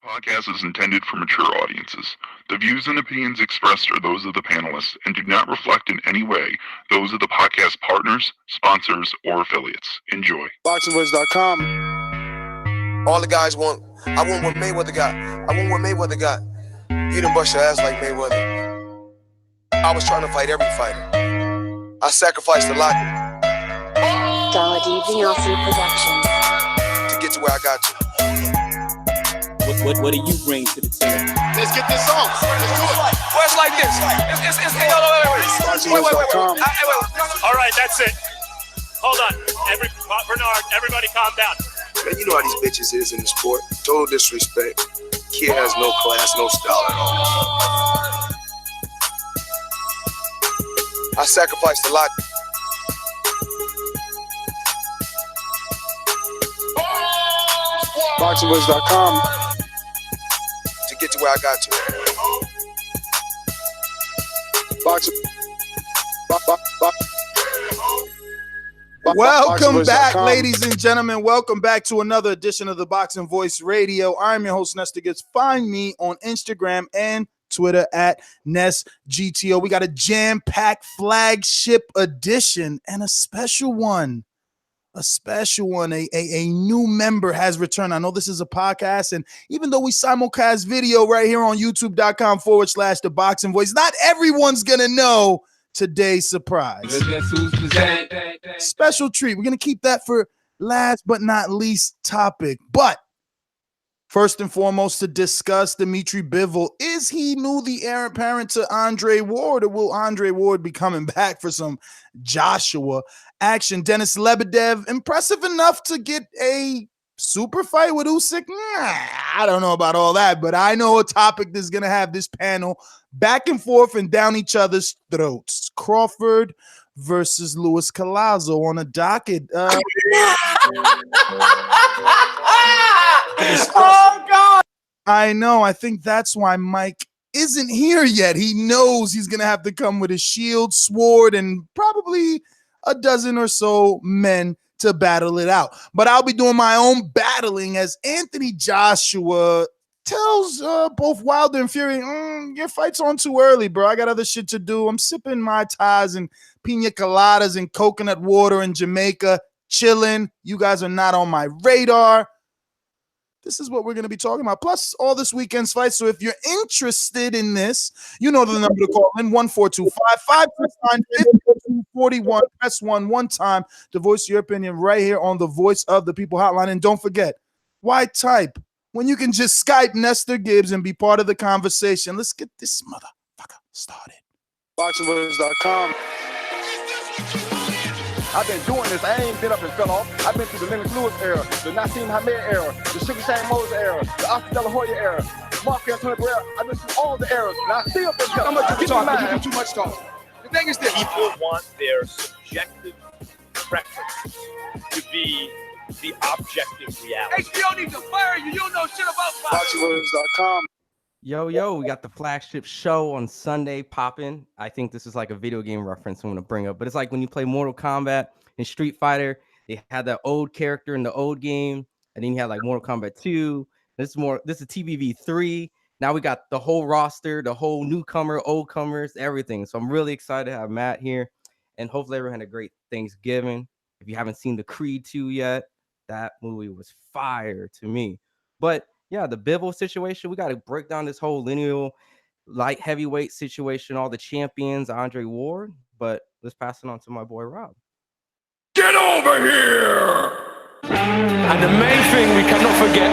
Podcast is intended for mature audiences. The views and opinions expressed are those of the panelists and do not reflect in any way those of the podcast partners, sponsors, or affiliates. Enjoy. ThaBoxingvoice.com. All the guys want, I want what Mayweather got. I want what Mayweather got. You done bust your ass like Mayweather. I was trying to fight every fighter. I sacrificed a lot Productions to get to where I got to. What do you bring to the table? Let's get this on. Let's do it. Well, it's like this. Wait. All right, that's it. Hold on. Bernard, everybody calm down. Man, you know how these bitches is in the sport. Total disrespect. Kid has no class, no style at all. I sacrificed a lot. ThaBoxingvoice.com to get to where I got to. Welcome back, ladies and gentlemen. Welcome back to another edition of the Boxing Voice Radio. I'm your host, Nestor Gibbs. Find me on Instagram and Twitter at NestGTO. We got a jam-packed flagship edition and a special one. A new member has returned. I know this is a podcast, and even though we simulcast video right here on youtube.com/The Boxing Voice, not everyone's gonna know today's surprise. Special treat. We're gonna keep that for last but not least topic. But first and foremost, to discuss Dmitry Bivol. Is he the heir apparent to Andre Ward, or will Andre Ward be coming back for some Joshua action? Denis Lebedev, impressive enough to get a super fight with Usyk? I don't know about all that, but I know a topic that's going to have this panel back and forth and down each other's throats. Crawford versus Luis Collazo on a docket. Oh, God. I know. I think that's why Mike isn't here yet. He knows he's going to have to come with a shield, sword, and probably a dozen or so men to battle it out. But I'll be doing my own battling as Anthony Joshua tells both Wilder and Fury, your fight's on too early, bro. I got other shit to do. I'm sipping Mai Tais and pina coladas and coconut water in Jamaica, chilling. You guys are not on my radar. This is what we're going to be talking about, plus all this weekend's fights. So if you're interested in this, you know the number to call in, 1-425-569-5241. Press one time to voice your opinion right here on the Voice of the People hotline. And don't forget, why type when you can just Skype Nestor Gibbs and be part of the conversation? Let's get this motherfucker started. ThaBoxingvoice.com. I've been doing this. I ain't been up and fell off. I've been through the Lennox Lewis era, the Nassim Hamed era, the Sugar Shane Moses era, the Oscar De La Hoya era, Mark Antonio Barrera. I've been through all the eras, and I still been How much you talk? You do too much talk. The thing is this. People want their subjective preference to be the objective reality. HBO needs to fire you. You don't know shit about ThaBoxingvoice.com. Yo, we got the flagship show on Sunday popping. I think this is like a video game reference I'm going to bring up, but it's like when you play Mortal Kombat and Street Fighter, they had that old character in the old game, and then you had like Mortal Kombat 2. This is TBV 3. Now we got the whole roster, the whole newcomer, old comers, everything. So I'm really excited to have Matt here, and hopefully everyone had a great Thanksgiving. If you haven't seen the Creed 2 yet, that movie was fire to me. But yeah, the Bivol situation, we got to break down this whole lineal light heavyweight situation, all the champions, Andre Ward. But let's pass it on to my boy Rob. Get over here! And the main thing we cannot forget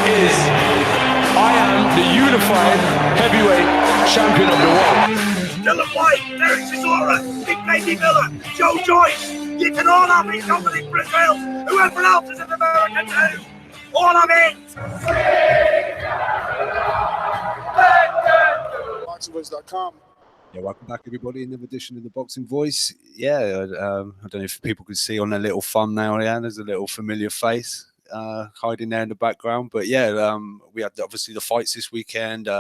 is I am the unified heavyweight champion of the world. Dylan White, Derek Chisora, Big Lady Miller, Joe Joyce. You can all have it. Dominic Brazil, whoever else is in America too. All of it. ThaBoxingvoice.com. Yeah, welcome back, everybody. Another edition of the Boxing Voice. Yeah, I don't know if people can see on a little thumbnail. Yeah, there's a little familiar face hiding there in the background. But yeah, we had obviously the fights this weekend.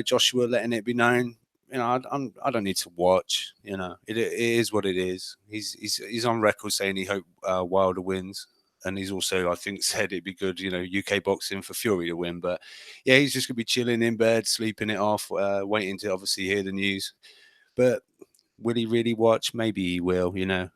Joshua letting it be known. I don't need to watch. It is what it is. He's on record saying he hoped Wilder wins. And he's also, I think, said it'd be good, UK boxing for Fury to win. But yeah, he's just going to be chilling in bed, sleeping it off, waiting to obviously hear the news. But will he really watch? Maybe he will,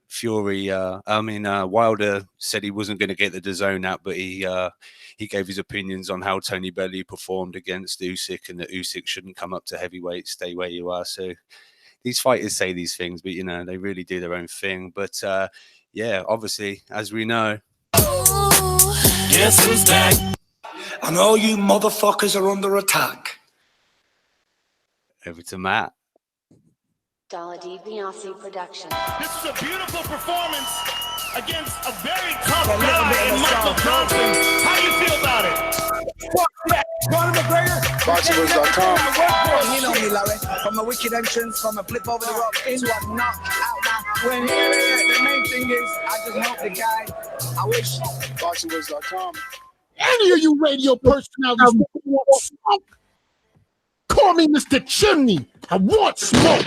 Fury, Wilder said he wasn't going to get the DAZN app, but he gave his opinions on how Tony Bellew performed against Usyk, and that Usyk shouldn't come up to heavyweight, stay where you are. So these fighters say these things, but, they really do their own thing. But, yeah, obviously, as we know. Guess who's back? And all you motherfuckers are under attack. Over to Matt. Dollar D Beyonce production. This is a beautiful performance against a very tough guy in Michael Johnson. How do you feel about it? Fuck that. Conor McGregor. BoxingVoice.com. You know me, Larry. From a wicked entrance, from a flip over the rope into a knockout. Now, when the main thing is, I just hope the guy. I wish. BoxingVoice.com. Any of you radio personalities want smoke? Call me Mr. Chimney. I want smoke.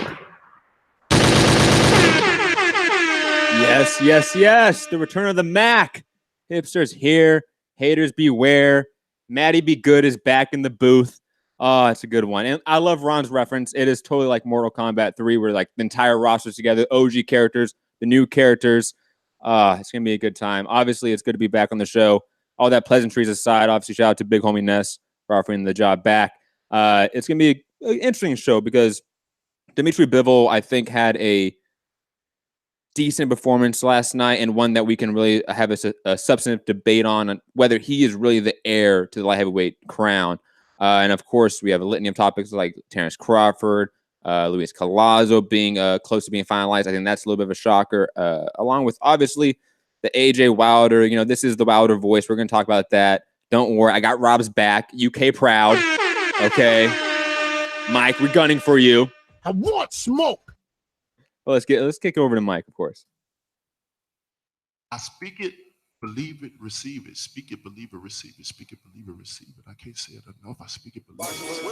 Yes. The return of the Mac. Hipsters here. Haters beware. Maddie Be Good is back in the booth. Oh, it's a good one. And I love Ron's reference. It is totally like Mortal Kombat 3, where like the entire roster's together, OG characters, the new characters. It's going to be a good time. Obviously, it's good to be back on the show. All that pleasantries aside, obviously, shout out to Big Homie Ness for offering the job back. It's going to be an interesting show because Dmitry Bivol, I think, had a decent performance last night, and one that we can really have a substantive debate on whether he is really the heir to the light heavyweight crown. And of course, we have a litany of topics like Terrence Crawford, Luis Collazo being close to being finalized. I think that's a little bit of a shocker, along with obviously the AJ Wilder. This is the Wilder voice. We're going to talk about that. Don't worry, I got Rob's back. UK proud. Okay, Mike, we're gunning for you. I want smoke. Well, let's kick it over to Mike, of course. I speak it, believe it, receive it. Speak it, believe it, receive it. Speak it, believe it, receive it. I can't say it enough. I speak it, believe it.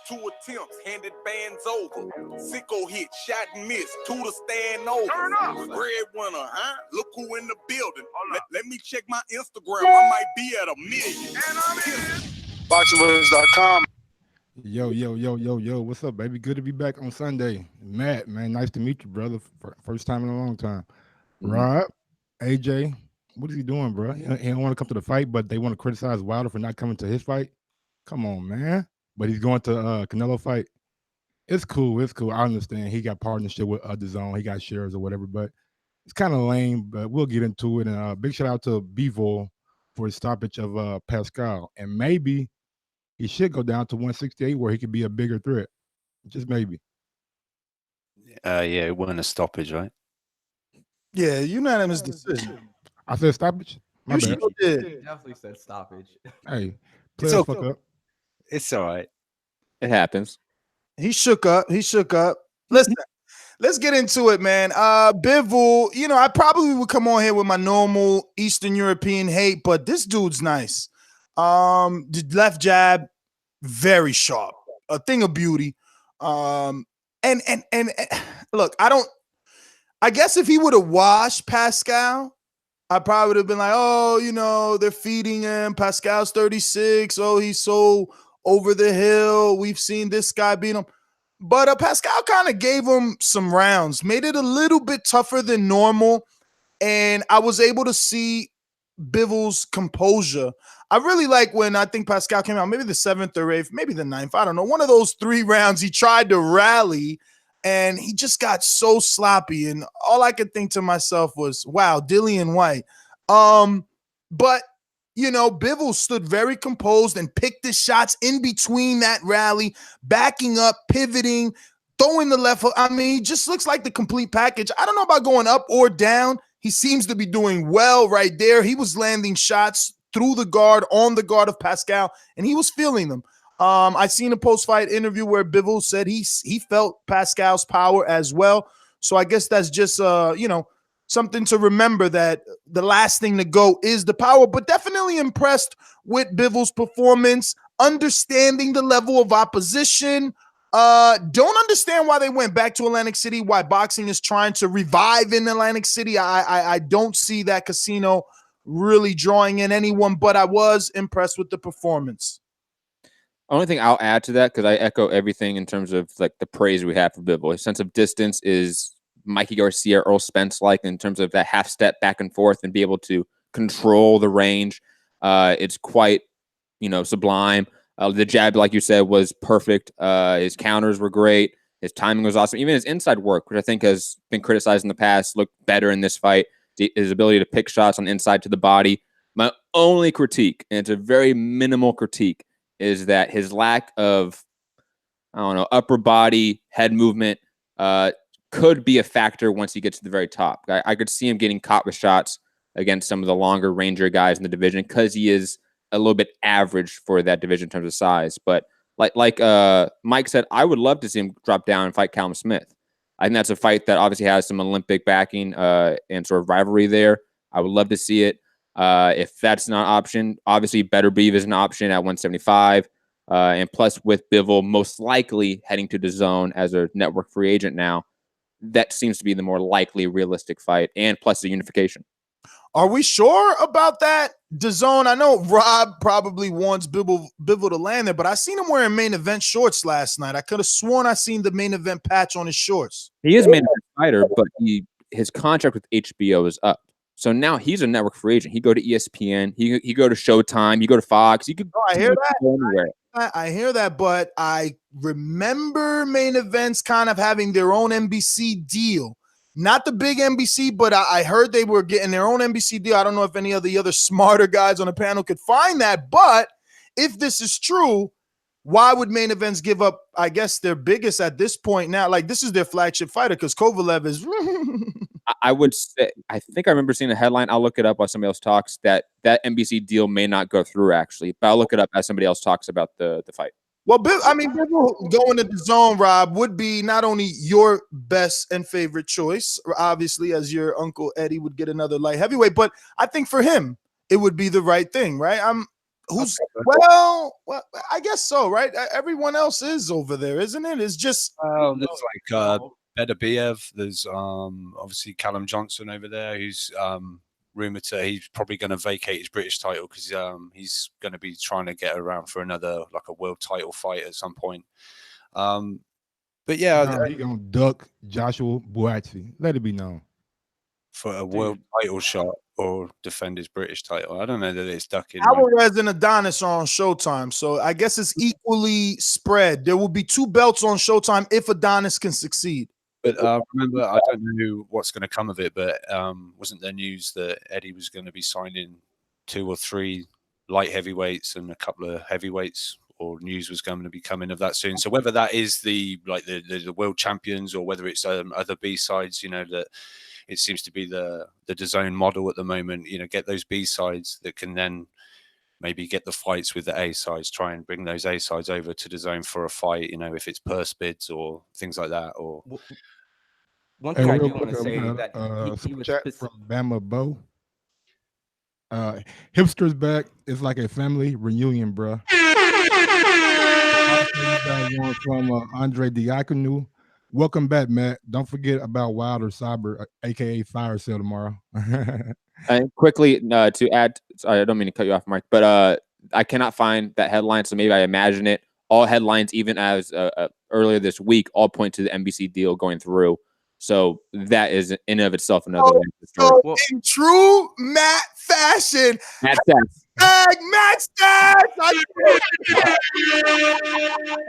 2 attempts, handed bands over. Sicko hit, shot and miss. 2 to stand over. Turn up. Breadwinner, huh? Look who in the building. Let me check my Instagram. I might be at 1 million. And I'm in. BoxingVoice.com. Yo, what's up, baby? Good to be back on Sunday. Matt, man, nice to meet you, brother. First time in a long time. Rob, AJ, what is he doing, bro? He don't want to come to the fight, but they want to criticize Wilder for not coming to his fight. Come on, man. But he's going to Canelo fight. It's cool. I understand. He got partnership with DAZN. He got shares or whatever, but it's kind of lame, but we'll get into it. And big shout out to Bivol for his stoppage of Pascal. And maybe he should go down to 168 where he could be a bigger threat. Just maybe. Yeah, it wasn't a stoppage, right? Yeah, unanimous decision. I said stoppage? My bad. Did. Definitely said stoppage. Hey, It's fuck okay. up. It's all right. It happens. He shook up. Listen, let's get into it, man. Bivol, I probably would come on here with my normal Eastern European hate, but this dude's nice. The left jab, very sharp, a thing of beauty. And look, I guess if he would have washed Pascal, I probably would have been like, oh, they're feeding him. Pascal's 36. Oh, he's so over the hill. We've seen this guy beat him. But Pascal kind of gave him some rounds, made it a little bit tougher than normal. And I was able to see Bivol's composure. I really like when I think Pascal came out, maybe the 7th or 8th, maybe the 9th. I don't know. One of those 3 rounds, he tried to rally and he just got so sloppy. And all I could think to myself was, wow, Dillian White. But, Bivol stood very composed and picked his shots in between that rally, backing up, pivoting, throwing the left hook. I mean, he just looks like the complete package. I don't know about going up or down. He seems to be doing well right there. He was landing shots through the guard, on the guard of Pascal, and he was feeling them. I seen a post-fight interview where Bivol said he felt Pascal's power as well. So I guess that's just, something to remember, that the last thing to go is the power, but definitely impressed with Bivol's performance, understanding the level of opposition. Don't understand why they went back to Atlantic City, why boxing is trying to revive in Atlantic City. I don't see that casino really drawing in anyone, but I was impressed with the performance. Only thing I'll add to that, because I echo everything in terms of like the praise we have for Bivol. His sense of distance is Mikey Garcia, Earl Spence like in terms of that half step back and forth and be able to control the range. It's quite, sublime. The jab, like you said, was perfect. His counters were great. His timing was awesome. Even his inside work, which I think has been criticized in the past, looked better in this fight. His ability to pick shots on the inside to the body. My only critique, and it's a very minimal critique, is that his lack of, upper body head movement could be a factor once he gets to the very top. I could see him getting caught with shots against some of the longer ranger guys in the division because he is a little bit average for that division in terms of size. But like Mike said, I would love to see him drop down and fight Callum Smith. I think that's a fight that obviously has some Olympic backing and sort of rivalry there. I would love to see it. If that's not an option, obviously Better Beef is an option at 175. And plus with Bivol most likely heading to DAZN as a network free agent now, that seems to be the more likely realistic fight, and plus the unification. Are we sure about that? DAZN, I know Rob probably wants Bivol to land there, but I seen him wearing main event shorts last night. I could have sworn I seen the main event patch on his shorts. He is a main event fighter, but his contract with HBO is up. So now he's a network free agent. He go to ESPN. He go to Showtime. You go to Fox. You could. Oh, I hear that. I hear that, but I remember main events kind of having their own NBC deal. Not the big NBC, but I heard they were getting their own NBC deal. I don't know if any of the other smarter guys on the panel could find that. But if this is true, why would main events give up, I guess, their biggest at this point now? Like, this is their flagship fighter because Kovalev is. I would say, I think I remember seeing a headline. I'll look it up while somebody else talks. That NBC deal may not go through, actually. But I'll look it up as somebody else talks about the fight. Well, Bivol going to DAZN, Rob, would be not only your best and favorite choice, obviously, as your uncle Eddie would get another light heavyweight, but I think for him, it would be the right thing, right? Well, I guess so, right? Everyone else is over there, isn't it? It's just there's like Beterbiev. There's obviously Callum Johnson over there, who's rumored to he's probably going to vacate his British title because he's going to be trying to get around for another like a world title fight at some point. But yeah, he's gonna duck Joshua Buatsi. Let it be known for a world title shot or defend his British title. I don't know that it's ducking. Alvarez and Adonis are on Showtime, so I guess it's equally spread. There will be 2 belts on Showtime if Adonis can succeed. But remember, I don't know what's going to come of it, but wasn't there news that Eddie was going to be signing 2 or 3 light heavyweights and a couple of heavyweights, or news was going to be coming of that soon? So whether that is the world champions or whether it's other B-sides, that it seems to be the DAZN model at the moment, get those B-sides that can then maybe get the fights with the A-sides, try and bring those A-sides over to DAZN for a fight, if it's purse bids or things like that. Or one thing I do want to say that he was from Bama Bo. Hipsters back. It's like a family reunion, bro. One from Andre Diakonu. Welcome back, Matt. Don't forget about Wilder Cyber, aka Fire Sale tomorrow. And quickly to add, sorry, I don't mean to cut you off, Mark, but I cannot find that headline, so maybe I imagine it. All headlines, even as earlier this week, all point to the NBC deal going through. So that is in and of itself another way. So in true Matt fashion, Matt stats. Matt stats.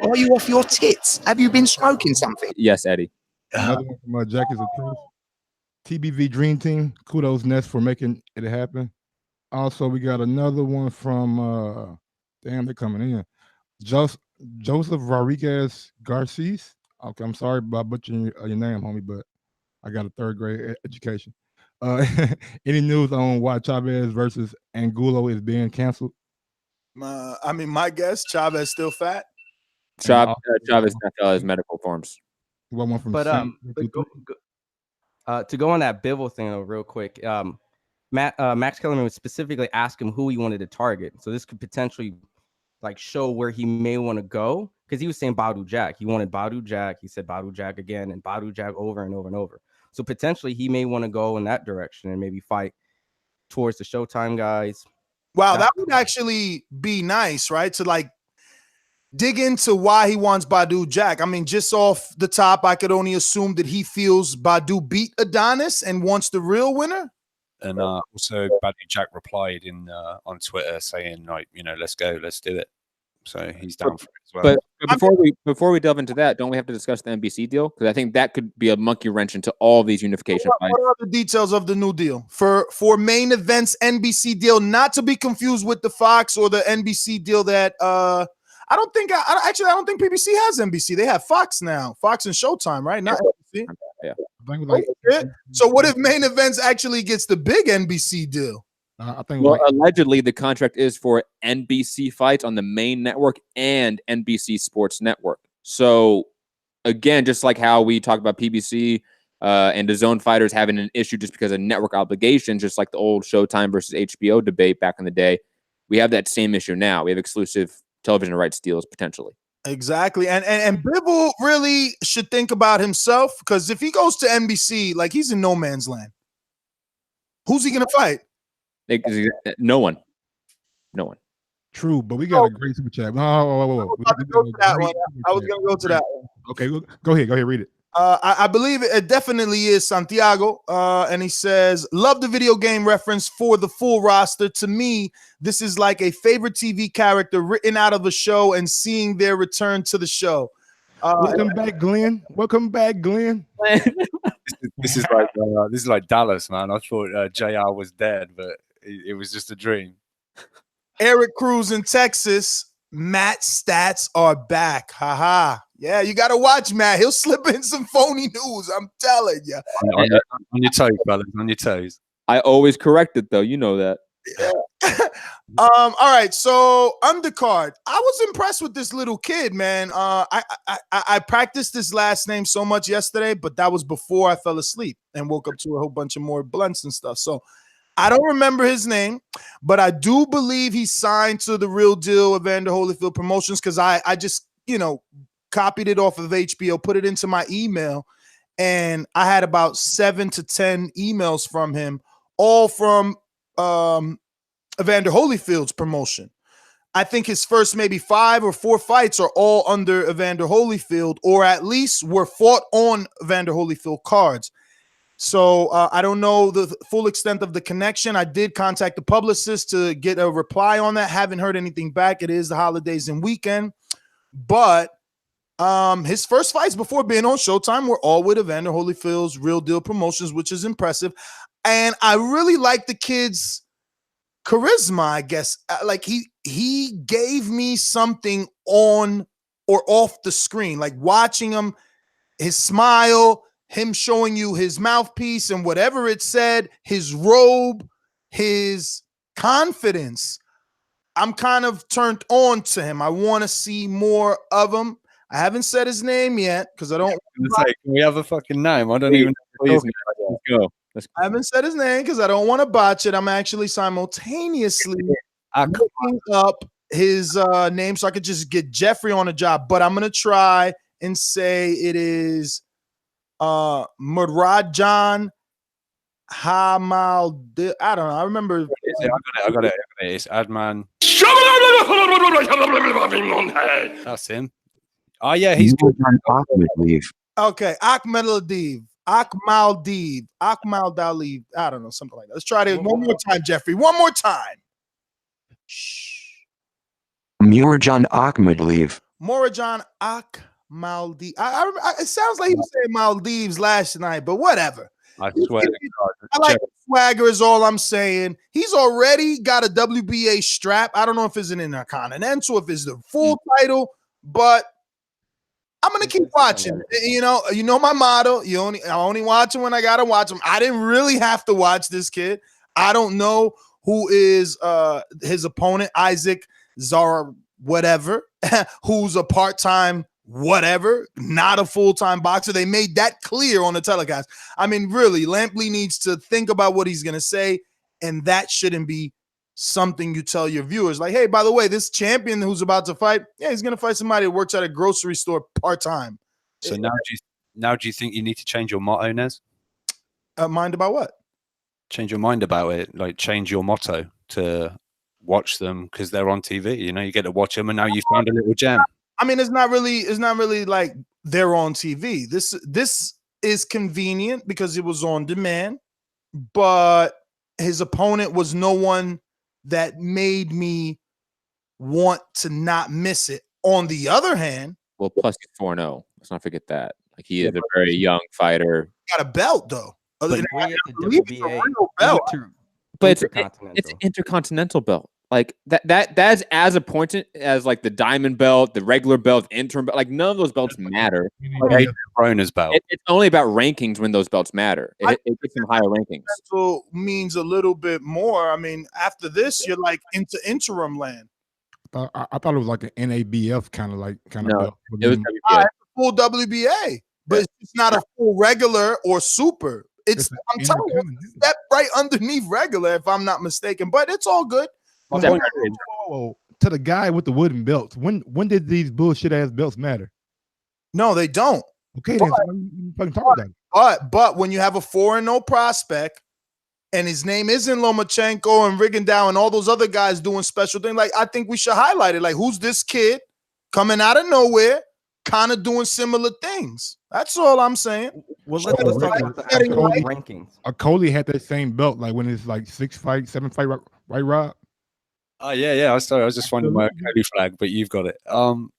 Are you off your tits? Have you been smoking something? Yes, Eddie. Another one from Jackie's of Truth. TBV Dream Team. Kudos, Ness, for making it happen. Also, we got another one from damn, they're coming in. Joseph Rodriguez Garces. Okay, I'm sorry about butchering your name, homie, but I got a 3rd grade education. Any news on why Chavez versus Angulo is being canceled? My guess, Chavez still fat. Chavez has medical forms. One from but to go on that Bivol thing though, real quick, Max Kellerman would specifically ask him who he wanted to target. So this could potentially like show where he may want to go, because he was saying Badu Jack. He wanted Badu Jack. He said Badu Jack again and Badu Jack over and over and over. So potentially he may want to go in that direction and maybe fight towards the Showtime guys. Wow, that would actually be nice, right? To like dig into why he wants Badu Jack. I mean, just off the top, I could only assume that he feels Badu beat Adonis and wants the real winner. And also, Badu Jack replied on Twitter saying, like, let's go, let's do it. So he's down for it as well. But before we delve into that, don't we have to discuss the NBC deal? Because I think that could be a monkey wrench into all these unification fights. What are the details of the new deal for main events? NBC deal, not to be confused with the Fox or the NBC deal that I don't think PBC has NBC. They have Fox now, Fox and Showtime, right? Not NBC. Yeah. So what if main events actually gets the big NBC deal? I think allegedly the contract is for NBC fights on the main network and NBC Sports Network. So again, just like how we talked about PBC and DAZN fighters having an issue just because of network obligations, just like the old Showtime versus HBO debate back in the day, we have that same issue now. We have exclusive television rights deals potentially. Exactly. And Bivol really should think about himself, because if he goes to NBC, like, he's in no man's land. Who's he going to fight? No one. True, but we got a great super chat. I was going to go to that one. Okay, go ahead, read it. I believe it definitely is Santiago. And he says, love the video game reference for the full roster. To me, this is like a favorite TV character written out of a show and seeing their return to the show. Welcome back, Glenn. This is like Dallas, man. I thought JR was dead, but it was just a dream. Eric Cruz in Texas. Matt stats are back. Haha. Yeah, you got to watch Matt. He'll slip in some phony news. I'm telling you. On your toes, brothers. On your toes. I always correct it, though. You know that. Yeah. All right. So undercard. I was impressed with this little kid, man. I practiced his last name so much yesterday, but that was before I fell asleep and woke up to a whole bunch of more blunts and stuff. So I don't remember his name, but I do believe he signed to the Real Deal Evander Holyfield Promotions, because I just, copied it off of HBO, put it into my email, and I had about 7 to 10 emails from him, all from Evander Holyfield's promotion. I think his first maybe 5 or 4 fights are all under Evander Holyfield, or at least were fought on Evander Holyfield cards. So I don't know the full extent of the connection. I did contact the publicist to get a reply on that. Haven't heard anything back. It is the holidays and weekend. But his first fights before being on Showtime were all with Evander Holyfield's Real Deal Promotions, which is impressive. And I really like the kid's charisma, I guess. Like he gave me something on or off the screen, like watching him, his smile, him showing you his mouthpiece and whatever it said, his robe, his confidence. I'm kind of turned on to him. I want to see more of him. I haven't said his name yet because I don't. Can we have a fucking name? I don't even. Please, let's go. I haven't said his name because I don't want to botch it. I'm actually simultaneously looking up his name so I could just get Jeffrey on a job. But I'm gonna try and say it is Murodjon Akhmadaliev. I don't know. I remember. I got it. It's Adman. That's him. Oh yeah, he's good. Okay, Akhmadaliev. Akhmadaliev. I don't know, something like that. Let's try it one more time, Jeffrey. One more time. Murodjon Akhmadaliev. Murodjon Akhmadaliev. It sounds like he was saying Maldives last night, but whatever. I swear to God. I like swagger is all I'm saying. He's already got a WBA strap. I don't know if it's an Intercontinental, if it's the full title, but I'm gonna keep watching. You know my motto. I only watch him when I gotta watch him. I didn't really have to watch this kid. I don't know who is his opponent, Isaac Zarate, whatever, who's a part-time whatever, not a full-time boxer. They made that clear on the telecast. I mean, really, Lampley needs to think about what he's gonna say, and that shouldn't be something you tell your viewers, like, hey, by the way, this champion who's about to fight, yeah, he's gonna fight somebody that works at a grocery store part-time. So now do you think you need to change your motto, Nez? Mind about what? change your mind about it. Like change your motto to watch them because they're on TV. You know, you get to watch them, and now you found a little gem. I mean, it's not really like they're on TV. This is convenient because it was on demand, but his opponent was no one that made me want to not miss it. On the other hand, well, plus he's 4-0. Let's not forget that. Like he is a very young fighter. Got a belt though. But But it's an intercontinental belt. Like that's as appointed as like the diamond belt, the regular belt, interim belt. Like none of those belts matter. Broner's belt. It's only about rankings when those belts matter. It gets them higher rankings. So means a little bit more. I mean, after this, you're like into interim land. I thought it was like an NABF kind of belt. It was WBA. It's a full WBA, but it's not a full regular or super. I'm telling you, step right underneath regular, if I'm not mistaken. But it's all good. To the guy with the wooden belts, when did these bullshit ass belts matter? No, they don't. Okay, then fucking talk about it. But when you have a 4-0 prospect and his name isn't Lomachenko and Rigondeaux and all those other guys doing special things, like I think we should highlight it. Like, who's this kid coming out of nowhere, kind of doing similar things? That's all I'm saying. Well, let's talk about the rankings. Coley had that same belt, like when it's like 6 fight, 7 fight, right, Rob? Oh yeah. I was just finding my Cody flag, but you've got it. Who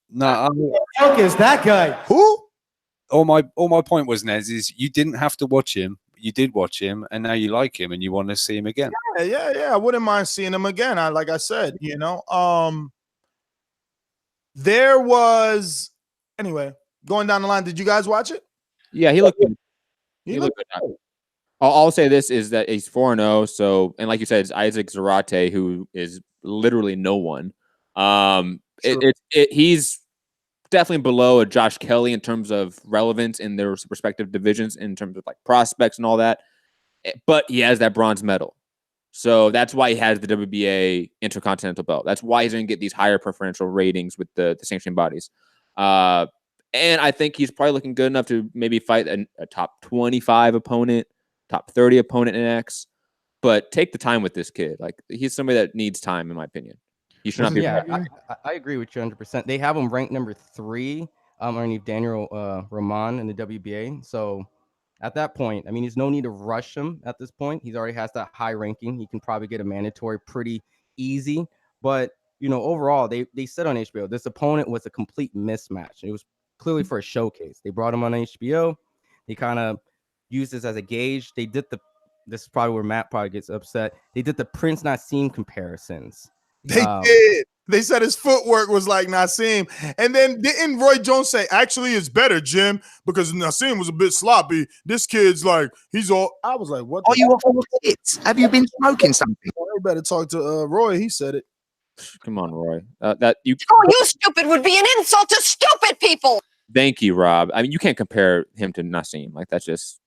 is that guy? Who? All my point was, Nez, is you didn't have to watch him. You did watch him, and now you like him, and you want to see him again. Yeah. I wouldn't mind seeing him again. Like I said, there was anyway going down the line. Did you guys watch it? Yeah, he looked good. He looked good. I'll say this is that he's 4-0. So, and like you said, it's Isaac Zarate, who is literally no one. He's definitely below a Josh Kelly in terms of relevance in their respective divisions, in terms of like prospects and all that. But he has that bronze medal. So that's why he has the WBA Intercontinental belt. That's why he's going to get these higher preferential ratings with the sanctioning bodies. And I think he's probably looking good enough to maybe fight a top 25 opponent, top 30 opponent in X. But take the time with this kid. Like, he's somebody that needs time, in my opinion. He should not be. Yeah, I agree with you 100%. They have him ranked number 3 underneath Daniel Roman in the WBA. So at that point, I mean, there's no need to rush him at this point. He's already has that high ranking. He can probably get a mandatory pretty easy. But, overall, they said on HBO, this opponent was a complete mismatch. It was clearly for a showcase. They brought him on HBO. They kind of used this as a gauge. They did this is probably where Matt probably gets upset. They did the Prince Nassim comparisons. They did. They said his footwork was like Nassim. And then didn't Roy Jones say, actually, it's better, Jim, because Nassim was a bit sloppy. This kid's like, he's all. I was like, what? Are you off all tits? Have you been smoking something? Well, you better talk to Roy. He said it. Come on, Roy. Oh, you stupid would be an insult to stupid people. Thank you, Rob. I mean, you can't compare him to Nassim. Like, that's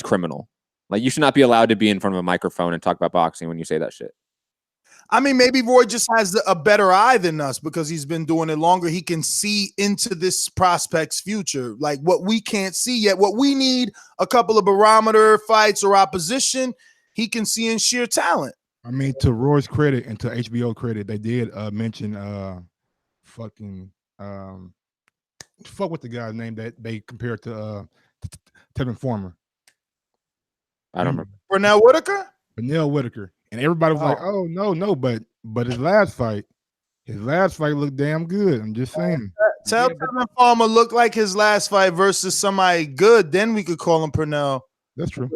criminal. Like, you should not be allowed to be in front of a microphone and talk about boxing when you say that shit. I mean, maybe Roy just has a better eye than us because he's been doing it longer. He can see into this prospect's future, like what we can't see yet. What we need, a couple of barometer fights or opposition, he can see in sheer talent. I mean, to Roy's credit and to HBO credit, they did mention fuck with the guy's name that they compared to Tevin Farmer. I don't remember. Pernell Whitaker. And everybody was like, oh, no. But his last fight looked damn good. I'm just saying. Tell Tevin Farmer looked like his last fight versus somebody good. Then we could call him Pernell. That's true.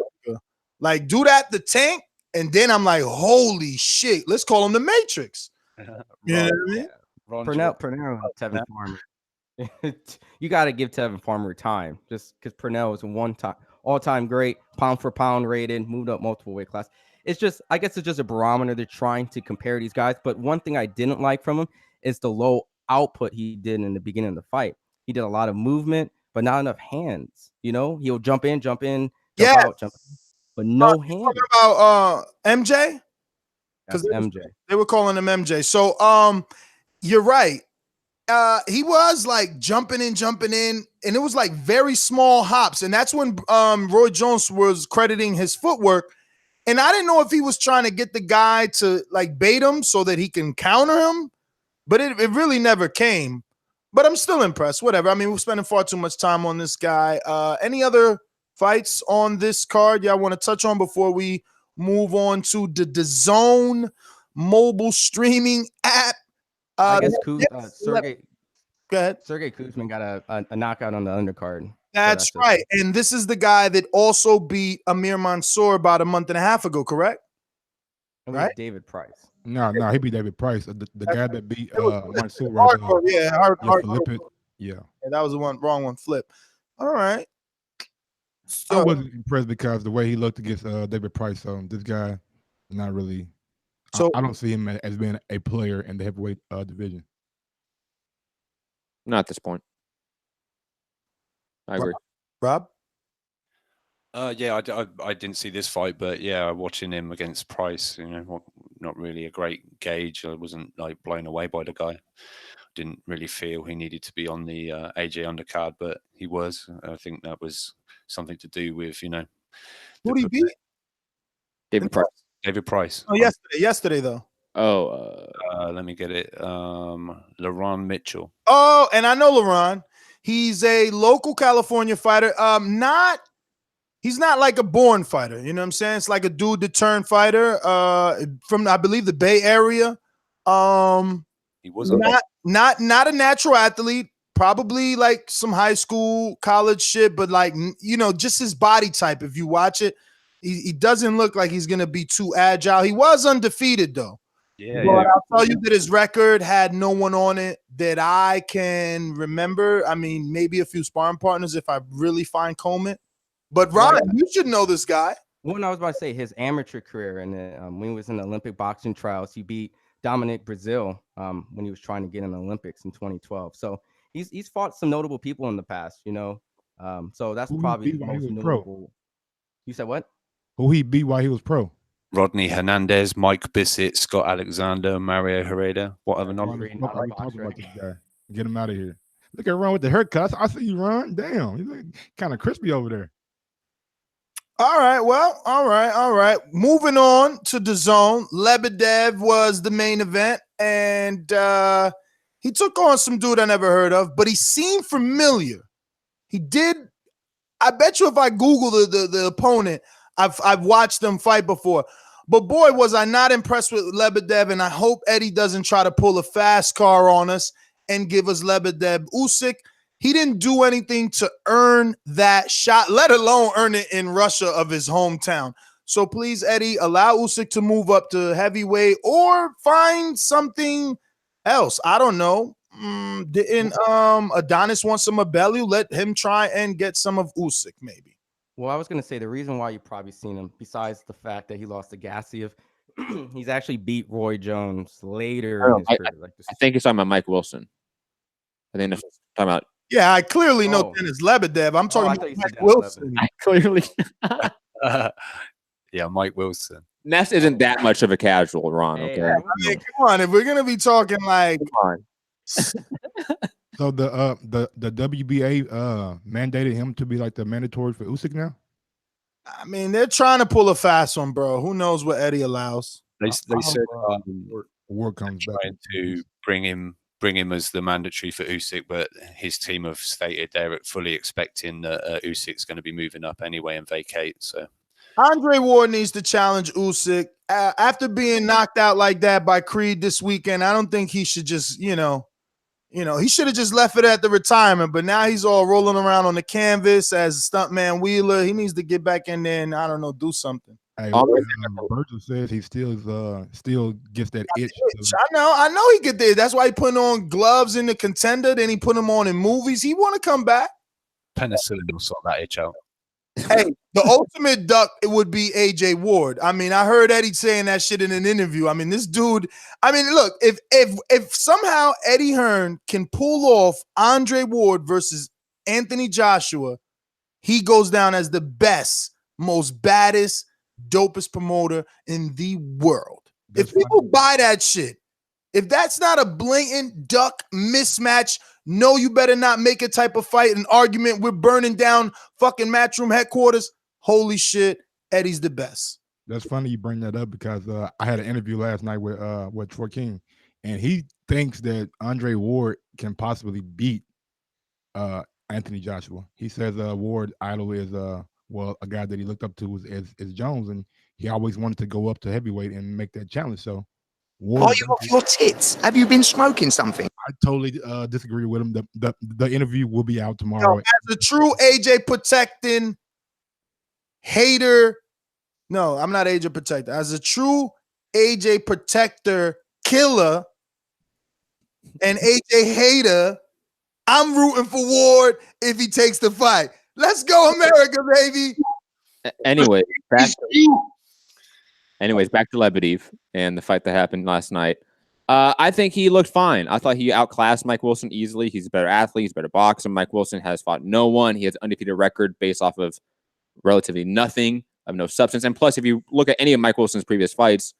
Like, do that to Tank. And then I'm like, holy shit, let's call him the Matrix. You know what I mean? Pernell, Tevin Farmer. You got to give Tevin Farmer time just because Pernell is all-time great, pound for pound rated, moved up multiple weight class. I guess it's just a barometer. They're trying to compare these guys. But one thing I didn't like from him is the low output he did in the beginning of the fight. He did a lot of movement, but not enough hands. He'll jump in, jump out, jump in. But no hands. Talking about MJ? Because MJ. They were calling him MJ. So you're right. He was like jumping in, and it was like very small hops. And that's when Roy Jones was crediting his footwork. And I didn't know if he was trying to get the guy to like bait him so that he can counter him, but it really never came. But I'm still impressed. Whatever. I mean, we're spending far too much time on this guy. Any other fights on this card y'all want to touch on before we move on to the DAZN mobile streaming app? I guess Sergey. Go ahead. Sergey Kuzmin got a knockout on the undercard. That's right. And this is the guy that also beat Amir Mansour about a month and a half ago, correct? Right? David Price. No, he beat David Price. The guy that beat Mansour. Yeah, that was the wrong one. Flip. All right. So, I wasn't impressed because the way he looked against David Price. So this guy, not really. So I don't see him as being a player in the heavyweight division. Not at this point. I agree. Rob? Yeah, I didn't see this fight, but yeah, watching him against Price, not really a great gauge. I wasn't like blown away by the guy. Didn't really feel he needed to be on the AJ undercard, but he was. I think that was something to do with, Who did he beat? David Price. David Price. Oh, yesterday though. Oh, let me get it. LaRon Mitchell. Oh, and I know LaRon. He's a local California fighter. He's not like a born fighter. You know what I'm saying? It's like a dude that turned fighter from, I believe, the Bay Area. He was not a natural athlete. Probably like some high school, college shit, but like, just his body type. If you watch it, he doesn't look like he's gonna be too agile. He was undefeated though. Yeah, but I'll tell you that his record had no one on it that I can remember. I mean, maybe a few sparring partners if I really find Coleman. But Ron, you should know this guy. Well, I was about to say his amateur career, and when he was in the Olympic boxing trials, he beat Dominic Brazil when he was trying to get in the Olympics in 2012. So he's fought some notable people in the past, So that's probably the most notable. You said what? Who he beat while he was pro? Rodney Hernandez, Mike Bissett, Scott Alexander, Mario Herrera. What other knowledge? Get him out of here. Look at Ron with the haircut. I see you, Ron. Damn, he's kind of crispy over there. All right. Well, all right. Moving on to DAZN. Lebedev was the main event, and he took on some dude I never heard of, but he seemed familiar. He did. I bet you if I Google the opponent, I've watched them fight before. But boy, was I not impressed with Lebedev, and I hope Eddie doesn't try to pull a fast car on us and give us Lebedev Usyk. He didn't do anything to earn that shot, let alone earn it in Russia of his hometown. So please, Eddie, allow Usyk to move up to heavyweight or find something else. I don't know. Didn't Adonis want some of Bellew? Let him try and get some of Usyk, maybe. Well, I was going to say the reason why you've probably seen him, besides the fact that he lost to Gassiev, he's actually beat Roy Jones later in his career. I think he's talking about Mike Wilson. I think that's talking about. Yeah, I clearly know Denis Lebedev. I'm talking about Mike Wilson. I clearly. Yeah, Mike Wilson. Ness isn't that much of a casual, Ron. Okay, I mean, come on. If we're gonna be talking like, come on. So the WBA mandated him to be like the mandatory for Usyk now. I mean, they're trying to pull a fast one, bro. Who knows what Eddie allows? They said war comes trying to bring him as the mandatory for Usyk, but his team have stated they're fully expecting that Usyk's going to be moving up anyway and vacate. So Andre Ward needs to challenge Usyk after being knocked out like that by Creed this weekend. I don't think he should just, he should have just left it at the retirement. But now he's all rolling around on the canvas as a stuntman Wheeler. He needs to get back in there and I don't know, do something. Hey, Virgil says he still gets that itch. I know he get there. That's why he putting on gloves in the Contender. Then he put them on in movies. He want to come back. Penicillin will sort that itch out. Hey, the ultimate duck, it would be AJ Ward. I mean, I heard Eddie saying that shit in an interview. I mean, this dude. I mean, look, if somehow Eddie Hearn can pull off Andre Ward versus Anthony Joshua, he goes down as the best, most baddest, dopest promoter in the world. If people buy that shit, if that's not a blatant duck mismatch, no, you better not make a type of fight, an argument. We're burning down fucking Matchroom headquarters. Holy shit, Eddie's the best. That's funny you bring that up because I had an interview last night with Troy King, and he thinks that Andre Ward can possibly beat Anthony Joshua. He says Ward idol is a guy that he looked up to is Jones, and he always wanted to go up to heavyweight and make that challenge. So Ward, Are you off your tits? Have you been smoking something? I totally disagree with him. The interview will be out Yo, tomorrow. as a true AJ protecting hater, no, I'm not AJ protector. As a true AJ protector killer and AJ hater, I'm rooting for Ward if he takes the fight. Let's go, America, baby. Anyways, back to Lebedev and the fight that happened last night. I think he looked fine. I thought he outclassed Mike Wilson easily. He's a better athlete. He's a better boxer. Mike Wilson has fought no one. He has an undefeated record based off of relatively nothing, of no substance. And plus, if you look at any of Mike Wilson's previous fights,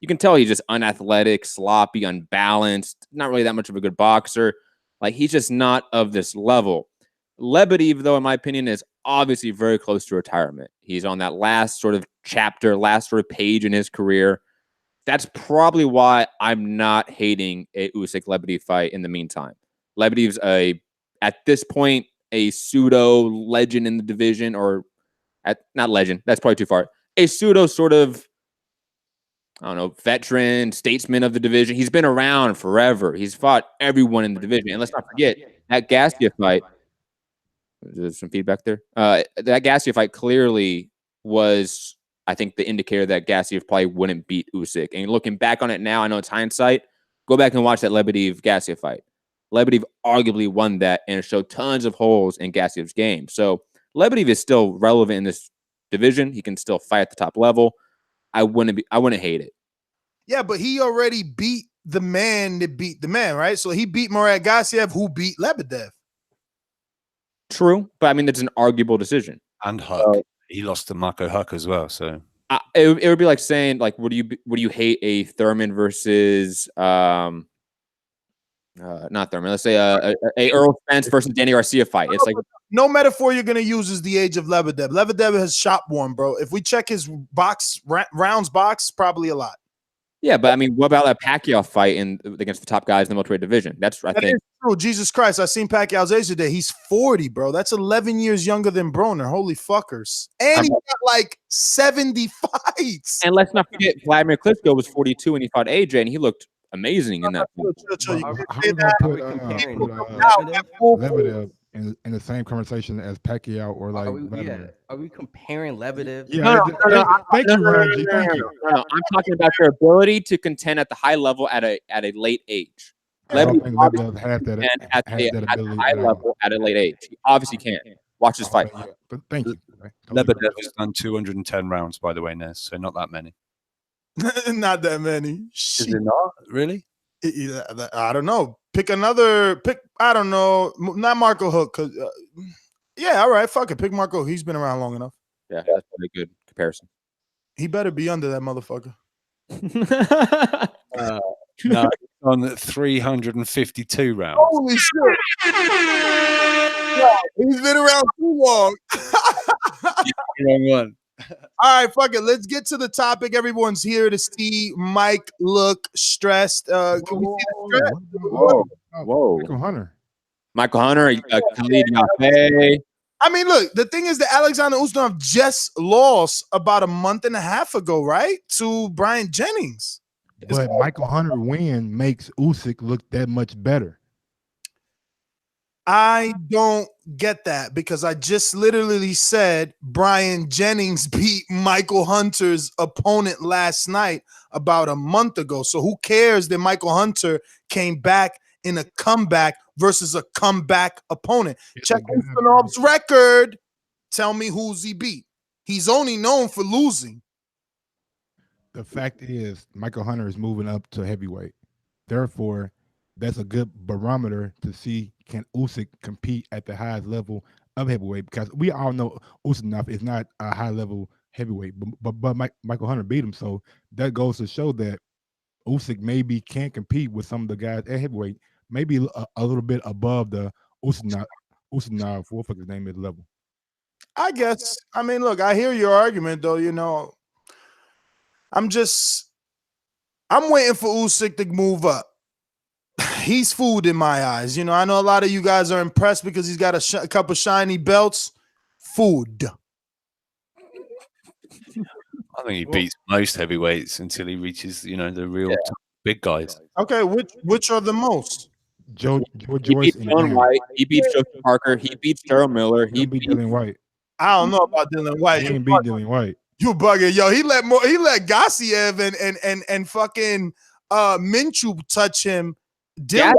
you can tell he's just unathletic, sloppy, unbalanced, not really that much of a good boxer. Like, he's just not of this level. Lebedev, though, in my opinion, is obviously very close to retirement. He's on that last sort of chapter, last sort of page in his career. That's probably why I'm not hating a Usyk-Lebedev fight in the meantime. Lebedev's at this point, a pseudo legend in the division, or not legend, that's probably too far. A pseudo sort of, I don't know, veteran, statesman of the division. He's been around forever. He's fought everyone in the division. And let's not forget, that Garcia fight, there's some feedback there. That Garcia fight clearly was, I think, the indicator that Garcia probably wouldn't beat Usyk. And looking back on it now, I know it's hindsight. Go back and watch that Lebedev-Garcia fight. Lebedev arguably won that, and it showed tons of holes in Garcia's game. So Lebedev is still relevant in this division. He can still fight at the top level. I wouldn't hate it. Yeah, but he already beat the man that beat the man, right? So he beat Murad Gassiev, who beat Lebedev. True, but I mean, it's an arguable decision. And Huck. He lost to Marco Huck as well. So it would be like saying, like, would you hate a Thurman versus not Thurman? Let's say a Earl Spence versus Danny Garcia fight. It's like, no metaphor you're gonna use is the age of Lebedev. Lebedev has shop worn, bro. If we check his rounds box, probably a lot. Yeah, but I mean, what about that Pacquiao fight against the top guys in the welterweight division? That is true. Jesus Christ, I seen Pacquiao's age today. He's 40, bro. That's 11 years younger than Broner. Holy fuckers. And he got like 70 fights. And let's not forget, Vladimir Klitschko was 42 when he fought AJ, and he looked amazing in that. Lebedev in the same conversation as Pacquiao or like are we comparing Lebedev? Yeah, thank you, Ranji. Thank you. No, I'm talking about their ability to contend at the high level at a late age. Lebedev had that at the high level at a late age. He obviously can. Watch his fight. But thank you. Lebedev has done 210 rounds, by the way, Nez, so not that many. Not that many. Is it not? Really? I don't know. Pick. I don't know. Not Marco Hook. Cause yeah, all right. Fuck it. Pick Marco. He's been around long enough. Yeah, that's a good comparison. He better be under that motherfucker. No, on 352 rounds. Holy shit! Yeah, he's been around too long. Wrong one. All right, fuck it. Let's get to the topic. Everyone's here to see Mike look stressed. Can we see the stress? Whoa. Michael Hunter, Khalid Yafai. I mean, look, the thing is that Alexander Ustinov just lost about a month and a half ago, right? To Brian Jennings. But Michael Hunter win makes Usyk look that much better. I don't get that because I just literally said Brian Jennings beat Michael Hunter's opponent last night about a month ago. So who cares that Michael Hunter came back in a comeback versus a comeback opponent? Check Ustinov's record. Tell me who's he beat. He's only known for losing. The fact is, Michael Hunter is moving up to heavyweight. Therefore, that's a good barometer to see can Usyk compete at the highest level of heavyweight, because we all know Ustinov is not a high-level heavyweight, but Michael Hunter beat him. So that goes to show that Usyk maybe can't compete with some of the guys at heavyweight, maybe a little bit above the Ustinov, what fuck his name is, level. I guess. I mean, look, I hear your argument, though. You know, I'm waiting for Usyk to move up. He's food in my eyes. You know, I know a lot of you guys are impressed because he's got a couple shiny belts. Food. I think he beats most heavyweights until he reaches, the real top big guys. Okay, which are the most? Joe He Joyce beats and Dylan Jam. White. He beats Joseph Parker. He beats Daryl Miller. He beat beats Dylan White. I don't know about Dylan White. He ain't beat Dylan White. You bugging, yo. He let Gassiev and fucking Minshew touch him. Yes,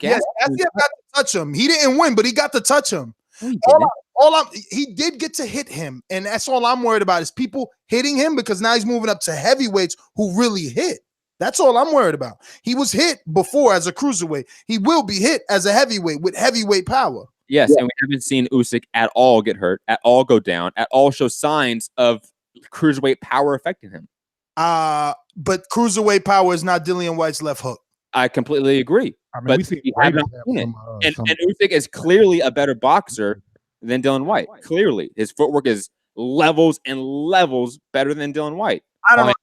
Gassiev got to touch him. He didn't win, but he got to touch him. He did get to hit him, and that's all I'm worried about is people hitting him because now he's moving up to heavyweights who really hit. That's all I'm worried about. He was hit before as a cruiserweight. He will be hit as a heavyweight with heavyweight power. Yes, and we haven't seen Usyk at all get hurt, at all go down, at all show signs of cruiserweight power affecting him. But cruiserweight power is not Dillian White's left hook. I completely agree. I mean, But we have not seen it. And Usyk is clearly a better boxer than Dylan White. Clearly. His footwork is levels and levels better than Dylan White. I don't know.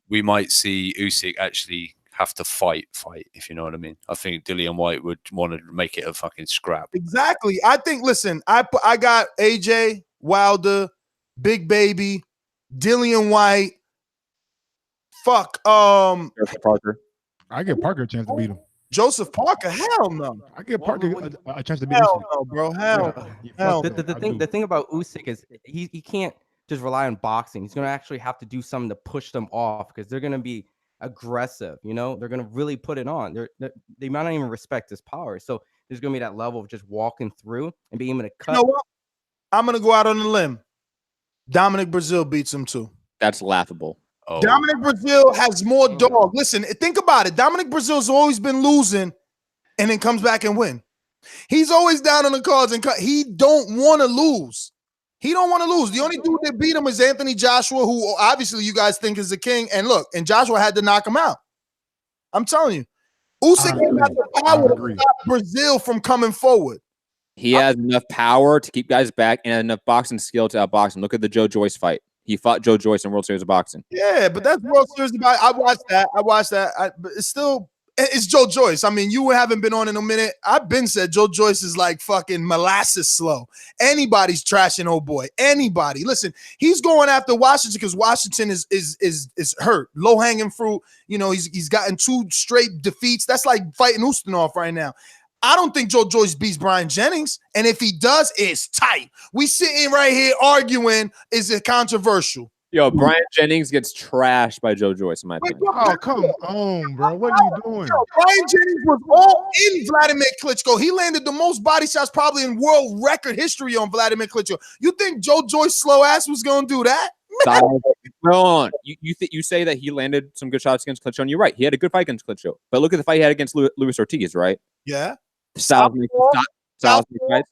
We might see Usyk actually have to fight, if you know what I mean. I think Dillian White would want to make it a fucking scrap. Exactly. I think, listen, I got AJ, Wilder, Big Baby, Dillian White, Joseph Parker. I give Parker a chance to beat him. Joseph Parker, hell no. I give Parker a chance to beat hell Usyk. no, bro. Hell. The thing about Usyk is he can't just rely on boxing. He's going to actually have to do something to push them off because they're going to be aggressive. You know, they're going to really put it on. They might not even respect his power. So there's going to be that level of just walking through and being able to cut. You know what? I'm going to go out on a limb. Dominic Brazil beats him too. That's laughable. Oh. Dominic Brazil has more dog. Listen, think about it. Dominic Brazil's always been losing and then comes back and win. He's always down on the cards and he don't want to lose. He don't want to lose. The only dude that beat him is Anthony Joshua, who obviously you guys think is the king. And look, and Joshua had to knock him out. I'm telling you. Usyk got the power to stop Brazil from coming forward. He has enough power to keep guys back and enough boxing skill to outbox him. Look at the Joe Joyce fight. He fought Joe Joyce in World Series of Boxing. Yeah, but that's World Series of Boxing. I watched that. But it's Joe Joyce. I mean, you haven't been on in a minute. I've been said Joe Joyce is like fucking molasses slow. Anybody's trashing old boy. Anybody. Listen, he's going after Washington because Washington is hurt. Low hanging fruit. You know, he's gotten 2 straight defeats. That's like fighting Ustinov right now. I don't think Joe Joyce beats Brian Jennings. And if he does, it's tight. We sitting right here arguing, is it controversial? Yo, Brian Jennings gets trashed by Joe Joyce, in my opinion. Oh, come on, bro. What are you doing? Brian Jennings was all in Vladimir Klitschko. He landed the most body shots probably in world record history on Vladimir Klitschko. You think Joe Joyce slow ass was going to do that? On. You say that he landed some good shots against Klitschko, and you're right. He had a good fight against Klitschko. But look at the fight he had against Luis Ortiz, right? Yeah. Styles fights.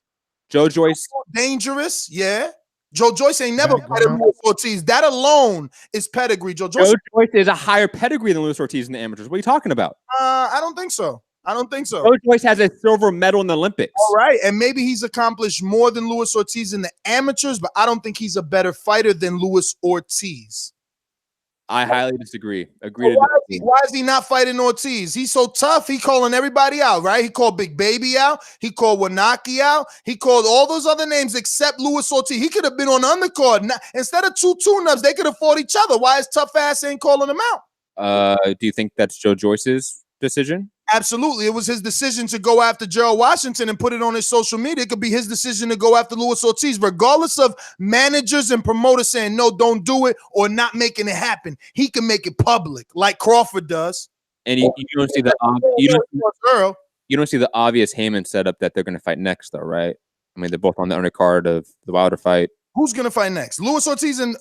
Joe Joyce. Dangerous, yeah. Joe Joyce ain't never fought Luis Ortiz. That alone is pedigree. Joe Joyce is a higher pedigree than Luis Ortiz in the amateurs. What are you talking about? I don't think so. Joe Joyce has a silver medal in the Olympics. All right, and maybe he's accomplished more than Luis Ortiz in the amateurs, but I don't think he's a better fighter than Luis Ortiz. I highly disagree. Why is he not fighting Ortiz? He's so tough. He calling everybody out, right? He called Big Baby out. He called Wanaki out. He called all those other names except Luis Ortiz. He could have been on the undercard. Instead of 2 tune-ups, they could have fought each other. Why is tough ass ain't calling him out? Do you think that's Joe Joyce's decision? Absolutely. It was his decision to go after Gerald Washington and put it on his social media. It could be his decision to go after Luis Ortiz, regardless of managers and promoters saying, no, don't do it, or not making it happen. He can make it public like Crawford does. And you don't see the you don't see the obvious Heyman setup that they're going to fight next, though, right? I mean, they're both on the undercard of the Wilder fight. Going to fight next? Luis Ortiz and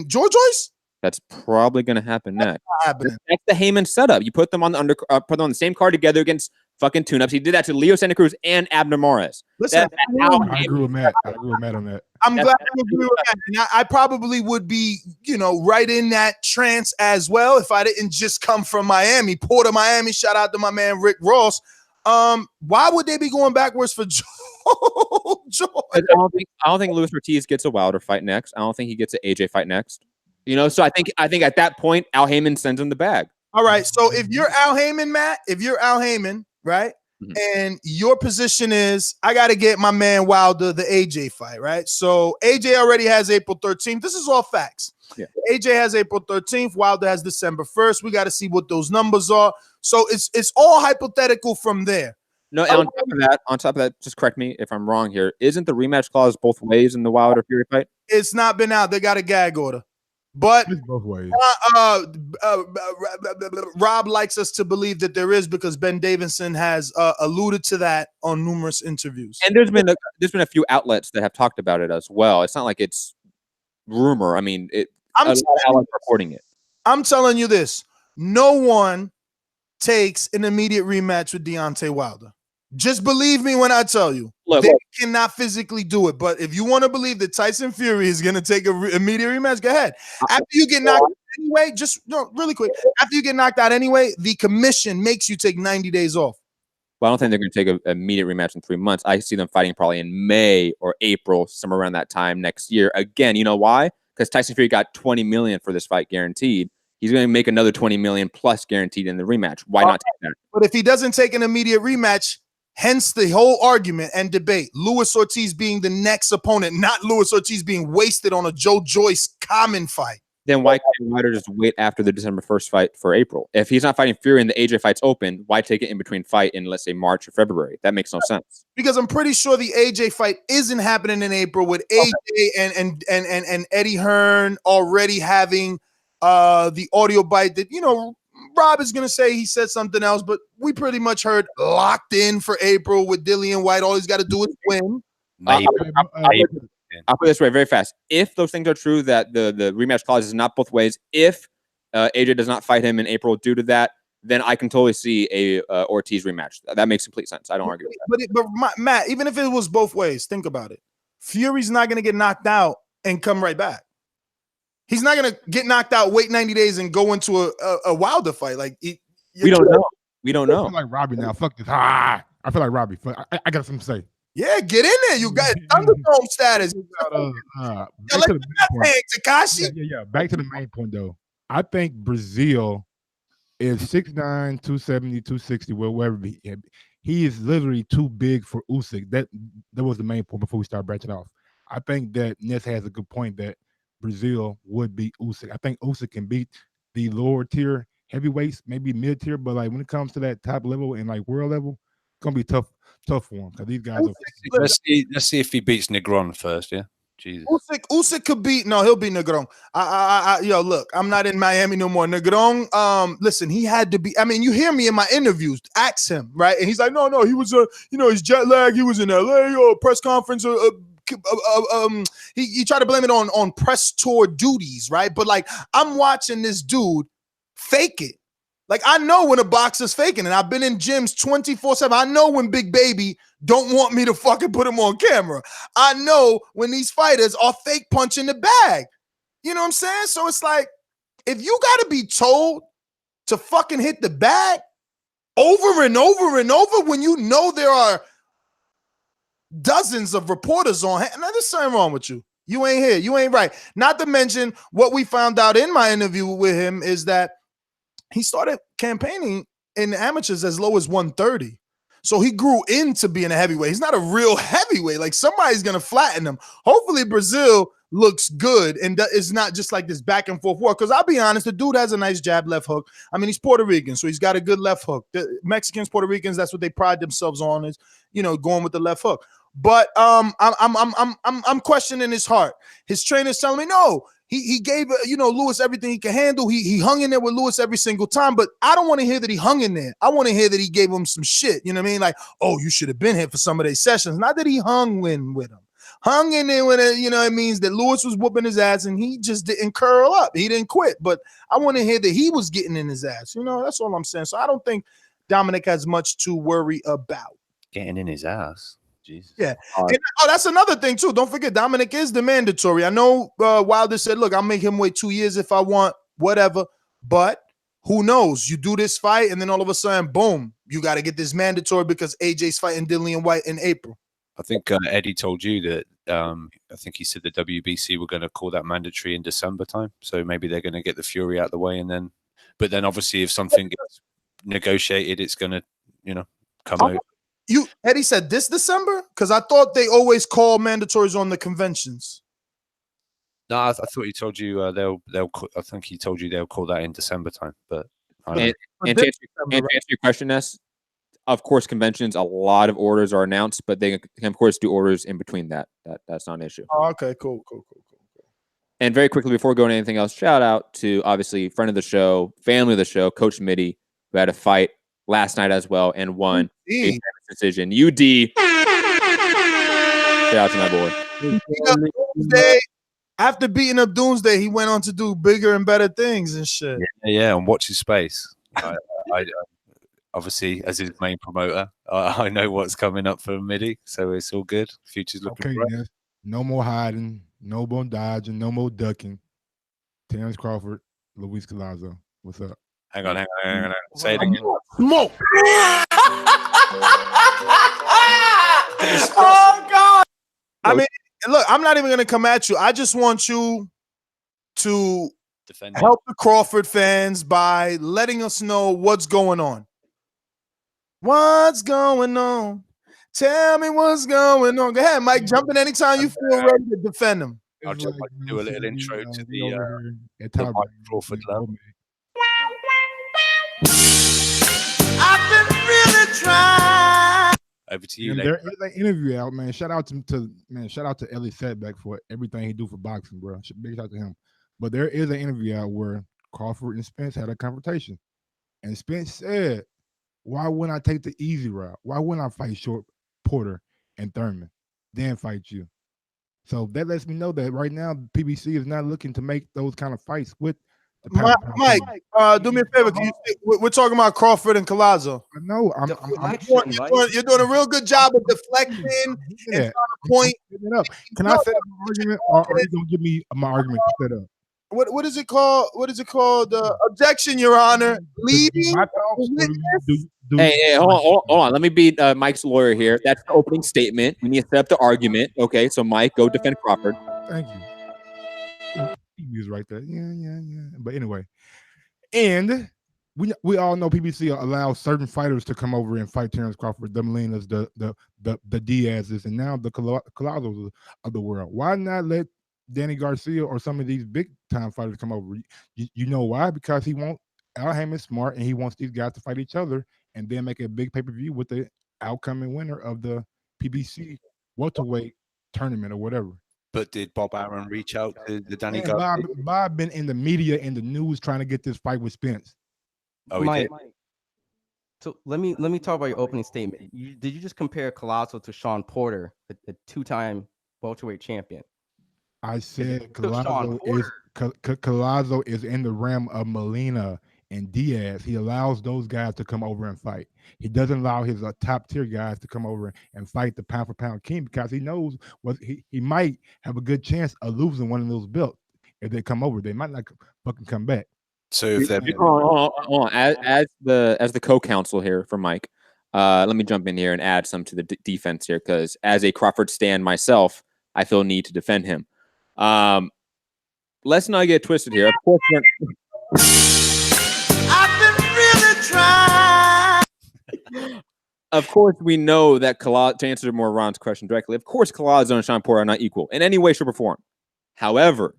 George Joyce? That's probably going to happen next. That's the Heyman setup. You put them on the put them on the same card together against fucking tune-ups. He did that to Leo Santa Cruz and Abner Morris. Listen, I agree with Matt. I agree with Matt on that. I'm glad you agree with that. And I probably would be, right in that trance as well if I didn't just come from Miami. Port of Miami. Shout out to my man Rick Ross. Why would they be going backwards for Oh, George. I don't think Luis Ortiz gets a Wilder fight next. I don't think he gets an AJ fight next. You know, so I think at that point, Al Heyman sends him the bag. All right. So if you're Al Heyman, Matt, right? And your position is, I got to get my man Wilder the AJ fight, right? So AJ already has April 13th. This is all facts. Yeah. AJ has April 13th. Wilder has December 1st. We got to see what those numbers are. So it's all hypothetical from there. No, and on top of that, just correct me if I'm wrong here. Isn't the rematch clause both ways in the Wilder Fury fight? It's not been out. They got a gag order. But both ways. Rob likes us to believe that there is, because Ben Davison has alluded to that on numerous interviews. And there's been a few outlets that have talked about it as well. It's not like it's rumor. I mean, a lot of outlets reporting it. I'm telling you this: no one takes an immediate rematch with Deontay Wilder. Just believe me when I tell you. They cannot physically do it. But if you want to believe that Tyson Fury is going to take an immediate rematch, go ahead. After you get knocked out anyway, really quick. After you get knocked out anyway, the commission makes you take 90 days off. Well, I don't think they're going to take an immediate rematch in 3 months. I see them fighting probably in May or April, somewhere around that time next year. Again, you know why? Because Tyson Fury got $20 million for this fight guaranteed. He's going to make another $20 million plus guaranteed in the rematch. Why not take that? But if he doesn't take an immediate rematch, hence the whole argument and debate, Luis Ortiz being the next opponent, not Luis Ortiz being wasted on a Joe Joyce common fight. Then why can't Wilder just wait after the December 1st fight for April? If he's not fighting Fury and the AJ fight's open, why take it in between fight in, let's say, March or February? That makes no sense. Because I'm pretty sure the AJ fight isn't happening in April, with AJ and Eddie Hearn already having the audio bite that, you know, Rob is going to say he said something else, but we pretty much heard locked in for April with Dillian White. All he's got to do is win. I'll put it this way very fast. If those things are true, that the rematch clause is not both ways, if AJ does not fight him in April due to that, then I can totally see a Ortiz rematch. That makes complete sense. I don't argue with that. But Matt, even if it was both ways, think about it. Fury's not going to get knocked out and come right back. He's not going to get knocked out, wait 90 days, and go into a Wilder fight. Like we don't know. We don't know. I feel like Robbie now. Fuck this. I feel like Robbie. I got something to say. Yeah, get in there. You got Thunderdome status. Takashi. Yeah. Back to the main point, though. I think Brazil is 6'9", 270, 260, wherever he is literally too big for Usyk. That was the main point before we start branching off. I think that Ness has a good point that Brazil would beat Usyk. I think Usyk can beat the lower tier heavyweights, maybe mid tier, but like when it comes to that top level and like world level, it's gonna be tough for him because these guys are. Let's see if he beats Negron first. Yeah, Jesus. Usyk could beat. No, he'll beat Negron. Yo, look, I'm not in Miami no more. Negron, listen, he had to be. I mean, you hear me in my interviews. Ask him, right? And he's like, no, he was he's jet lag. He was in LA press conference. He tried to blame it on press tour duties, right? But like, I'm watching this dude fake it. Like, I know when a boxer's faking, and I've been in gyms 24/7. I know when Big Baby don't want me to fucking put him on camera. I know when these fighters are fake punching the bag. You know what I'm saying? So it's like, if you got to be told to fucking hit the bag over and over and over when you know there are dozens of reporters on hand. Now, there's something wrong with you. You ain't here. You ain't right. Not to mention what we found out in my interview with him is that he started campaigning in the amateurs as low as 130. So he grew into being a heavyweight. He's not a real heavyweight. Like, somebody's going to flatten him. Hopefully Brazil looks good and it's not just like this back and forth war. Because I'll be honest, the dude has a nice jab left hook. I mean, he's Puerto Rican, so he's got a good left hook. The Mexicans, Puerto Ricans, that's what they pride themselves on, is, going with the left hook. But I'm questioning his heart. His trainer's telling me, no, he gave Lewis everything he can handle. He hung in there with Lewis every single time. But I don't want to hear that he hung in there. I want to hear that he gave him some shit. You know what I mean? Like, oh, you should have been here for some of these sessions. Not that he hung in with him. Hung in there with it, it means that Lewis was whooping his ass and he just didn't curl up. He didn't quit. But I want to hear that he was getting in his ass. That's all I'm saying. So I don't think Dominic has much to worry about. Getting in his ass. Jesus. Yeah. And, that's another thing too. Don't forget, Dominic is the mandatory. I know Wilder said, look, I'll make him wait 2 years if I want, whatever. But who knows? You do this fight and then all of a sudden, boom, you got to get this mandatory because AJ's fighting Dillian White in April. I think Eddie told you that. I think he said the WBC were going to call that mandatory in December time. So maybe they're going to get the Fury out of the way, and then, but then obviously if something gets negotiated, it's going to, come out. Eddie said this December, because I thought they always call mandatories on the conventions. No, I thought he told you they'll. I think he told you they'll call that in December time. But and to answer your question, Ness, of course, conventions, a lot of orders are announced, but they can, of course, do orders in between that. That's not an issue. Oh, okay, cool. And very quickly, before we go into anything else, shout out to, obviously, friend of the show, family of the show, Coach Mitty, who had a fight last night as well and won a decision. UD. Shout out to my boy. After beating up Doomsday, he went on to do bigger and better things and shit. Yeah, and watch his space. I obviously, as his main promoter, I know what's coming up for Mitty, so it's all good. Future's looking bright. Yes. No more hiding, no more dodging, no more ducking. Terrence Crawford, Luis Collazo. What's up? Hang on. Say it again. Smoke. Oh, God. I mean, look, I'm not even going to come at you. I just want you to help the Crawford fans by letting us know what's going on. What's going on? Tell me what's going on. Go ahead, Mike. Jump in anytime you feel ready to defend him. I'll just like do a little intro to the Mike Crawford love. I've been really trying. Over to you. And there is an interview out, man. Shout out to Ellie Setback for everything he do for boxing, bro. Big shout out to him. But there is an interview out where Crawford and Spence had a conversation, and Spence said, "Why wouldn't I take the easy route? Why wouldn't I fight Short, Porter, and Thurman, then fight you?" So that lets me know that right now PBC is not looking to make those kind of fights with the Mike, do me a favor. We're talking about Crawford and Collazo. I know. You're doing a real good job of deflecting and trying to point. Can I set up an argument, or are you gonna give me my argument to set up? What is it called? What is it called? Objection, Your Honor. Leading. Hey, hold on. Let me be Mike's lawyer here. That's the opening statement. We need to set up the argument. Okay, so Mike, go defend Crawford. Thank you. He was right there. Yeah. But anyway, and we all know PBC allows certain fighters to come over and fight Terrence Crawford, the Molinas, the Diaz's, and now the Collazos of the world. Why not let Danny Garcia or some of these big time fighters come over? You know why? Because he wants Al Haymon smart, and he wants these guys to fight each other and then make a big pay-per-view with the outcoming winner of the PBC welterweight tournament or whatever. But did Bob Arum reach out to the Danny Garcia? Bob been in the media, in the news, trying to get this fight with Spence. Oh, he did? So let me talk about your opening statement. Did you just compare Collazo to Sean Porter, the two-time welterweight champion? I said Collazo is in the realm of Molina and Diaz. He allows those guys to come over and fight. He doesn't allow his top tier guys to come over and fight the pound for pound king, because he knows what he might have a good chance of losing one of those belts if they come over. They might not fucking come back. So if they're hold on. As the co-counsel here for Mike, let me jump in here and add some to the defense here, because as a Crawford stan myself, I feel a need to defend him. Let's not get twisted here. Of course, I've been really trying. Of course, we know that to answer more Ron's question directly, of course, Collazo and Sean Porter are not equal in any way, shape, or form. However,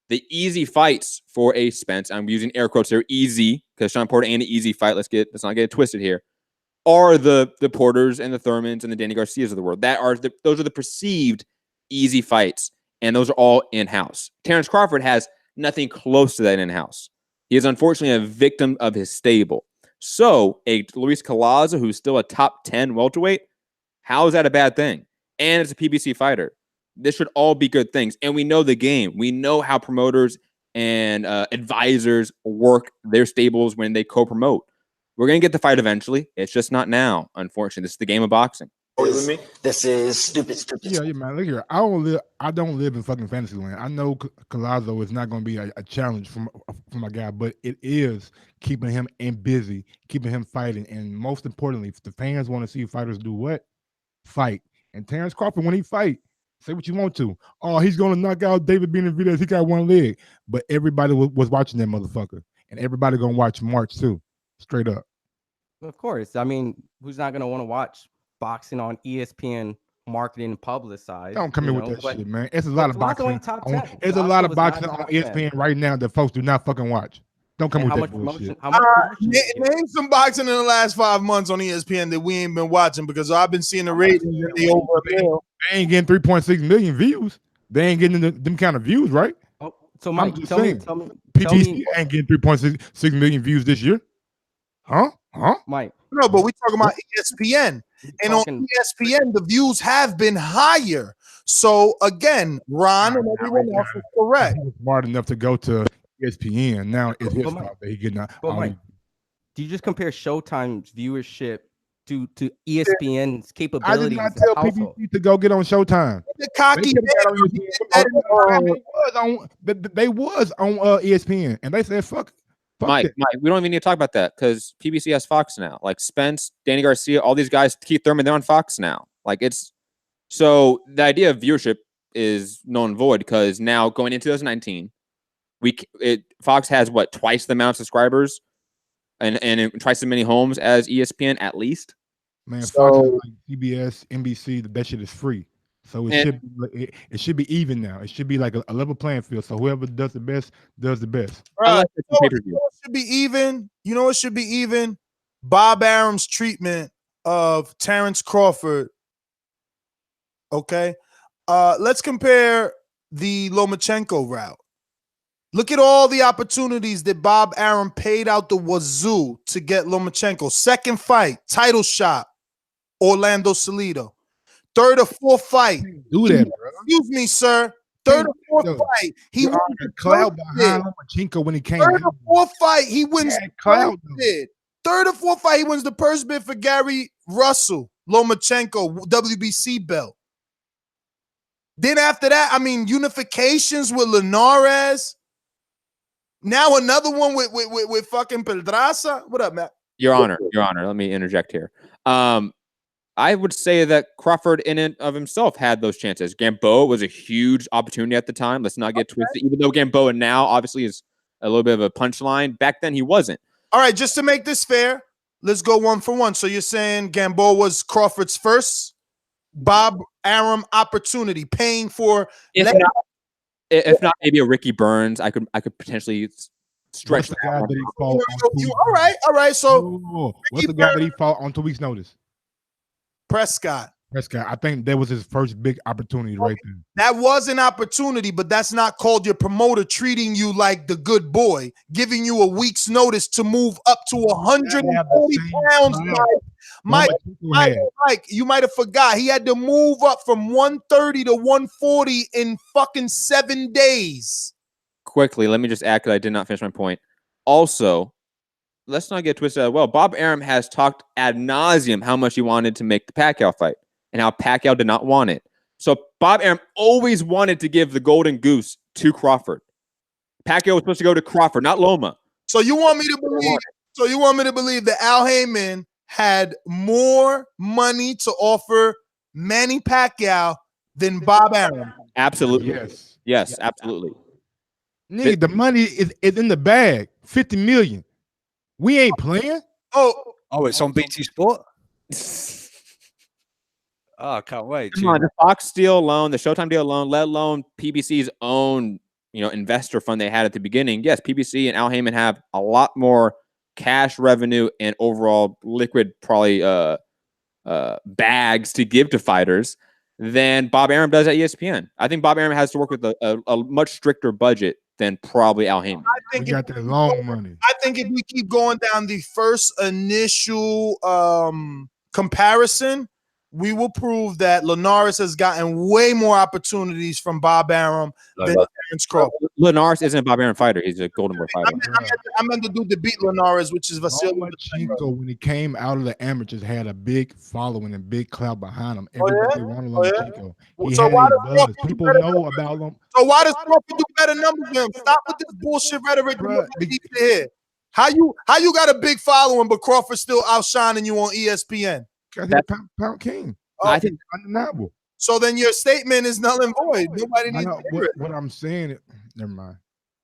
the easy fights for a Spence, I'm using air quotes, they're easy because Sean Porter ain't an easy fight. Let's not get it twisted here. Are the Porters and the Thurmans and the Danny Garcias of the world? Those are the perceived easy fights, and those are all in-house. Terrence Crawford has nothing close to that in-house. He is unfortunately a victim of his stable. So a Luis Collazo, who's still a top 10 welterweight, how is that a bad thing? And it's a PBC fighter. This should all be good things. And we know the game. We know how promoters and advisors work their stables when they co-promote. We're going to get the fight eventually. It's just not now, unfortunately. This is the game of boxing. This is stupid. Yeah, man. Look here. I don't live in fucking fantasy land. I know Collazo is not going to be a challenge for my guy, but it is keeping him busy, keeping him fighting, and most importantly, if the fans want to see fighters do what, fight. And Terrence Crawford, when he fight, say what you want to. Oh, he's gonna knock out David Benavidez. He got one leg, but everybody was watching that motherfucker, and everybody gonna watch March too. Straight up. Of course. I mean, who's not gonna want to watch boxing on ESPN? Marketing and publicized. Don't come in with that shit, man. It's a lot of Toronto boxing. ain't top 10. There's a Toronto lot of was not boxing on top 10. ESPN right now that folks do not fucking watch. Don't come And with how that much bullshit. promotion? How much promotion did it get? Name some boxing in the last 5 months on ESPN that we ain't been watching because I've been seeing the ratings and they over a bill. They ain't getting 3.6 million views. They ain't getting them kind of views, right? Oh, so Mike, tell me, PTC ain't getting 3.6 million views this year. Huh? Mike. No, but we talking about ESPN. And on ESPN, the views have been higher. So again, Ron and everyone else is correct. He was smart enough to go to ESPN. Now it's his fault that he getting out. But Mike, do you just compare Showtime's viewership to ESPN's capabilities? I did not tell PBC to go get on Showtime. The cocky they was on ESPN, and they said fuck Mike, we don't even need to talk about that because PBC has Fox now. Like Spence, Danny Garcia, all these guys, Keith Thurman, they're on Fox now. Like it's so the idea of viewership is null and void because now going into 2019, Fox has what twice the amount of subscribers and twice as many homes as ESPN at least. Man, Fox is like CBS, NBC, that shit is free. So it should be even now. It should be like a level playing field. So whoever does the best does the best. Right. You know what should be even? You know what should be even? Bob Arum's treatment of Terrence Crawford. Okay. Let's compare the Lomachenko route. Look at all the opportunities that Bob Arum paid out the wazoo to get Lomachenko. Second fight, title shot, Orlando Salido. Third or fourth fight. Do that, bro. Excuse me, sir. Third or fourth fight. He wins the cloud behind Lomachenko when he came. Third or fourth fight, he wins the cloud bid. Third or fourth fight, he wins the purse bid for Gary Russell, Lomachenko, WBC belt. Then after that, I mean, unifications with Linares. Now another one with fucking Pedraza. What up, Matt? Your Honor, let me interject here. I would say that Crawford in and of himself had those chances. Gamboa was a huge opportunity at the time. Let's not get twisted. Even though Gamboa now obviously is a little bit of a punchline, back then he wasn't. All right, just to make this fair, let's go one for one. So you're saying Gamboa was Crawford's first Bob Arum opportunity, paying for if not maybe a Ricky Burns, I could potentially stretch the guy that he fought. All right. So what's the guy that he fought on 2 weeks' notice? Prescott. I think that was his first big opportunity right there. That was an opportunity, but that's not called your promoter treating you like the good boy, giving you a week's notice to move up to 140 pounds. Mike, you might have forgot. He had to move up from 130 to 140 in fucking 7 days. Quickly, let me just add because I did not finish my point. Also, let's not get twisted as well. Bob Arum has talked ad nauseum how much he wanted to make the Pacquiao fight and how Pacquiao did not want it. So Bob Arum always wanted to give the golden goose to Crawford. Pacquiao was supposed to go to Crawford, not Loma. So you want me to believe? So you want me to believe that Al Heyman had more money to offer Manny Pacquiao than Bob Arum? Absolutely. Yes, absolutely. Nigga, the money is in the bag. 50 million. We ain't playing. Oh, it's on BT Sport. Oh, I can't wait. Come on, the Fox deal alone, the Showtime deal alone, let alone PBC's own, investor fund they had at the beginning. Yes, PBC and Al Heyman have a lot more cash revenue and overall liquid, probably bags to give to fighters than Bob Arum does at ESPN. I think Bob Arum has to work with a much stricter budget than probably Al Heyman. I think got that long money. I think if we keep going down the first initial comparison, we will prove that Linares has gotten way more opportunities from Bob Arum than Terrence Crawford. Linares isn't a Bob Arum fighter. He's a Golden Boy fighter. I meant the dude that beat Linares, which is Vasily Lomachenko, when he came out of the amateurs, had a big following and big clout behind him. Everybody wanted Lomachenko. People know about him. So why does Crawford do better numbers than him? Stop with this bullshit rhetoric. How you got a big following, but Crawford still outshining you on ESPN? He's a pound king. I think undeniable. So then your statement is null and void. Nobody needs to hear it. What I'm saying, never mind.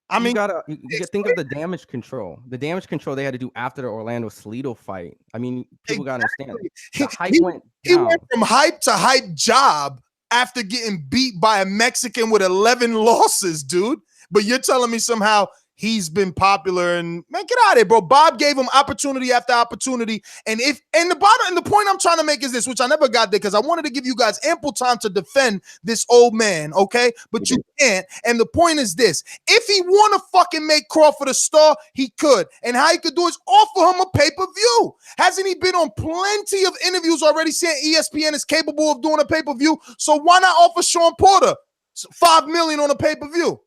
I mean, you think of the damage control. The damage control they had to do after the Orlando Salido fight. I mean, people gotta understand. The hype went down. He went from hype to hype job after getting beat by a Mexican with 11 losses, dude. But you're telling me somehow he's been popular, and man, get out of here, bro. Bob gave him opportunity after opportunity. And the point I'm trying to make is this, which I never got there because I wanted to give you guys ample time to defend this old man, okay? But you can't. And the point is this: if he want to fucking make Crawford a star, he could. And how he could do is offer him a pay-per-view. Hasn't he been on plenty of interviews already saying ESPN is capable of doing a pay-per-view? So why not offer Sean Porter $5 million on a pay-per-view?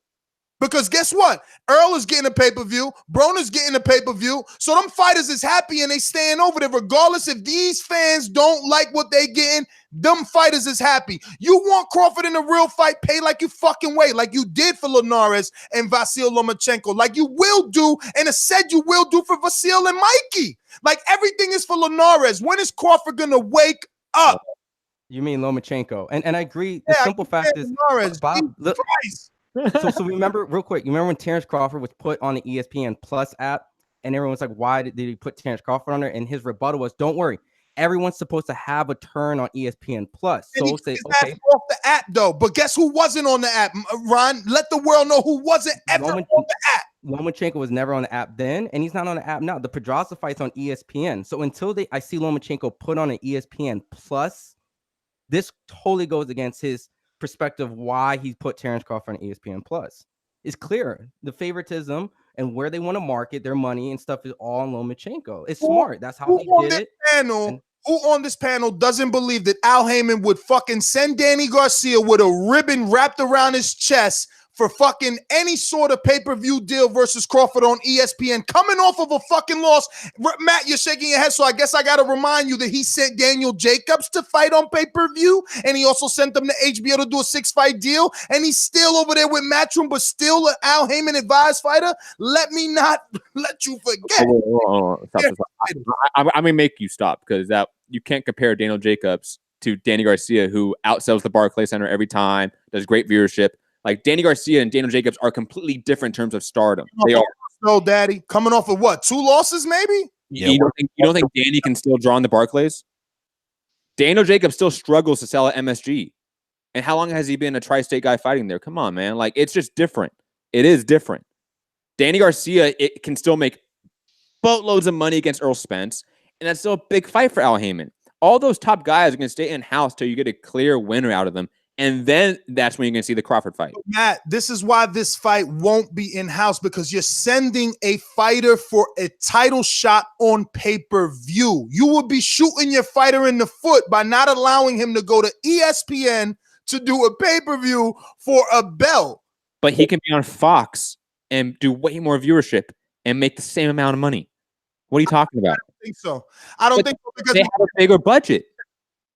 Because guess what? Earl is getting a pay-per-view. Broner's getting a pay-per-view. So them fighters is happy and they staying over there. Regardless if these fans don't like what they getting, them fighters is happy. You want Crawford in a real fight, pay like you fucking wait, like you did for Linares and Vasyl Lomachenko, like you will do and said you will do for Vasyl and Mikey. Like everything is for Linares. When is Crawford going to wake up? You mean Lomachenko. And I agree. The simple fact is, Linares, Bob, so remember real quick, you remember when Terrence Crawford was put on the ESPN Plus app and everyone was like, why did he put Terrence Crawford on there? And his rebuttal was, don't worry, everyone's supposed to have a turn on ESPN Plus. So say, okay, off the app though. But guess who wasn't on the app? Ron, let the world know who wasn't ever on the app. Lomachenko was never on the app then, and he's not on the app now. The Pedraza fight's on ESPN. So until I see Lomachenko put on an ESPN Plus, this totally goes against his perspective why he put Terrence Crawford on ESPN Plus. It's clear the favoritism and where they want to market their money and stuff is all on Lomachenko. It's smart. That's how they did it. Who on this panel doesn't believe that Al Heyman would fucking send Danny Garcia with a ribbon wrapped around his chest for fucking any sort of pay-per-view deal versus Crawford on ESPN, coming off of a fucking loss? Matt, you're shaking your head, so I guess I got to remind you that he sent Daniel Jacobs to fight on pay-per-view, and he also sent them to HBO to do a 6-fight deal, and he's still over there with Matchroom, but still an Al Heyman advised fighter. Let me not let you forget. Stop. I'm going to make you stop because that you can't compare Daniel Jacobs to Danny Garcia, who outsells the Barclays Center every time, does great viewership. Like Danny Garcia and Daniel Jacobs are completely different in terms of stardom. They are. No, Daddy, coming off of what? 2 losses, maybe? Yeah, you don't think Danny can still draw on the Barclays? Daniel Jacobs still struggles to sell at MSG. And how long has he been a tri-state guy fighting there? Come on, man. Like, it's just different. It is different. Danny Garcia, it can still make boatloads of money against Earl Spence, and that's still a big fight for Al Heyman. All those top guys are going to stay in-house till you get a clear winner out of them. And then that's when you're going to see the Crawford fight. Matt, this is why this fight won't be in-house, because you're sending a fighter for a title shot on pay-per-view. You will be shooting your fighter in the foot by not allowing him to go to ESPN to do a pay-per-view for a belt. But he can be on Fox and do way more viewership and make the same amount of money. What are you talking about? I don't think so. I don't think so because they have a bigger budget.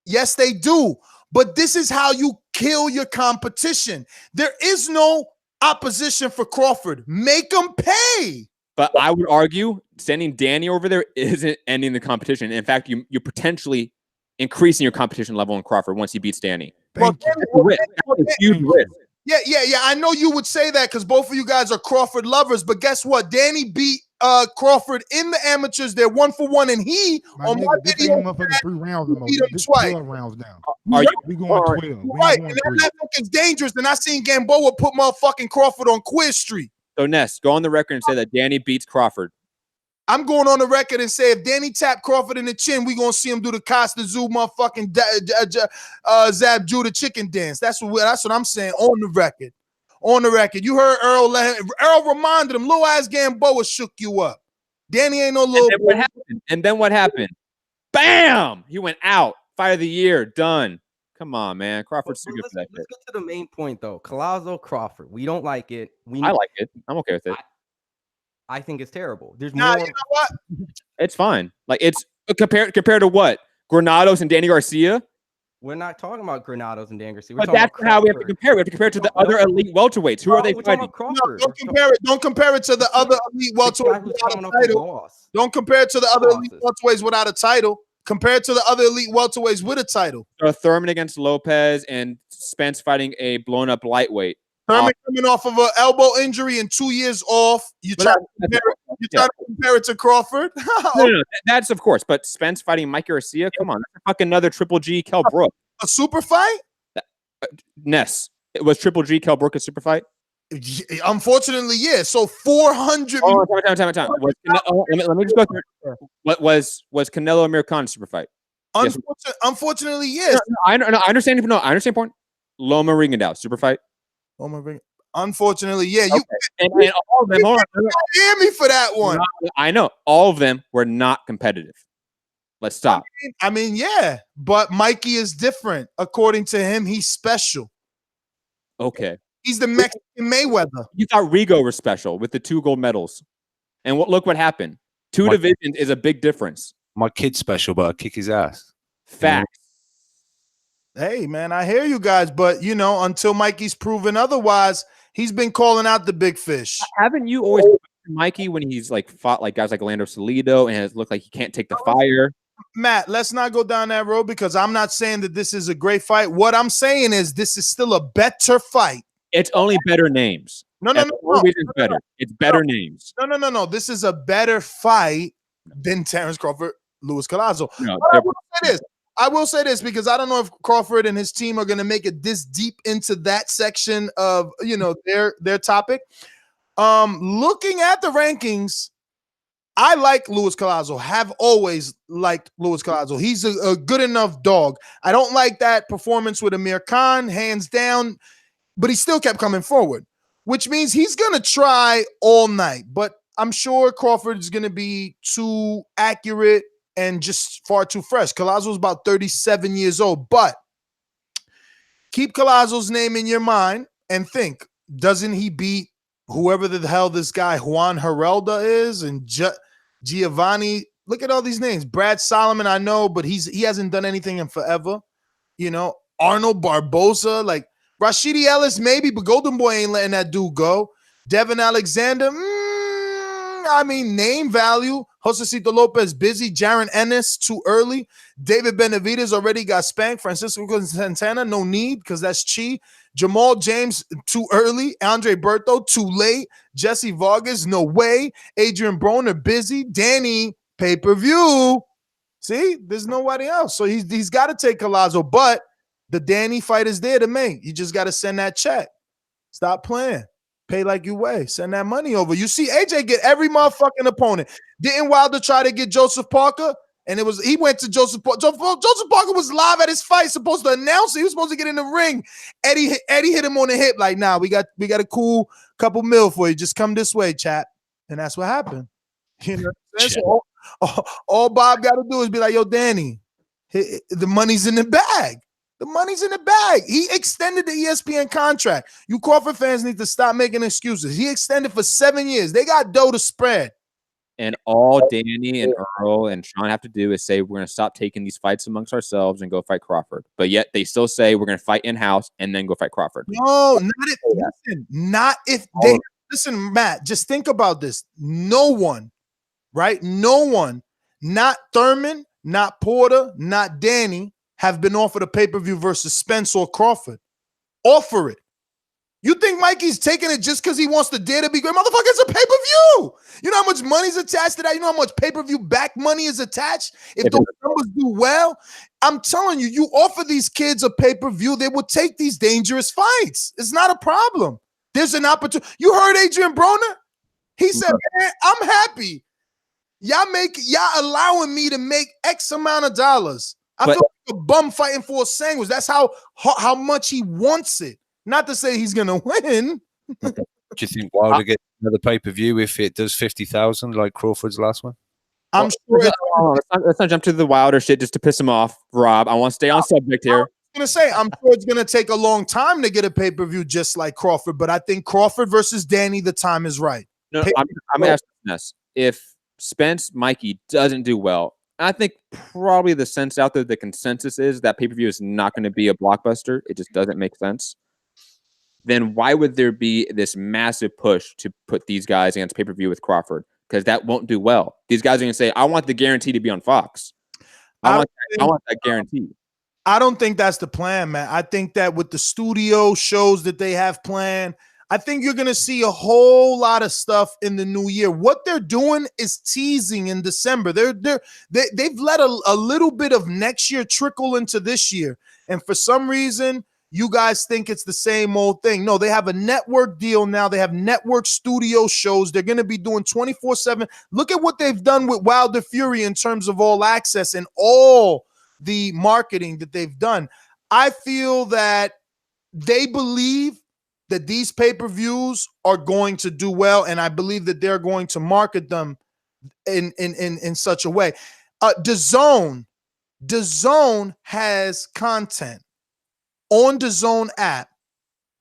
Yes, they do. But this is how you kill your competition. There is no opposition for Crawford. Make him pay. But I would argue sending Danny over there isn't ending the competition. In fact, you're potentially increasing your competition level in Crawford once he beats Danny. That's a huge risk. Yeah. I know you would say that because both of you guys are Crawford lovers. But guess what? Danny beat Crawford in the amateurs. They're 1-for-1, and he on my video motherfucking 3 rounds beat him twice. 12 rounds now. We going 12. Right, and that look is dangerous. And I seen Gamboa put motherfucking Crawford on Quiz Street. So Ness, go on the record and say that Danny beats Crawford. I'm going on the record and say if Danny tapped Crawford in the chin, we gonna see him do the Costa Zoo motherfucking Zab Judah chicken dance. That's what I'm saying on the record. On the record, you heard Earl. Earl reminded him, little ass Gamboa shook you up. Danny ain't no little. And then what happened? Bam! He went out. Fight of the year, done. Come on, man. Crawford's too good for that. Let's get to the main point, though. Collazo Crawford. We don't like it. I like it. I'm okay with it. I think it's terrible. There's more. You know what? It's fine. Like it's compared to what? Granados and Danny Garcia. We're not talking about Granados and Dan Garcia. But that's how we have to compare. We have to compare it to the other elite welterweights. Who are they fighting? No, don't compare it to the other elite welterweights without a title. Don't compare it to the other elite welterweights without a title. compared to the other elite welterweights with a title. So Thurman against Lopez and Spence fighting a blown up lightweight. Thurman coming off of an elbow injury and 2 years off. You try to compare it to Crawford? No, that's of course. But Spence fighting Mike Garcia, come on, that's fucking another Triple G Kell Brook. A super fight? Ness. It was Triple G Kell Brook a super fight? Unfortunately, yeah. So 400. Oh, time. Let me just go through. What was Canelo Amir Khan a super fight? Unfortunately, yes. I understand. No, I understand. Point. Loma Rigondeaux super fight. Unfortunately, yeah. Okay. And all of them. Hold on. Hear me for that one. I know all of them were not competitive. Let's stop. I mean, yeah, but Mikey is different. According to him, he's special. Okay. He's the Mexican Mayweather. You thought Rigo was special with the 2 gold medals. And look what happened. 2 divisions is a big difference. My kid's special, but I kick his ass. Facts. Hey, man, I hear you guys, but, until Mikey's proven otherwise, he's been calling out the big fish. Haven't you always Mikey when he's like fought like guys like Orlando Salido and it looked like he can't take the fire? Matt, let's not go down that road because I'm not saying that this is a great fight. What I'm saying is this is still a better fight. It's only better names. No. Better. It's better names. No. This is a better fight than Terrence Crawford, Luis Collazo. No, I will say this because I don't know if Crawford and his team are going to make it this deep into that section of their topic. Looking at the rankings, I like Luis Collazo. Have always liked Luis Collazo. He's a good enough dog. I don't like that performance with Amir Khan, hands down, but he still kept coming forward, which means he's going to try all night. But I'm sure Crawford is going to be too accurate and just far too fresh. Collazo's about 37 years old, but keep Collazo's name in your mind and think, doesn't he beat whoever the hell this guy Juan Herelda is and Giovanni? Look at all these names. Brad Solomon, I know, but he hasn't done anything in forever. Arnold Barboza, like Rashidi Ellis, maybe, but Golden Boy ain't letting that dude go. Devin Alexander, name value. Josecito Lopez busy. Jaron Ennis too early. David Benavidez already got spanked. Francisco Santana, no need because that's Chi. Jamal James too early. Andre Berto too late. Jesse Vargas, no way. Adrian Broner busy. Danny pay-per-view. See, there's nobody else. So he's got to take Collazo, but the Danny fight is there to make. You just got to send that check. Stop playing. Pay like you weigh. Send that money over. You see AJ get every motherfucking opponent. Didn't Wilder try to get Joseph Parker? And he went to Joseph Parker. Joseph Parker was live at his fight, supposed to announce it. He was supposed to get in the ring. Eddie hit him on the hip like, nah, we got a cool couple mil for you. Just come this way, chap. And that's what happened. So all Bob got to do is be like, yo, Danny, the money's in the bag. The money's in the bag. He extended the ESPN contract. You Crawford fans need to stop making excuses. He extended for 7 years. They got dough to spread. And all Danny and Earl and Sean have to do is say, we're going to stop taking these fights amongst ourselves and go fight Crawford. But yet they still say we're going to fight in-house and then go fight Crawford. No, not if they listen, Matt, just think about this. No one, right? No one, not Thurman, not Porter, not Danny, have been offered a pay-per-view versus Spence or Crawford. Offer it. You think Mikey's taking it just because he wants the dare to be great? Motherfucker, it's a pay-per-view. You know how much money's attached to that? You know how much pay-per-view back money is attached? If those numbers do well, I'm telling you, you offer these kids a pay-per-view, they will take these dangerous fights. It's not a problem. There's an opportunity. You heard Adrian Broner? He said, man, I'm happy. Y'all allowing me to make X amount of dollars. I feel like a bum fighting for a sandwich. That's how much he wants it. Not to say he's gonna win. Do you think Wilder gets another pay-per-view if it does 50,000 like Crawford's last one? I'm sure. Let's not jump to the Wilder shit just to piss him off, Rob. I want to stay on subject here. I'm sure it's gonna take a long time to get a pay-per-view just like Crawford, but I think Crawford versus Danny, the time is right. No, I'm gonna ask this. If Spence Mikey doesn't do well, I think probably the sense out there, the consensus is that pay-per-view is not going to be a blockbuster. It just doesn't make sense. Then why would there be this massive push to put these guys against pay-per-view with Crawford? Because that won't do well. These guys are going to say, I want the guarantee to be on Fox. I want that guarantee. I don't think that's the plan, man. I think that with the studio shows that they have planned, I think you're going to see a whole lot of stuff in the new year. What they're doing is teasing in December. They've let a little bit of next year trickle into this year. And for some reason, you guys think it's the same old thing. No, they have a network deal now. They have network studio shows. They're going to be doing 24/7. Look at what they've done with Wilder Fury in terms of All Access and all the marketing that they've done. I feel that they believe that these pay-per-views are going to do well, and I believe that they're going to market them in such a way. DAZN has content on DAZN app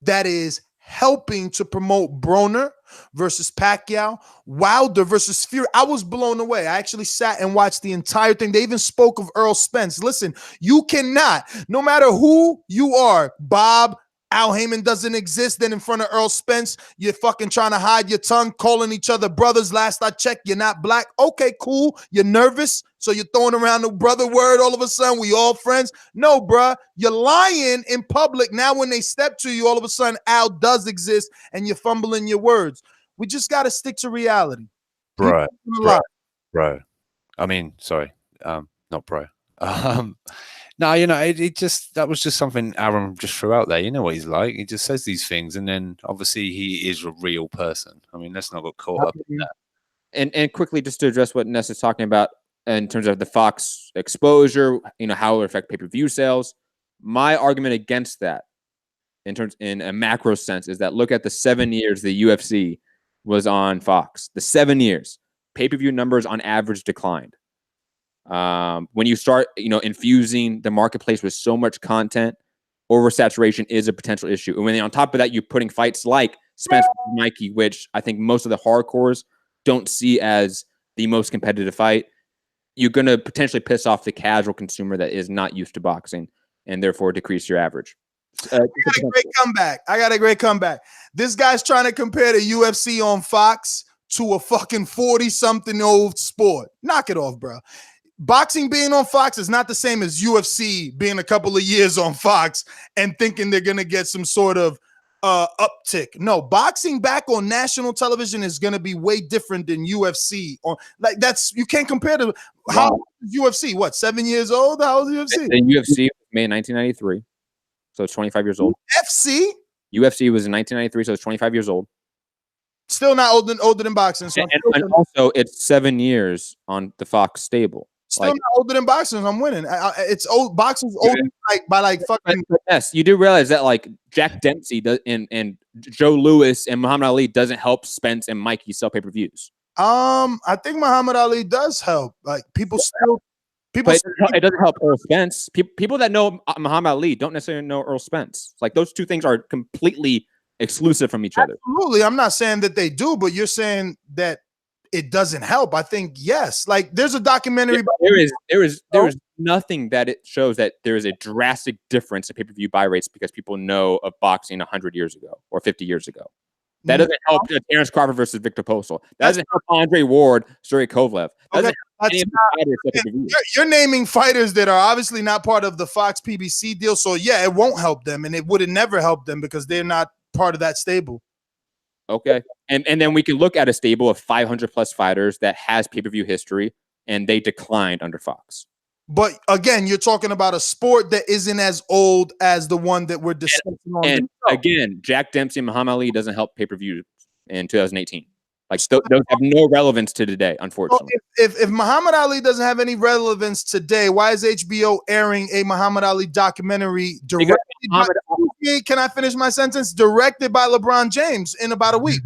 that is helping to promote Broner versus Pacquiao, Wilder versus Fury. I was blown away. I actually sat and watched the entire thing. They even spoke of Errol Spence. Listen, you cannot, no matter who you are, Bob, Al Heyman doesn't exist. Then in front of Errol Spence, you're fucking trying to hide your tongue, calling each other brothers. Last I checked, you're not black. Okay, cool. You're nervous, so you're throwing around the brother word all of a sudden. We all friends. No, bruh. You're lying in public. Now when they step to you, all of a sudden, Al does exist, and you're fumbling your words. We just got to stick to reality. Bro. I mean, sorry. Not bro. No, it just, that was just something Aaron just threw out there. You know what he's like. He just says these things, and then obviously he is a real person. I mean, let's not get caught up in that. And quickly, just to address what Ness is talking about in terms of the Fox exposure, how it will affect pay-per-view sales. My argument against that, in a macro sense, is that look at the 7 years the UFC was on Fox. The 7 years, pay-per-view numbers on average declined. When you start, infusing the marketplace with so much content, oversaturation is a potential issue. And when on top of that, you're putting fights like Spence versus Mikey, which I think most of the hardcores don't see as the most competitive fight, you're going to potentially piss off the casual consumer that is not used to boxing and therefore decrease your average. I got a great comeback. This guy's trying to compare the UFC on Fox to a fucking 40-something-old sport. Knock it off, bro. Boxing being on Fox is not the same as UFC being a couple of years on Fox and thinking they're going to get some sort of uptick. No, boxing back on national television is going to be way different than UFC. You can't compare to how UFC. What, 7 years old? How old is UFC? The UFC was made in 1993, so it's 25 years old. UFC was in 1993, so it's 25 years old. Still not older than boxing. So and also, it's 7 years on the Fox stable. Still not older than boxing. I'm winning. It's old. Boxing's older by fucking. Yes, you do realize that Jack Dempsey does, and Joe Louis and Muhammad Ali doesn't help Spence and Mikey sell pay-per-views. I think Muhammad Ali does help. It doesn't help Earl Spence. People that know Muhammad Ali don't necessarily know Earl Spence. Those two things are completely exclusive from each other. Absolutely. I'm not saying that they do, but you're saying that it doesn't help. I think yes. There's a documentary. There is nothing that it shows that there is a drastic difference in pay-per-view buy rates because people know of boxing 100 years ago or 50 years ago. That doesn't help Terrence Crawford versus Victor Postal. That doesn't help Andre Ward, Sergey Kovalev. You're naming fighters that are obviously not part of the Fox PBC deal. So yeah, it won't help them, and it would have never helped them because they're not part of that stable. Okay. And then we can look at a stable of 500 plus fighters that has pay-per-view history, and they declined under Fox. But again, you're talking about a sport that isn't as old as the one that we're discussing. And again, Jack Dempsey and Muhammad Ali doesn't help pay-per-view in 2018. Those have no relevance to today, unfortunately. Well, if Muhammad Ali doesn't have any relevance today, why is HBO airing a Muhammad Ali documentary directed can I finish my sentence? Directed by LeBron James in about a week.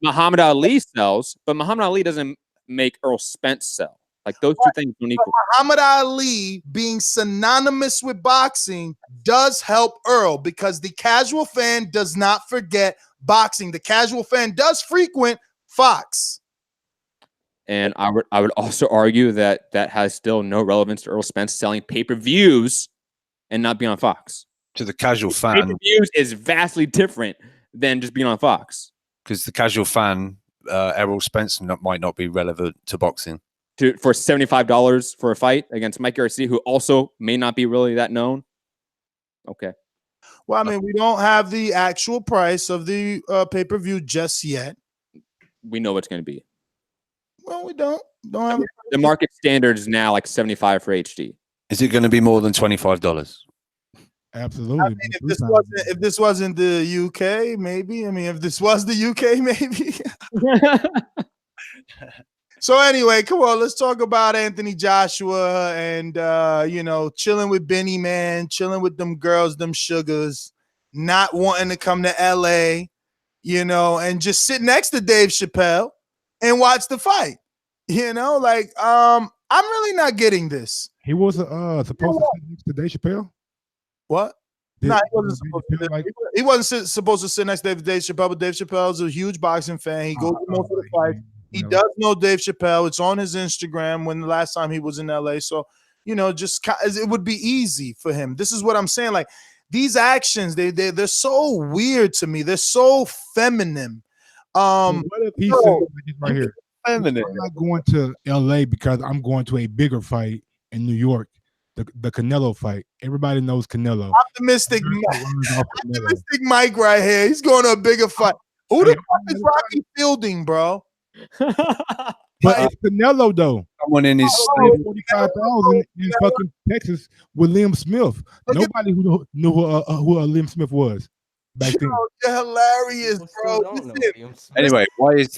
Muhammad Ali sells, but Muhammad Ali doesn't make Earl Spence sell. Those two things don't equal. Muhammad Ali being synonymous with boxing does help Earl because the casual fan does not forget boxing. The casual fan does frequent Fox. And I would also argue that has still no relevance to Earl Spence selling pay-per-views and not being on Fox. To the casual fan, pay-per-views is vastly different than just being on Fox. Because the casual fan, Errol Spence might not be relevant to boxing. for $75 for a fight against Mike Garcia, who also may not be really that known. Okay. Well, I mean, we don't have the actual price of the pay-per-view just yet. We know what's going to be. Well, we don't have the market standard is now like $75 for HD. Is it going to be more than $25? Absolutely. I mean, if this wasn't the UK, maybe. I mean, if this was the UK, maybe. So anyway, come on, let's talk about Anthony Joshua and chilling with Benny, man, chilling with them girls, them sugars, not wanting to come to LA, and just sit next to Dave Chappelle and watch the fight. I'm really not getting this. He was supposed to sit next to Dave Chappelle. What? No, he wasn't supposed to sit next to Dave Chappelle, but Dave Chappelle's a huge boxing fan. He goes to most of the fights. He does know Dave Chappelle. It's on his Instagram when the last time he was in LA. So, it would be easy for him. This is what I'm saying. Like, these actions, they're so weird to me. They're so feminine. What if he said right here? Feminine. I'm not going to LA because I'm going to a bigger fight in New York. The Canelo fight. Everybody knows Canelo. Optimistic Mike right here. He's going to a bigger fight. Who the fuck is Rocky Fielding, bro? But it's Canelo though. Someone in his 45,000 in fucking Texas with Liam Smith. Nobody who knew who Liam Smith was back then. You're hilarious, bro. Anyway, why is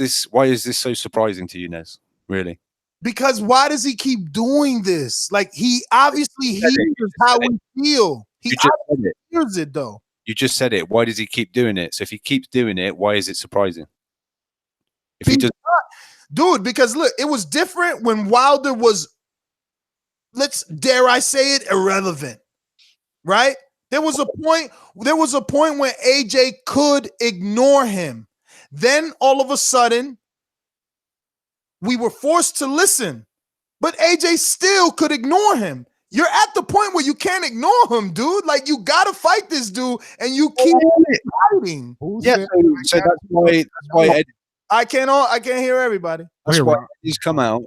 this so surprising to you, Nez? Really? Because why does he keep doing this? Like, he obviously hears how we feel. He obviously hears it though. You just said it. Why does he keep doing it? So if he keeps doing it, why is it surprising? If he does, dude, because look, it was different when Wilder was, dare I say it, irrelevant, right? There was a point when AJ could ignore him. Then all of a sudden, we were forced to listen, but AJ still could ignore him. You're at the point where you can't ignore him, dude. Like, you gotta fight this dude, and you keep fighting. Yeah, so that's why I can't hear everybody. That's why he's come out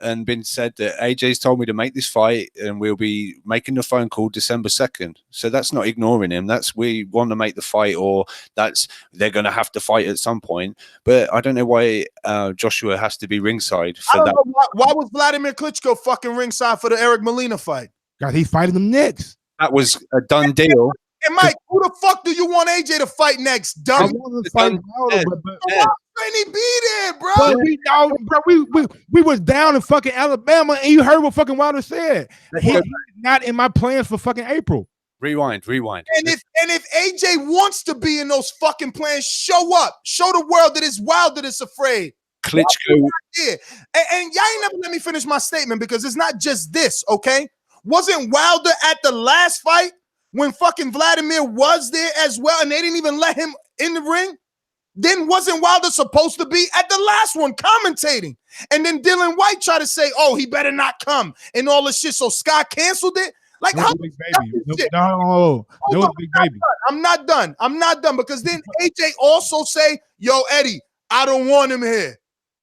and been said that AJ's told me to make this fight and we'll be making the phone call December 2nd. So that's not ignoring him. That's we want to make the fight, or that's they're going to have to fight at some point. But I don't know why Joshua has to be ringside for that. Why was Vladimir Klitschko fucking ringside for the Eric Molina fight? God, he's fighting them next. That was a done deal. And Mike, who the fuck do you want AJ to fight next? Dumb. And he be there, bro. But we was down in fucking Alabama, and you heard what fucking Wilder said. He's not in my plans for fucking April. Rewind. And if AJ wants to be in those fucking plans, show up. Show the world that it's Wilder that's afraid. Klitschko. Yeah. And y'all ain't never let me finish my statement, because it's not just this, okay? Wasn't Wilder at the last fight when fucking Vladimir was there as well, and they didn't even let him in the ring? Then wasn't Wilder supposed to be at the last one commentating? And then Dylan White tried to say, oh, he better not come and all this shit. So Scott canceled it. Like, how big baby? No, big baby. I'm not done because then AJ also say, yo, Eddie, I don't want him here.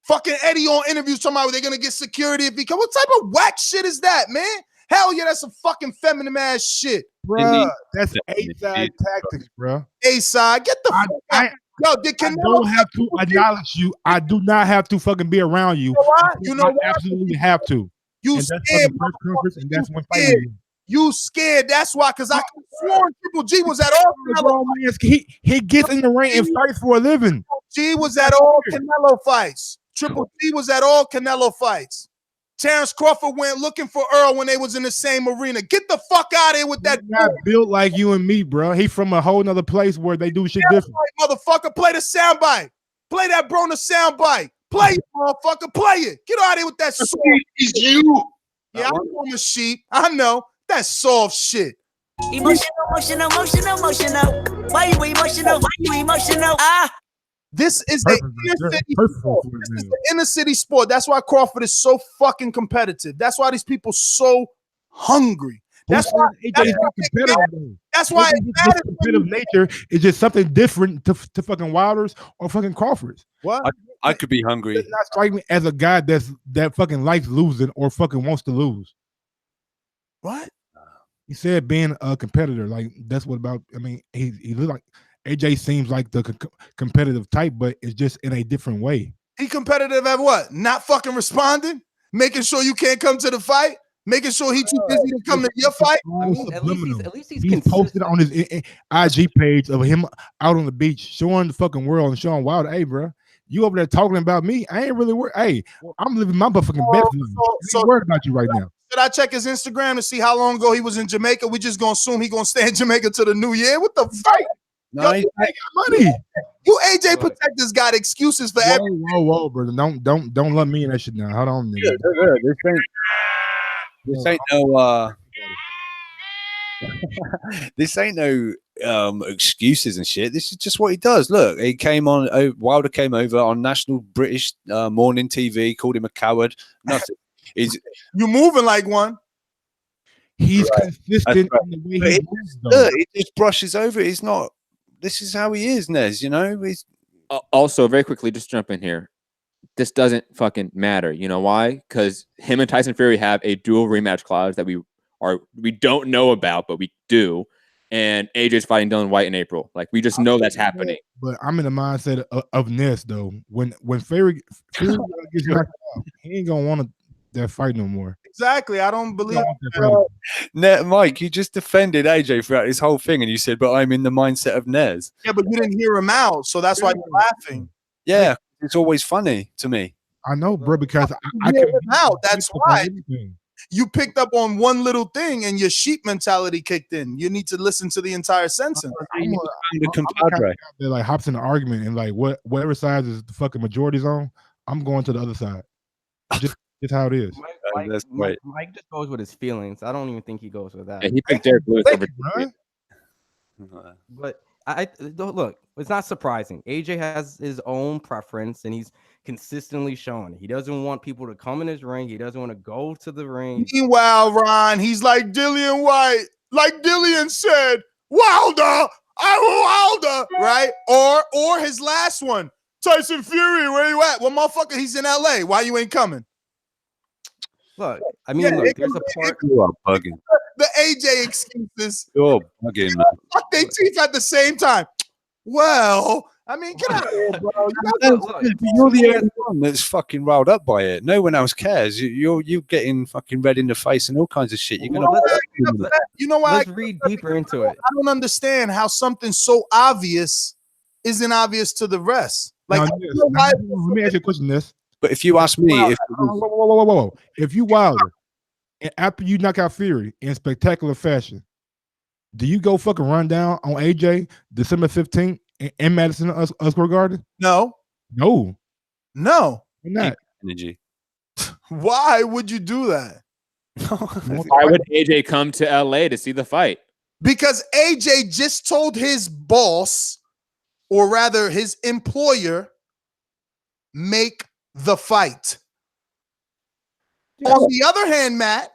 Fucking Eddie on interviews talking about they're gonna get security if he come. What type of whack shit is that, man? Hell yeah, that's some fucking feminine ass shit. Bruh, that's A-side tactics, bro. A-side, get the fuck out. Yo, I don't have to acknowledge you. I do not have to fucking be around you. You know what? I absolutely have to. You and scared. And that's when fighting. You scared. That's why, because I could sworn Triple G was at all Canelo fights. He gets in the ring and fights for a living. G was at all Canelo fights. Triple G was at all Canelo fights. Terrence Crawford went looking for Earl when they was in the same arena. Get the fuck out of here with that. He's not built like you and me, bro. He from a whole nother place where they do shit different. Right, motherfucker, play the soundbite. Play that Broner soundbite. Play it, motherfucker. Play it. Get out of here with that. It's you. Yeah, I'm a sheep. I know. That's soft shit. Emotional. Why you emotional? This is the inner city sport. That's why Crawford is so fucking competitive. That's why these people so hungry. That's why competitive nature is just something different to fucking Wilders or fucking Crawfords. What? I could be hungry. Does not strike me as a guy that fucking likes losing or fucking wants to lose. What? He said being a competitor, like that's what about. I mean, he look like AJ seems like the competitive type, but it's just in a different way. He competitive at what? Not fucking responding, making sure you can't come to the fight, making sure he too busy to come to your fight. I mean, at least he's He posted on his IG page of him out on the beach, showing the fucking world and showing Wilder, hey, bro, you over there talking about me? I ain't really worried. Hey, I'm living my fucking best. So worried about you right now. Should I check his Instagram to see how long ago he was in Jamaica? We just gonna assume he gonna stay in Jamaica to the new year? What the fuck? No, he got money. You AJ protectors got excuses for everything. Whoa, brother. Don't let me in that shit now. Hold on, nigga. This ain't no this ain't no excuses and shit. This is just what he does. Look, he came on. Wilder came over on national British morning TV, called him a coward. Nothing. You moving like one. He's consistent in the way he moves. Look, he just brushes over it. He's not. This is how he is, Nez. You know. He's also very quickly. Just jump in here. This doesn't fucking matter. You know why? Because him and Tyson Fury have a dual rematch clause that we don't know about, but we do. And AJ's fighting Dylan White in April. Like we just know that's happening. But I'm in the mindset of Ness though. When Fury gets knocked out, he ain't gonna want that fight no more. Exactly. I don't believe Mike, you just defended AJ throughout this whole thing, and you said, "But I'm in the mindset of Nez." Yeah, but you didn't hear him out, so that's why you're laughing. Yeah, it's always funny to me. I know, bro, because I hear him out. That's why you picked up on one little thing, and your sheep mentality kicked in. You need to listen to the entire sentence. They're like hops in the argument, and like whatever side is the fucking majority's on, I'm going to the other side. Just how it is. Mike just goes with his feelings. I don't even think he goes with that. Yeah, he picked Derek Lewis over. But look, it's not surprising. AJ has his own preference, and he's consistently showing it. He doesn't want people to come in his ring. He doesn't want to go to the ring. Meanwhile, Ron, he's like Dillian White, like Dillian said, Wilder, Wilder, right? Or his last one, Tyson Fury, where you at? Well, motherfucker, he's in LA. Why you ain't coming? Look, I mean, look, there's a part. You are bugging. The AJ excuses. You're bugging, man. Fuck they teeth at the same time. Well, I mean, get out of here, bro. You're the only one that's fucking riled up by it. No one else cares. You're getting fucking red in the face and all kinds of shit. You're gonna. You know why? Let's read deeper into it. I don't understand how something so obvious isn't obvious to the rest. Like, let me ask you a question, this. But if you ask me, if you Wilder, and after you knock out Fury in spectacular fashion, do you go fucking run down on AJ December 15th in Madison Square Garden? No. Why not? Energy. Why would you do that? Why would AJ come to LA to see the fight? Because AJ just told his boss, or rather his employer, make the fight. On the other hand, Matt,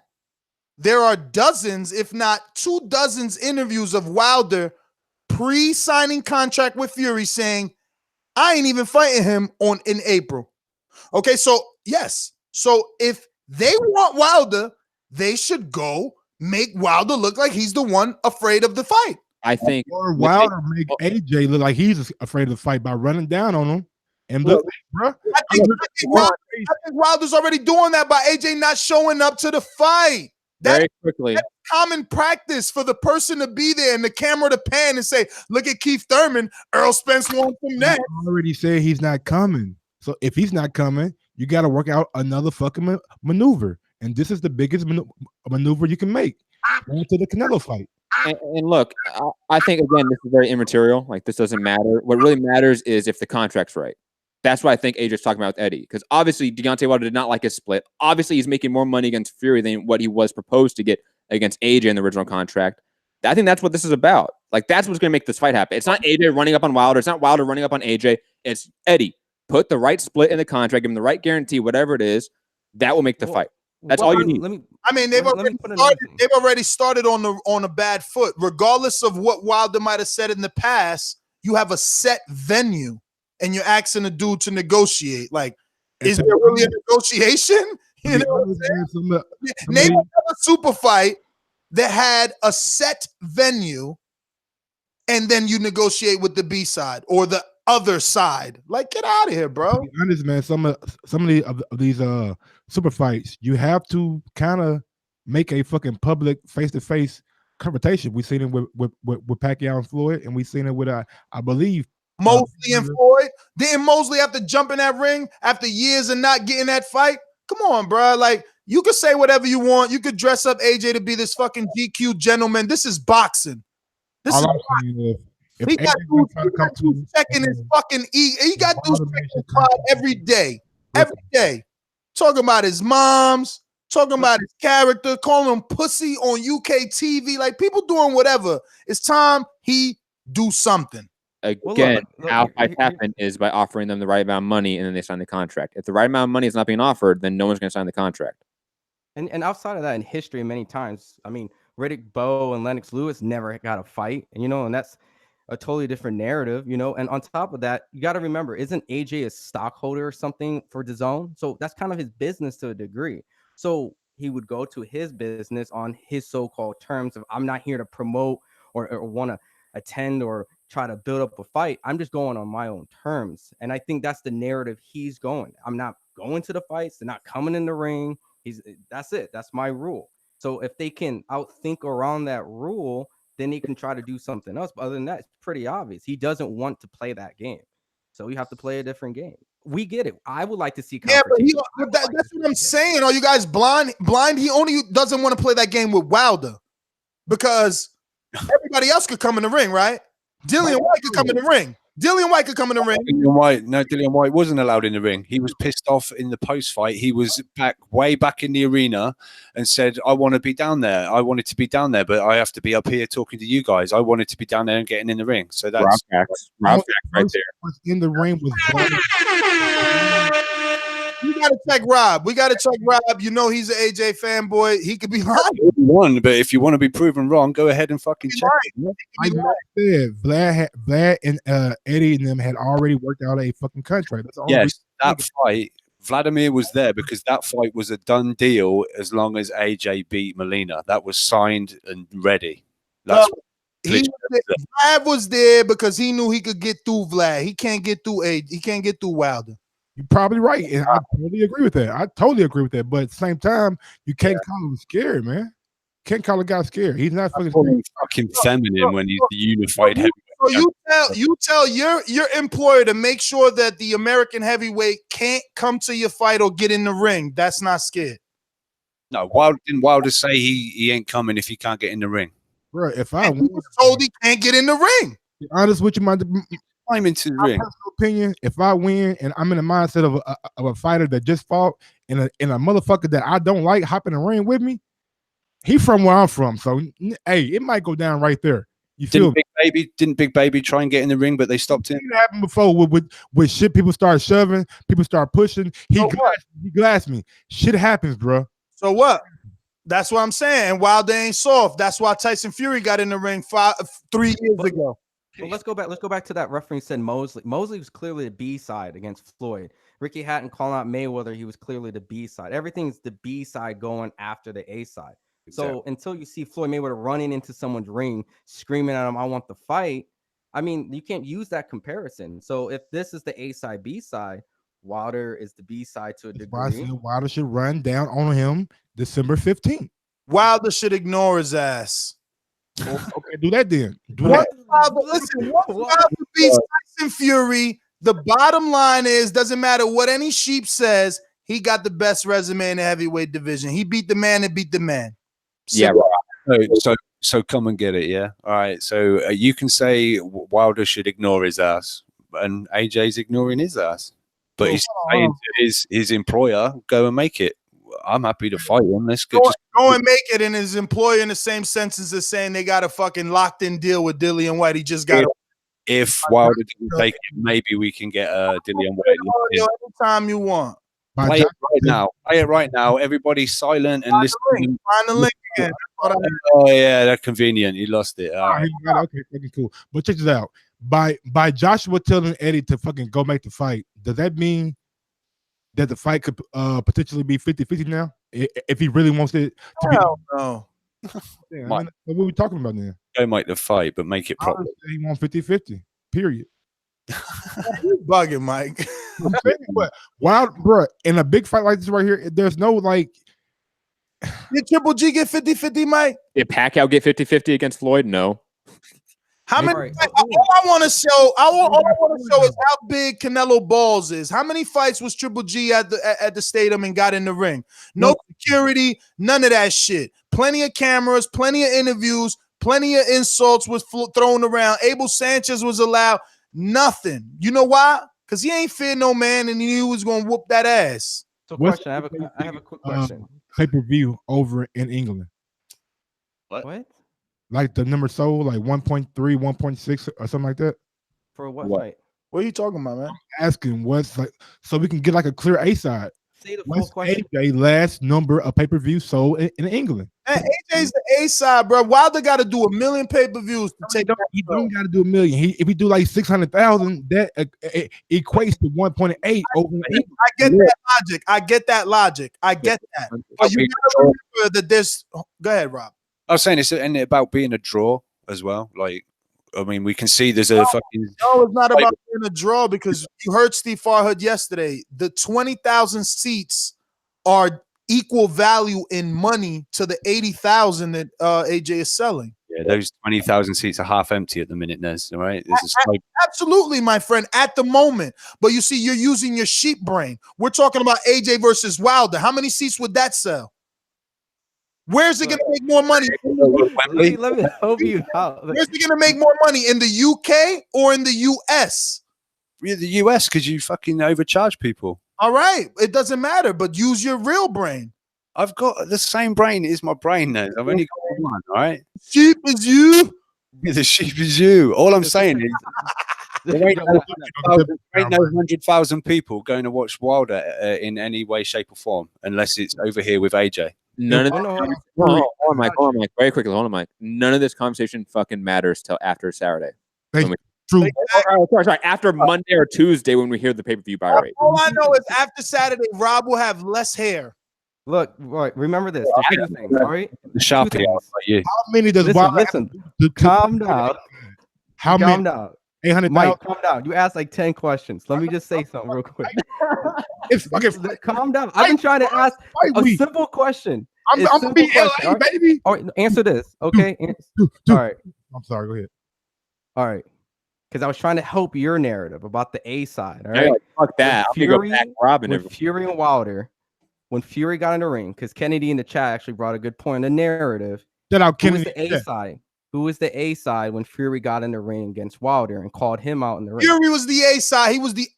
there are dozens, if not 24 interviews of Wilder pre-signing contract with Fury saying, I ain't even fighting him in April. Okay, so yes. So if they want Wilder, they should go make Wilder look like he's the one afraid of the fight. I think or Wilder make AJ look like he's afraid of the fight by running down on him. And look, bro, I think Wilder's already doing that by AJ not showing up to the fight. Very quickly. That's common practice for the person to be there and the camera to pan and say, look at Keith Thurman, Earl Spence won from that. I already said he's not coming. So if he's not coming, you got to work out another fucking maneuver. And this is the biggest maneuver you can make. Going to the Canelo fight. And look, I think, again, this is very immaterial. Like, this doesn't matter. What really matters is if the contract's right. That's what I think AJ's talking about with Eddie. Because obviously, Deontay Wilder did not like his split. Obviously, he's making more money against Fury than what he was proposed to get against AJ in the original contract. I think that's what this is about. Like, that's what's going to make this fight happen. It's not AJ running up on Wilder. It's not Wilder running up on AJ. It's Eddie. Put the right split in the contract, give him the right guarantee, whatever it is. That will make the fight. That's all you need. They've already started on a bad foot. Regardless of what Wilder might have said in the past, you have a set venue. and you're asking a dude to negotiate. Like, is there really a negotiation? You know what I'm saying? Name another super fight that had a set venue, and then you negotiate with the B side or the other side. Like, get out of here, bro. To be honest, man, some of these super fights, you have to kind of make a fucking public face-to-face confrontation. We've seen it with Pacquiao and Floyd, and we've seen it with I believe Mosley and Floyd. Didn't Mosley have to jump in that ring after years of not getting that fight? Come on, bro. Like, you could say whatever you want. You could dress up AJ to be this fucking GQ gentleman. This is boxing. This is boxing. He got dudes checking his fucking he got dudes checking his pride every day. Every day. Talking about his moms, talking about his character, calling him pussy on UK TV. Like, people doing whatever. It's time he do something. Again, how fights happen is by offering them the right amount of money, and then they sign the contract. If the right amount of money is not being offered, then no one's going to sign the contract. And outside of that, in history, many times, I mean, Riddick Bowe and Lennox Lewis never got a fight, and and that's a totally different narrative, And on top of that, you got to remember, isn't AJ a stockholder or something for DAZN? So that's kind of his business to a degree. So he would go to his business on his so-called terms of, I'm not here to promote or want to attend or try to build up a fight. I'm just going on my own terms. And I think that's the narrative he's going. I'm not going to the fights. They're not coming in the ring. That's it. That's my rule. So if they can outthink around that rule, then he can try to do something else. But other than that, it's pretty obvious. He doesn't want to play that game. So you have to play a different game. We get it. I would like to see confrontation. That's what I'm saying. Are you guys blind? He only doesn't want to play that game with Wilder because everybody else could come in the ring, right? Dillian White could come in the ring. Dillian White wasn't allowed in the ring. He was pissed off in the post-fight. He was way back in the arena and said, I want to be down there. I wanted to be down there, but I have to be up here talking to you guys. I wanted to be down there and getting in the ring. So that's Rob right there. Was in the ring was We gotta check Rob. You know he's an AJ fanboy. He could be lying. One, but if you want to be proven wrong, go ahead and fucking check it. I said Vlad and Eddie and them had already worked out a fucking contract. That's all. Yes, that fight, Vladimir was there because that fight was a done deal as long as AJ beat Molina. That was signed and ready. That's Vlad was there because he knew he could get through Vlad. He can't get through He can't get through Wilder. You're probably right, and I totally agree with that. But at the same time, you can't call him scared, man. Can't call a guy scared. He's not fucking feminine when he's the unified heavyweight. So you tell your employer to make sure that the American heavyweight can't come to your fight or get in the ring. That's not scared. No, didn't Wilder say he ain't coming if he can't get in the ring? Bro, if he was told he can't get in the ring. Be honest with you, I'm into the ring. Personal opinion, if I win and I'm in the mindset of a fighter that just fought and a motherfucker that I don't like hopping in the ring with me, he from where I'm from. So hey, it might go down right there. You feel Didn't Big Baby try and get in the ring, but they stopped him? It happened before with shit. People start shoving, people start pushing. He glassed me. Shit happens, bro. So what? That's what I'm saying. Wilder ain't soft. That's why Tyson Fury got in the ring 3 years ago. Well, let's go back to that referee said Mosley. Mosley was clearly the B side against Floyd. Ricky Hatton calling out Mayweather, he was clearly the B side. Everything's the B side going after the A side. Exactly. So until you see Floyd Mayweather running into someone's ring, screaming at him, I want the fight, I mean, you can't use that comparison. So if this is the A side, B side, Wilder is the B side to a degree. Wilder should run down on him December 15th. Wilder should ignore his ass. Okay, do that then. Once Wilder beats Tyson Fury, the bottom line is, doesn't matter what any sheep says, he got the best resume in the heavyweight division. He beat the man and beat the man. Yeah, so come and get it, yeah? All right, so you can say Wilder should ignore his ass, and AJ's ignoring his ass. But he's saying to his employer, go and make it. I'm happy to fight him. Let's go and make it. And his employer, in the same sentence as saying they got a fucking locked in deal with Dillian White. He just got if Wilder didn't take it, maybe we can get Dillian White. Anytime you want. Play it right now. Play it right now. Everybody's silent and listening. Find the link again. Oh yeah, that's convenient. You lost it. All right. Okay, cool. But check this out. by Joshua telling Eddie to fucking go make the fight, does that mean that the fight could potentially be 50-50 now? If he really wants it to be. No. Yeah, I mean, what are we talking about now? Go make the fight, but make it proper. He wants 50-50. Period. You bugging, Mike. I'm saying, what? Wild, bro, in a big fight like this right here, there's no like. Did Triple G get 50-50, Mike? Did Pacquiao get 50-50 against Floyd? No. How many? All I want to show, is how big Canelo Balls is. How many fights was Triple G at the stadium and got in the ring? No security, none of that shit. Plenty of cameras, plenty of interviews, plenty of insults was thrown around. Abel Sanchez was allowed. Nothing. You know why? Because he ain't fear no man, and he knew he was gonna whoop that ass. So, question. I have a quick question. Pay-per-view over in England. What? Like the number sold like 1.3, 1.6 or something like that. For what fight? What are you talking about, man? I'm asking what's like so we can get like a clear A side. Say the full question. AJ last number of pay-per-view sold in England? Man, AJ's the A side, bro. Wilder got to do 1 million pay-per-views to take. He don't got to do 1 million. If he do like 600,000, that equates to 1.8 over. I get that logic. I get that. But you gotta remember that there's. Go ahead, Rob. I was saying, isn't it about being a draw as well? Like, I mean, we can see there's a fucking. No, it's not about being a draw because you heard Steve Farhood yesterday. The 20,000 seats are equal value in money to the 80,000 that AJ is selling. Yeah, those 20,000 seats are half empty at the minute, Nez. All right, Absolutely, my friend, at the moment. But you see, you're using your sheep brain. We're talking about AJ versus Wilder. How many seats would that sell? Where's it going to make more money? Let me help you out. Where's it going to make more money, in the UK or in the US? Yeah, the US, because you fucking overcharge people. All right, it doesn't matter, but use your real brain. I've got the same brain as my brain, Nez. I've only got one, all right? Sheep is you. The sheep is you. All I'm saying is there ain't no 100,000 people going to watch Wilder in any way, shape, or form unless it's over here with AJ. None of this. Hold on, Mike. Very quickly. Hold on, Mike. None of this conversation fucking matters till after Saturday. True. Sorry. After Monday or Tuesday when we hear the pay-per-view buy rate. All I know is after Saturday, Rob will have less hair. Look, right, remember this. There's two things, all right? The Sharpie. How many does listen, calm down. How calm many? down. 800,000. Mike, calm down. You asked like 10 questions. Let me just say something real quick. Calm down. I've been trying to ask a simple question. I'm gonna be LA, baby. All right, answer this, okay? All right. I'm sorry. Go ahead. All right. Because I was trying to help your narrative about the A side. All right. Yeah, fuck that. When Fury and Wilder, when Fury got in the ring, because Kennedy in the chat actually brought a good point. The narrative. Who was the A side? Who was the A side when Fury got in the ring against Wilder and called him out in the ring? Fury was the A side. He was the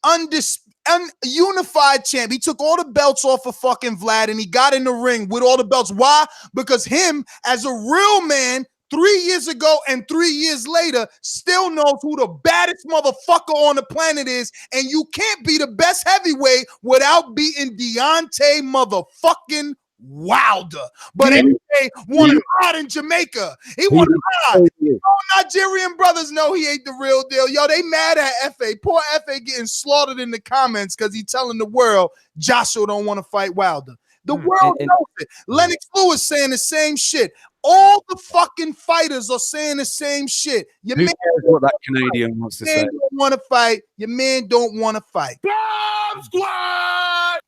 unified champ. He took all the belts off of fucking Vlad and he got in the ring with all the belts. Why? Because him, as a real man, 3 years ago and 3 years later, still knows who the baddest motherfucker on the planet is. And you can't be the best heavyweight without beating Deontay motherfucking Wilder. But AJ won hard in Jamaica. He won hard. All Nigerian brothers know he ain't the real deal. Yo, they mad at FA. Poor FA getting slaughtered in the comments because he telling the world Joshua don't want to fight Wilder. The world knows it. Lennox Lewis saying the same shit. All the fucking fighters are saying the same shit. Your Who man cares what that Canadian wants to say? don't want to fight. Your man don't want to fight. Bomb squad!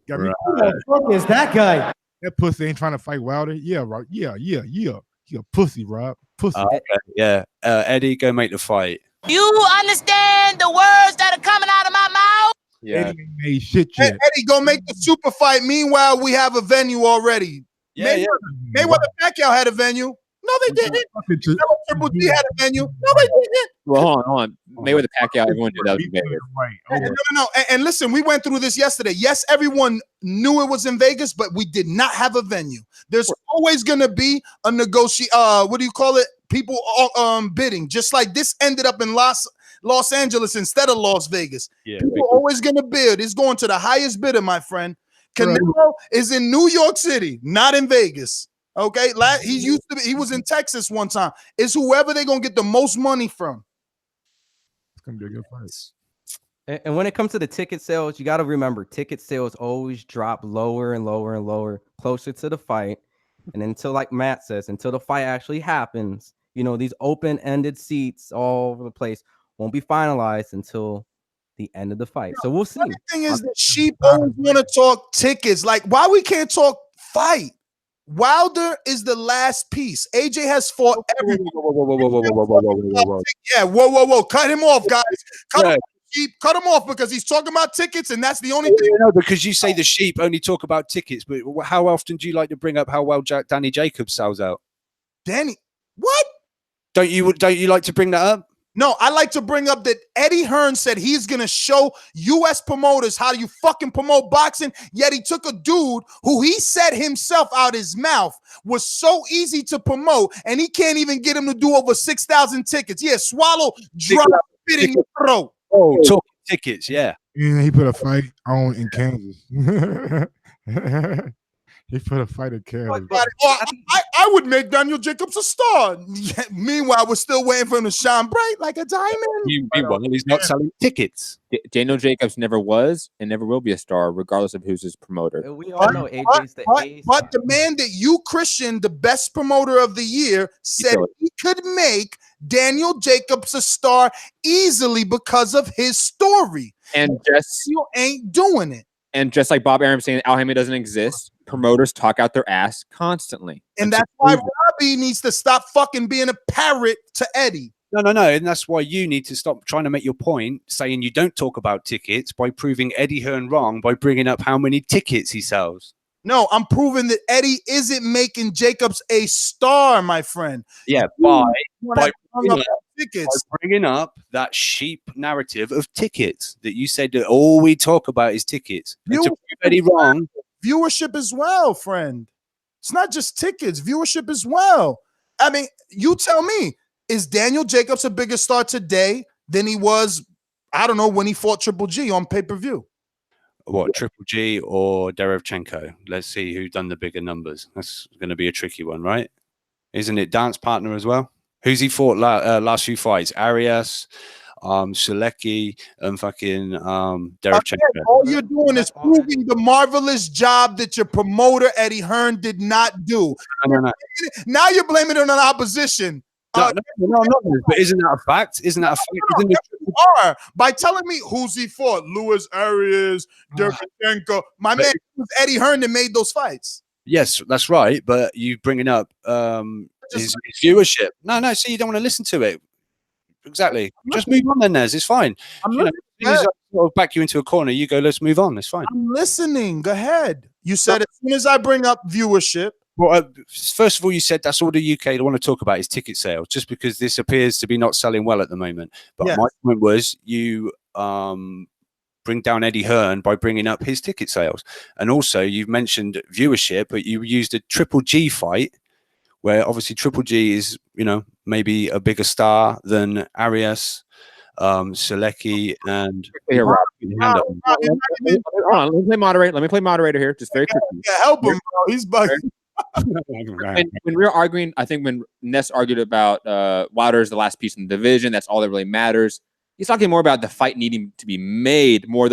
Right. Who the fuck is that guy? That pussy ain't trying to fight Wilder. Yeah, right. Yeah. He a pussy, Rob. Pussy. Okay, yeah. Eddie, go make the fight. You understand the words that are coming out of my mouth? Yeah. Eddie ain't made shit yet. Eddie, go make the super fight. Meanwhile, we have a venue already. Mayweather Pacquiao had a venue. No, they didn't. Triple G had a venue. No, they didn't. Well, hold on. Mayweather Pacquiao, everyone knew that was in Vegas. No. And listen, we went through this yesterday. Yes, everyone knew it was in Vegas, but we did not have a venue. There's always going to be a what do you call it? People bidding. Just like this ended up in Los Angeles instead of Las Vegas. Yeah, people are always going to bid. It's going to the highest bidder, my friend. Canelo is in New York City, not in Vegas. Okay, he was in Texas one time. It's whoever they're gonna get the most money from. gonna be a good fight. And when it comes to the ticket sales, you got to remember ticket sales always drop lower and lower and lower closer to the fight. And until, like Matt says, until the fight actually happens, you know, these open-ended seats all over the place won't be finalized until the end of the fight. So we'll see. The thing is that sheep always want to talk tickets. Like, why we can't talk fight? Wilder is the last piece. AJ has fought everyone. Yeah, whoa. Cut him off, guys. Cut him off, sheep. Cut him off because he's talking about tickets, and that's the only thing. No, because you say the sheep only talk about tickets, but how often do you like to bring up how well Danny Jacobs sells out? Danny, what? Don't you like to bring that up? No, I like to bring up that Eddie Hearn said he's going to show U.S. promoters how you fucking promote boxing, yet he took a dude who he said himself out his mouth was so easy to promote, and he can't even get him to do over 6,000 tickets. Yeah, swallow, drop, spit in your throat. Oh, talking tickets, yeah. Yeah, he put a fight on in Kansas. He put a fight in Kansas. I would make Daniel Jacobs a star. Meanwhile, we're still waiting for him to shine bright like a diamond. Meanwhile, he's not selling tickets. Daniel Jacobs never was and never will be a star, regardless of who's his promoter. We all know AJ's the ace. But the man that you, Christian, the best promoter of the year, said he could make Daniel Jacobs a star easily because of his story. And just you ain't doing it. And just like Bob Arum saying Al Haymon doesn't exist, promoters talk out their ass constantly. And that's why Robbie needs to stop fucking being a parrot to Eddie. No. And that's why you need to stop trying to make your point, saying you don't talk about tickets by proving Eddie Hearn wrong by bringing up how many tickets he sells. No, I'm proving that Eddie isn't making Jacobs a star, my friend. Yeah, by bringing up that sheep narrative of tickets that you said that all we talk about is tickets. And to prove Eddie wrong. Viewership as well, friend. It's not just tickets, viewership as well. I mean, you tell me, is Daniel Jacobs a bigger star today than he was, I don't know, when he fought Triple G on pay-per-view? What, Triple G or Derevchenko? Let's see who done the bigger numbers. That's going to be a tricky one, right? Isn't it dance partner as well? Who's he fought last few fights? Arias, Selecki, and fucking Derevchenko. All you're doing is proving the marvelous job that your promoter Eddie Hearn did not do. No. Now you're blaming it on opposition. No, not. But isn't that a fact? Isn't that a fact? You are by telling me who's he fought? Luis Arias, Derevchenko. My man, it was Eddie Hearn that made those fights. Yes, that's right. But you bringing up his viewership. No. See, you don't want to listen to it. Exactly. Just move on then, Nez. It's fine. I'll back you into a corner. You go, let's move on. It's fine. I'm listening. Go ahead. You said as soon as I bring up viewership. Well, first of all, you said that's all the UK want to talk about is ticket sales, just because this appears to be not selling well at the moment. But my point was you bring down Eddie Hearn by bringing up his ticket sales. And also you've mentioned viewership, but you used a Triple G fight where obviously Triple G is, maybe a bigger star than Arias, Selecki, and Hold on, let me play moderator here, just very quickly. Yeah, help him, bro. He's bugging. when we were arguing, I think when Ness argued about Wilder is the last piece in the division, that's all that really matters. He's talking more about the fight needing to be made more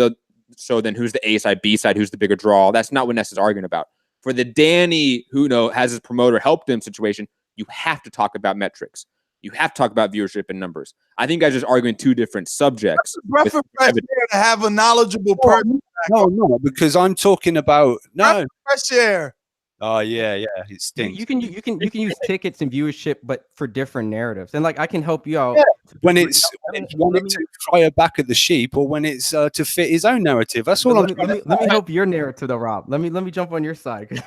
so than who's the A side, B side, who's the bigger draw. That's not what Ness is arguing about. For the Danny who has his promoter helped him situation, you have to talk about metrics. You have to talk about viewership and numbers. I think you guys are just arguing two different subjects. Breath of fresh air to have a knowledgeable person. No, because I'm talking about fresh air. Oh yeah, it stinks. You can use tickets and viewership, but for different narratives. And like I can help you out when it's to fire back at the sheep, or when it's to fit his own narrative. That's all. Let me help your narrative, though, Rob. Let me jump on your side.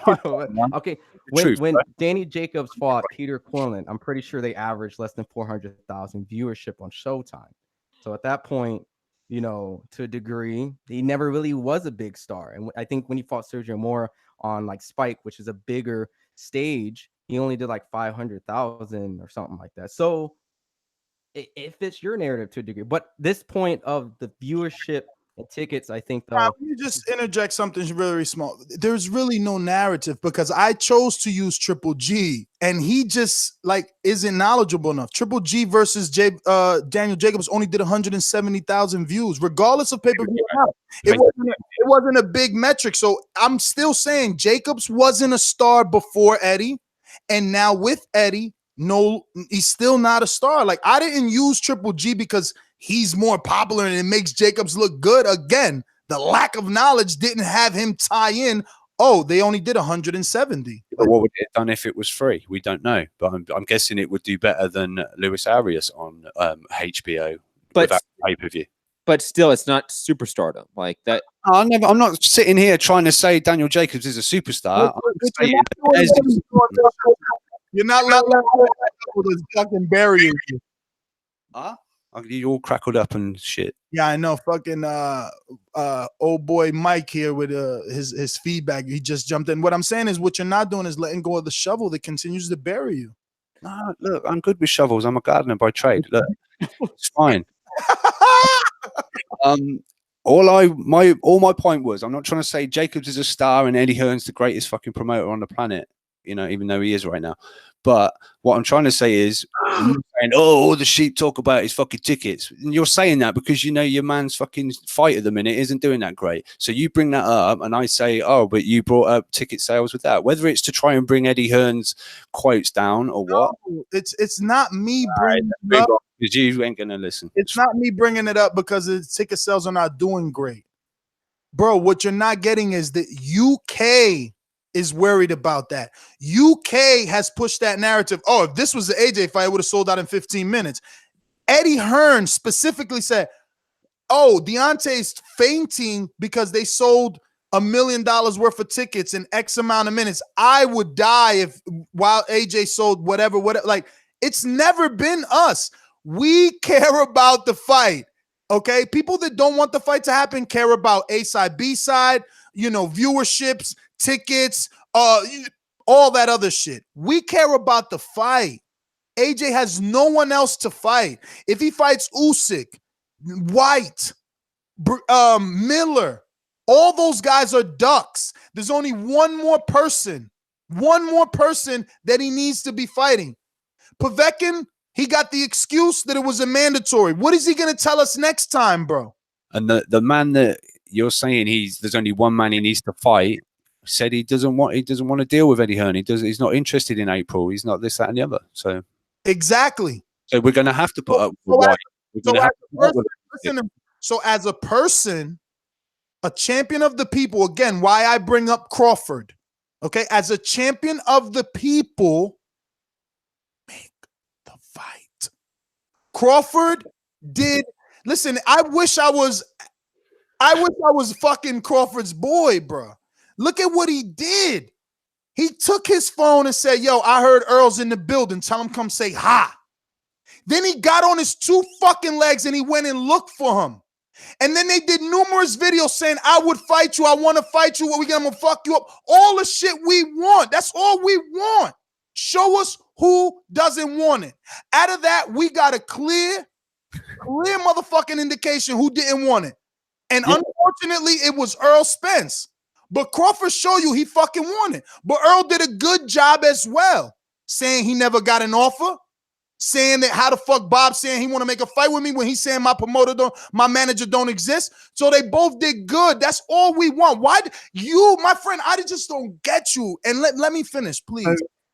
Okay, when Danny Jacobs fought Peter Quinlan, I'm pretty sure they averaged less than 400,000 viewership on Showtime. So at that point, to a degree, he never really was a big star. And I think when he fought Sergio Mora on like Spike, which is a bigger stage, he only did like 500,000 or something like that. So it fits your narrative to a degree. But this point of the viewership And tickets, I think, Let though. me just interject something really small. There's really no narrative because I chose to use Triple G, and he just like isn't knowledgeable enough. Triple G versus Daniel Jacobs only did 170,000 views, regardless of pay-per-view. It wasn't a big metric. So I'm still saying Jacobs wasn't a star before Eddie, and now with Eddie, no, he's still not a star. Like, I didn't use Triple G because he's more popular and it makes Jacobs look good. Again, the lack of knowledge didn't have him tie in. Oh, they only did 170. But what would it have done if it was free? We don't know. But I'm guessing it would do better than Luis Arias on HBO without pay-per-view. But still, it's not superstardom like that. I'm not sitting here trying to say Daniel Jacobs is a superstar. You're not letting people fucking burying you. You all crackled up and shit. Yeah, I know. Fucking old boy Mike here with his feedback. He just jumped in. What I'm saying is, what you're not doing is letting go of the shovel that continues to bury you. No, look, I'm good with shovels. I'm a gardener by trade. Look, it's fine. All my point was, I'm not trying to say Jacobs is a star and Eddie Hearn's the greatest fucking promoter on the planet, you know, even though he is right now. But what I'm trying to say is, you're saying, oh, all the sheep talk about his fucking tickets. And you're saying that because you know your man's fucking fight at the minute isn't doing that great. So you bring that up and I say, oh, but you brought up ticket sales with that. Whether it's to try and bring Eddie Hearn's quotes down or what. No, it's not me bringing it up. Because you ain't going to listen. It's not me bringing it up because the ticket sales are not doing great. Bro, what you're not getting is that UK is worried about that. UK has pushed that narrative. Oh, if this was the AJ fight, it would have sold out in 15 minutes. Eddie Hearn specifically said, oh, Deontay's fainting because they sold $1 million worth of tickets in X amount of minutes. I would die while AJ sold whatever. Like, it's never been us. We care about the fight. Okay, people that don't want the fight to happen care about A side, B side, you know, viewerships, tickets, all that other shit. We care about the fight. AJ has no one else to fight. If he fights Usyk, White, Miller, all those guys are ducks. There's only one more person that he needs to be fighting. Povetkin, he got the excuse that it was a mandatory. What is he going to tell us next time, bro? And the man that you're saying there's only one man he needs to fight said he doesn't want to deal with Eddie Hearn. He's not interested in April. He's not this, that, and the other. So exactly. So we're going to have to put up with White. So as a person, a champion of the people, again, why I bring up Crawford. Okay, as a champion of the people, make the fight. Crawford did. Listen, I wish I was fucking Crawford's boy, bro. Look at what he did. He took his phone and said, yo, I heard Earl's in the building. Tell him come say hi. Then he got on his 2 fucking legs and he went and looked for him. And then they did numerous videos saying, I would fight you. I want to fight you. What I'm going to fuck you up. All the shit we want. That's all we want. Show us who doesn't want it. Out of that, we got a clear motherfucking indication who didn't want it. And unfortunately, it was Earl Spence. But Crawford showed you he fucking won it. But Earl did a good job as well, saying he never got an offer, saying that how the fuck Bob saying he want to make a fight with me when he's saying my manager don't exist. So they both did good. That's all we want. Why my friend, I just don't get you. And let me finish, please.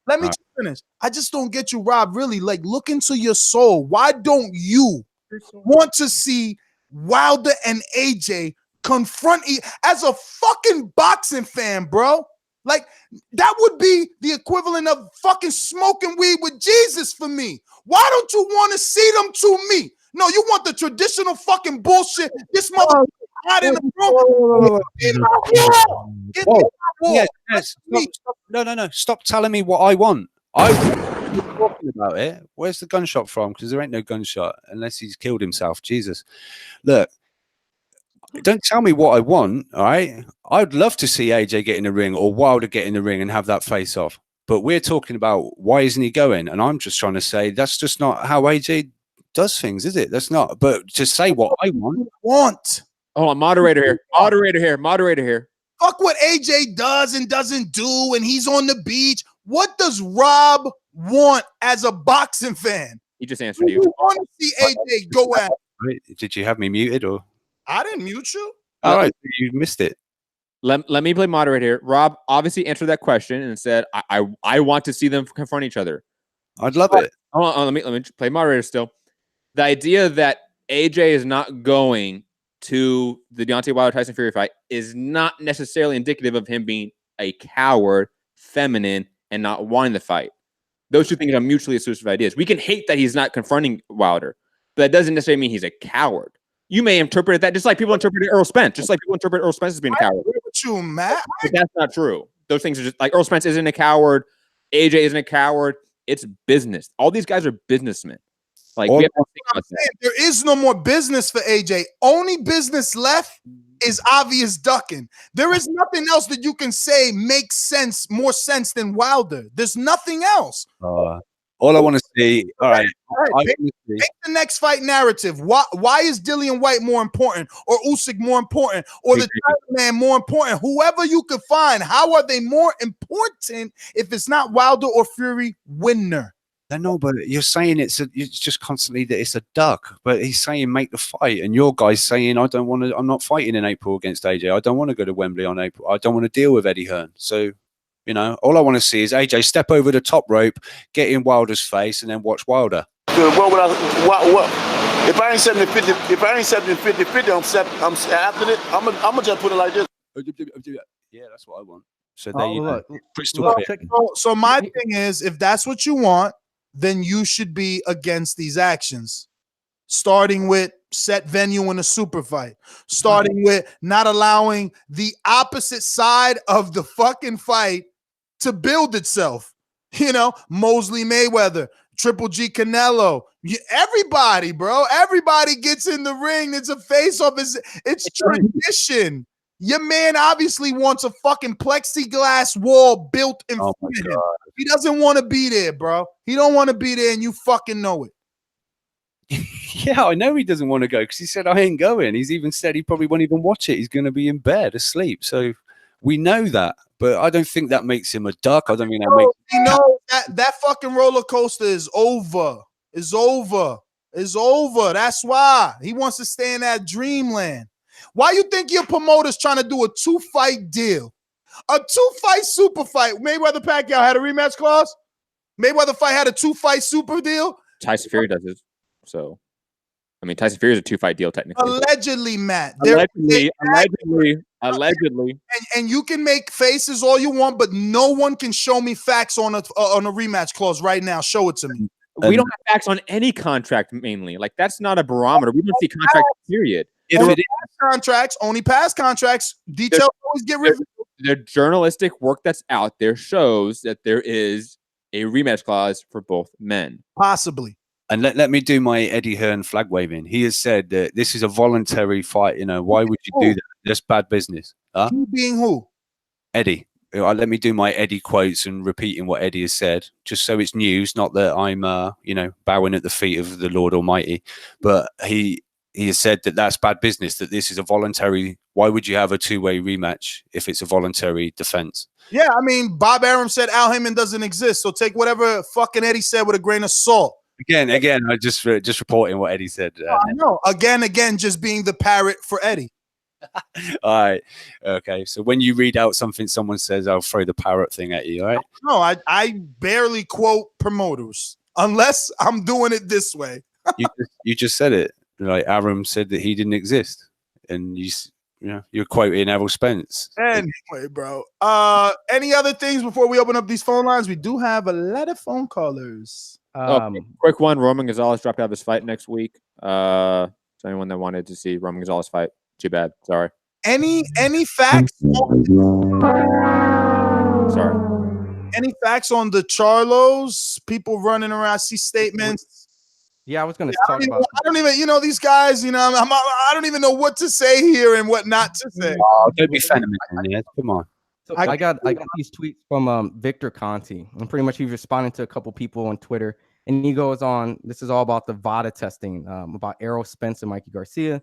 Let me finish. I just don't get you, Rob. Really, like, look into your soul. Why don't you want to see Wilder and AJ confront as a fucking boxing fan, bro? Like, that would be the equivalent of fucking smoking weed with Jesus for me. Why don't you want to see them to me? No, you want the traditional fucking bullshit. This motherfucker out in the room. Get me my wall. No. Stop telling me what I want. I'm talking about it. Where's the gunshot from? Because there ain't no gunshot unless he's killed himself. Jesus. Look. Don't tell me what I want, all right? I'd love to see AJ get in the ring or Wilder get in the ring and have that face off. But we're talking about why isn't he going? And I'm just trying to say that's just not how AJ does things, is it? That's not. But to say what I want. Hold on, moderator here. Fuck what AJ does and doesn't do, and he's on the beach. What does Rob want as a boxing fan? He just answered you. You want to see AJ go at? Did you have me muted or? I didn't mute you. All right, you missed it. Let me play moderator here. Rob obviously answered that question and said, I want to see them confront each other. I'd love it. Hold on, let me play moderator still. The idea that AJ is not going to the Deontay Wilder-Tyson Fury fight is not necessarily indicative of him being a coward, feminine, and not wanting the fight. Those two things are mutually exclusive ideas. We can hate that he's not confronting Wilder, but that doesn't necessarily mean he's a coward. You may interpret that just like people interpreted Earl Spence, just like people interpret Earl Spence as being a coward. I agree with you, Matt. But that's not true. Those things are just like Earl Spence isn't a coward. AJ isn't a coward. It's business. All these guys are businessmen. Like we have to think about that. There is no more business for AJ. Only business left is obvious ducking. There is nothing else that you can say makes sense, more sense than Wilder. There's nothing else. All I want to see. All right. Pick the next fight narrative. Why is Dillian White more important, or Usyk more important, or the Tiger Man more important? Whoever you could find, how are they more important if it's not Wilder or Fury? Winner. I know, but you're saying it's just constantly that it's a duck. But he's saying make the fight, and your guy's saying I don't want to. I'm not fighting in April against AJ. I don't want to go to Wembley on April. I don't want to deal with Eddie Hearn. So. You know, all I want to see is AJ step over the top rope, get in Wilder's face, and then watch Wilder. What would I? If I ain't 50-50, if I ain't 50-50, I'm after it. I'm gonna just put it like this. Yeah, that's what I want. So there you go. Crystal clear. So my thing is, if that's what you want, then you should be against these actions. Starting with set venue in a super fight, starting with not allowing the opposite side of the fucking fight to build itself. You know, Mosley Mayweather, Triple G Canelo, everybody, bro. Everybody gets in the ring. It's a face-off. It's tradition. Your man obviously wants a fucking plexiglass wall built in front of him. He doesn't want to be there, bro. He don't want to be there, and you fucking know it. Yeah, I know he doesn't want to go because he said I ain't going. He's even said he probably won't even watch it. He's going to be in bed asleep. So we know that, but I don't think that makes him a duck. I don't think that makes. You know that fucking roller coaster is over. It's over. It's over. That's why he wants to stay in that dreamland. Why you think your promoter's trying to do a 2-fight deal? A 2-fight super fight. Mayweather Pacquiao had a rematch clause. Mayweather fight had a 2-fight super deal. Tyson Fury does it. So, I mean, Tyson Fury is a 2-fight deal technically. Allegedly, Matt. Allegedly. And you can make faces all you want, but no one can show me facts on a rematch clause right now. Show it to me. We don't have facts on any contract mainly. Like, that's not a barometer. We don't see contract period. Only past contracts. Details always get reviewed. The journalistic work that's out there shows that there is a rematch clause for both men. Possibly. And let me do my Eddie Hearn flag waving. He has said that this is a voluntary fight. You know, why would you do that? That's bad business. Huh? He being who? Eddie. Let me do my Eddie quotes and repeating what Eddie has said, just so it's news, not that I'm, bowing at the feet of the Lord Almighty. But he has said that that's bad business, that this is a voluntary. Why would you have a 2-way rematch if it's a voluntary defense? Yeah, I mean, Bob Arum said Al Heyman doesn't exist. So take whatever fucking Eddie said with a grain of salt. Again, I just reporting what Eddie said. I know. Again, just being the parrot for Eddie. All right. Okay. So when you read out something someone says, I'll throw the parrot thing at you. All right. No, I barely quote promoters unless I'm doing it this way. you just said it. Like Arum said that he didn't exist, and you're quoting Errol Spence. Anyway, bro. Any other things before we open up these phone lines? We do have a lot of phone callers. Quick one. Roman Gonzalez dropped out of his fight next week. So anyone that wanted to see Roman Gonzalez fight, too bad. Sorry. Any facts? Sorry. Any facts on the Charlos? People running around. I see statements. Yeah, I was going to talk about. I don't even, these guys. I don't even know what to say here and what not to say. Oh, don't be sentimental. Come on. So I got these tweets from Victor Conti, and pretty much he's responding to a couple people on Twitter, and he goes on. This is all about the VADA testing, about Errol Spence and Mikey Garcia.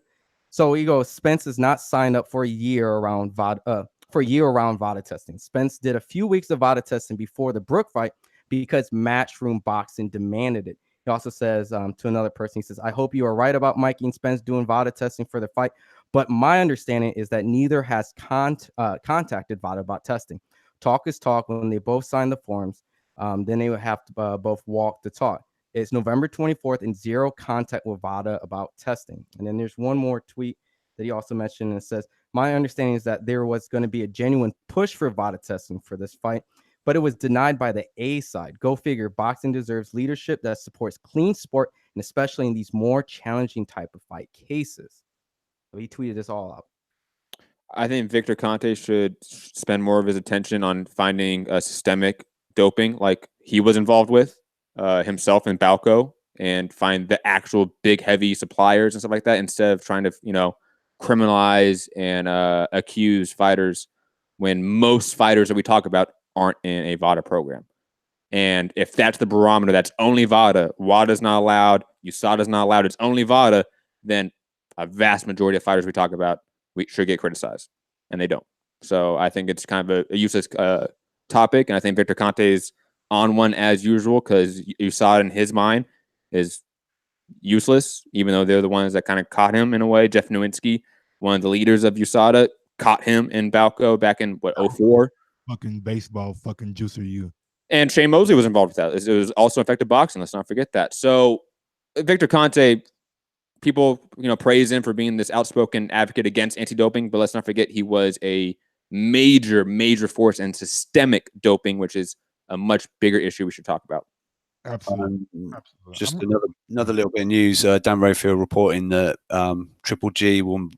So he goes, Spence is not signed up for a year-round VADA testing. Spence did a few weeks of VADA testing before the Brook fight because Matchroom Boxing demanded it. He also says to another person, he says, I hope you are right about Mikey and Spence doing VADA testing for the fight, but my understanding is that neither has contacted VADA about testing. Talk is talk. When they both sign the forms, then they would have to both walk the talk. It's November 24th and zero contact with VADA about testing. And then there's one more tweet that he also mentioned, and it says, my understanding is that there was going to be a genuine push for VADA testing for this fight, but it was denied by the A side. Go figure. Boxing deserves leadership that supports clean sport, and especially in these more challenging type of fight cases. So he tweeted this all out. I think Victor Conte should spend more of his attention on finding systemic doping like he was involved with himself and Balco, and find the actual big, heavy suppliers and stuff like that, instead of trying to, criminalize and accuse fighters when most fighters that we talk about aren't in a VADA program. And if that's the barometer, that's only VADA, WADA's not allowed, USADA's not allowed, it's only VADA, then a vast majority of fighters we talk about, we should get criticized, and they don't. So I think it's kind of a useless topic, and I think Victor Conte is on one as usual, because USADA in his mind is useless, even though they're the ones that kind of caught him in a way. Jeff Nowinski, one of the leaders of USADA, caught him in Balco back in, 04? Fucking baseball, fucking juicer you. And Shane Mosley was involved with that. It was also Effective Boxing. Let's not forget that. So Victor Conte, people, praise him for being this outspoken advocate against anti-doping, but let's not forget he was a major, major force in systemic doping, which is a much bigger issue we should talk about. Absolutely. Just another little bit of news. Dan Rayfield reporting that Triple G will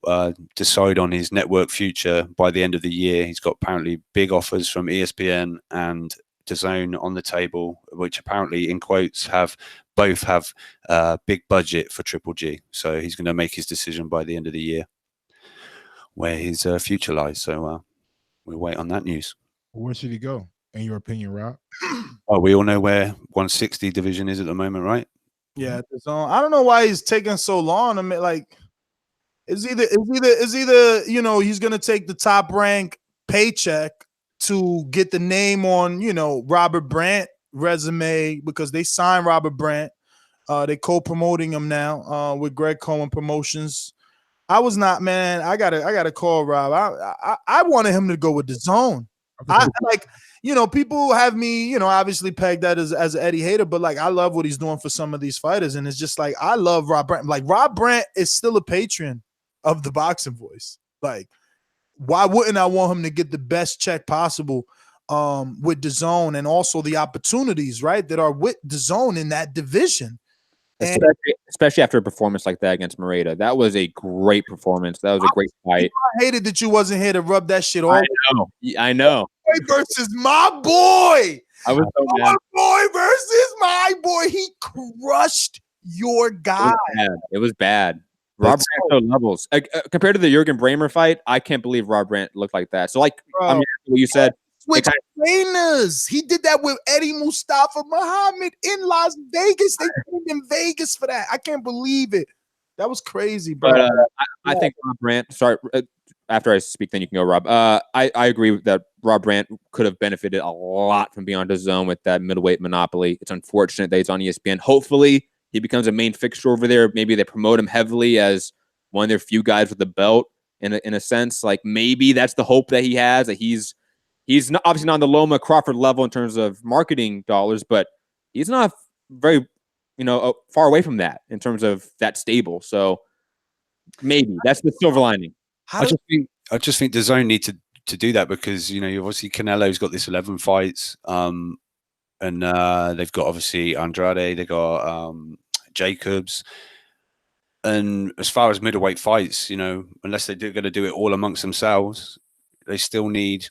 decide on his network future by the end of the year. He's got apparently big offers from ESPN and DAZN on the table, which apparently, in quotes, both have big budget for Triple G. So he's going to make his decision by the end of the year where his future lies. So we'll wait on that news. Where should he go, in your opinion, Rob? Oh, we all know where 160 division is at the moment, right? Yeah, I don't know why he's taking so long. I mean, like, it's either he's gonna take the top rank paycheck to get the name on Robert Brandt resume, because they signed Robert Brandt. They co-promoting him now with Greg Cohen Promotions. I gotta call Rob. I wanted him to go with DAZN. People have me, obviously pegged that as an Eddie hater, but like I love what he's doing for some of these fighters, and it's just like I love Rob Brandt. Like Rob Brandt is still a patron of the Boxing Voice. Like, why wouldn't I want him to get the best check possible with DAZN, and also the opportunities, right, that are with DAZN in that division? Especially after a performance like that against Moreta. That was a great performance. That was a great fight. I hated that you wasn't here to rub that shit off. I know. Versus my boy. I was so mad. My boy versus my boy. He crushed your guy. It was bad. Rob Brandt showed levels. Compared to the Jürgen Brähmer fight, I can't believe Rob Brandt looked like that. So, what you said. Switch trainers. He did that with Eddie Mustafa Muhammad in Las Vegas. They trained in Vegas for that. I can't believe it. That was crazy, bro. But, I think Rob Brandt. Sorry, after I speak, then you can go, Rob. I agree that Rob Brandt could have benefited a lot from being on DAZN with that middleweight monopoly. It's unfortunate that he's on ESPN. Hopefully, he becomes a main fixture over there. Maybe they promote him heavily as one of their few guys with the belt. In a sense, like maybe that's the hope that he has. That he's not, obviously not on the Loma Crawford level in terms of marketing dollars, but he's not very, far away from that in terms of that stable. So maybe that's the silver lining. I just think DAZN need to do that, because obviously Canelo's got this 11 fights, and they've got obviously Andrade, they got Jacobs, and as far as middleweight fights, unless they're going to do it all amongst themselves, they still need.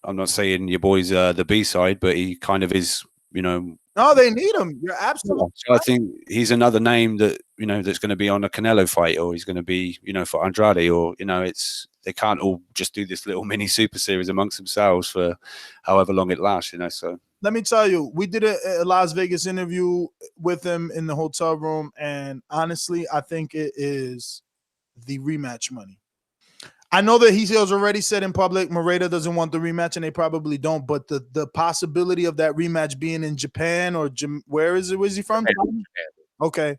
I'm not saying your boy's the B side, but he kind of is, No, they need him. You're absolutely. So I think he's another name that that's going to be on a Canelo fight, or he's going to be for Andrade, or they can't all just do this little mini super series amongst themselves for however long it lasts. So let me tell you, we did a Las Vegas interview with him in the hotel room, and honestly, I think it is the rematch money. I know that he has already said in public Maeda doesn't want the rematch, and they probably don't. But the possibility of that rematch being in Japan or where is it? Where's he from? Japan. Okay.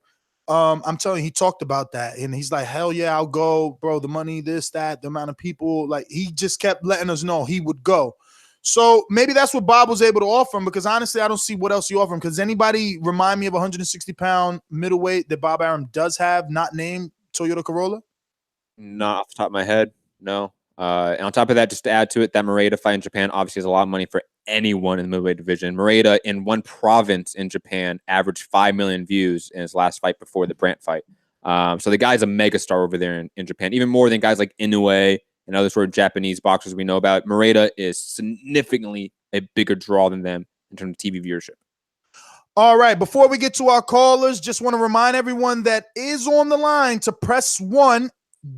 I'm telling you, he talked about that, and he's like, hell yeah, I'll go, bro. The money, this, that, the amount of people. Like, he just kept letting us know he would go. So maybe that's what Bob was able to offer him, because honestly, I don't see what else you offer him. Because anybody remind me of a 160-pound middleweight that Bob Arum does have, not named Toyota Corolla? Not off the top of my head, no. And on top of that, just to add to it, that Maeda fight in Japan obviously is a lot of money for anyone in the middleweight division. Maeda, in one province in Japan, averaged 5 million views in his last fight before the Brandt fight. So the guy's a megastar over there in Japan, even more than guys like Inoue and other sort of Japanese boxers we know about. Maeda is significantly a bigger draw than them in terms of TV viewership. All right, before we get to our callers, just want to remind everyone that is on the line to press 1.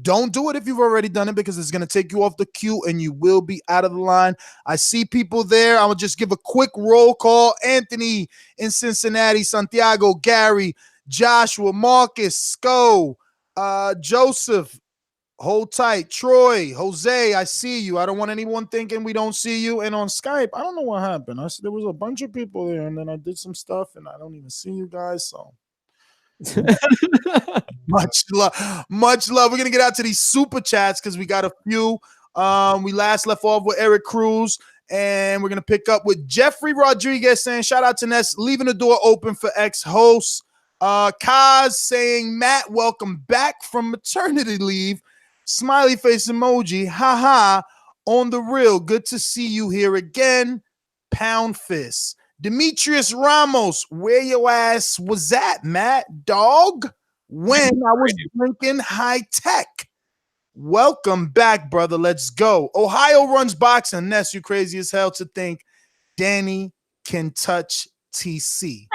Don't do it if you've already done it, because it's going to take you off the queue and you will be out of the line. I see people there. I will just give a quick roll call. Anthony in Cincinnati, Santiago, Gary, Joshua, Marcus, Sko, Joseph, hold tight, Troy, Jose, I see you. I don't want anyone thinking we don't see you. And on Skype, I don't know what happened. There was a bunch of people there, and then I did some stuff, and I don't even see you guys, so... much love. We're gonna get out to these super chats because we got a few. We last left off with Eric Cruz, and we're gonna pick up with Jeffrey Rodriguez saying, shout out to Ness, leaving the door open for ex-hosts. Kaz saying, Matt, welcome back from maternity leave. Smiley face emoji, haha, on the real. Good to see you here again. Pound fist. Demetrius Ramos, where your ass was at, Matt? Dog? When I was drinking high tech. Welcome back, brother. Let's go. Ohio runs boxing. Ness, you crazy as hell to think Danny can touch TC.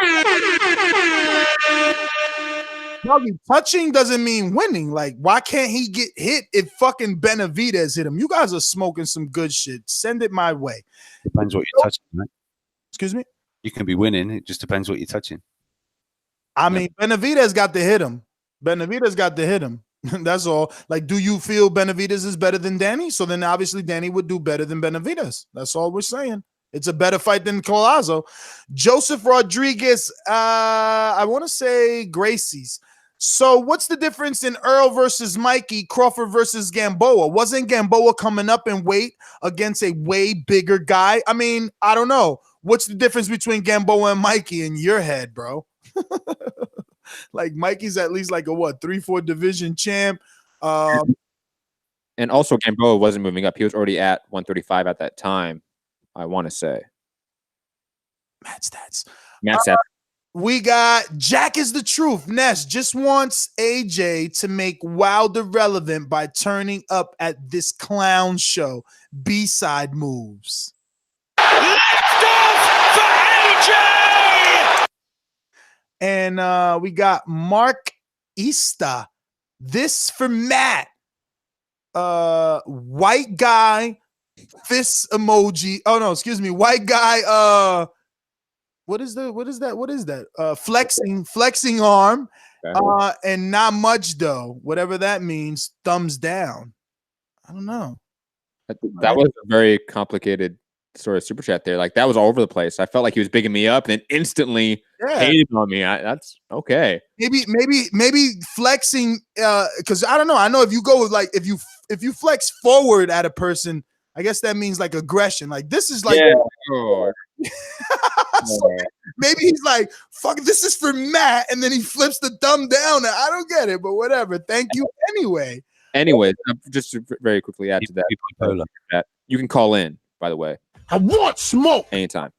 Doggy, touching doesn't mean winning. Like, why can't he get hit if fucking Benavidez hit him? You guys are smoking some good shit. Send it my way. Depends what you're touching, right? Excuse me? You can be winning. It just depends what you're touching. I mean, Benavidez got to hit him. That's all. Like, do you feel Benavidez is better than Danny? So then obviously Danny would do better than Benavidez. That's all we're saying. It's a better fight than Colazo. Joseph Rodriguez, I want to say Gracie's. So what's the difference in Earl versus Mikey, Crawford versus Gamboa? Wasn't Gamboa coming up in weight against a way bigger guy? I mean, I don't know. What's the difference between Gamboa and Mikey in your head, bro? Like, Mikey's at least like a 3-4 division champ. And also Gamboa wasn't moving up. He was already at 135 at that time, I want to say. Matt stats. We got Jack is the truth. Ness just wants AJ to make Wilder relevant by turning up at this clown show. B-side moves. Left off for AJ! And we got Mark Ista. This for Matt. White guy, fist emoji. Oh no, excuse me. White guy, what is that? Flexing arm. Okay. And not much though. Whatever that means. Thumbs down. I don't know. That was a very complicated sort of super chat there. Like, that was all over the place. I felt like he was bigging me up and then instantly hated on me. That's okay. Maybe flexing, because I don't know. I know if you go with, like, if you flex forward at a person, I guess that means like aggression. Like, this is like, so maybe he's like, fuck, this is for Matt, and then he flips the thumb down. I don't get it, but whatever. Thank you anyway. Anyways, just to very quickly add to that, you can call in, by the way. I want smoke anytime.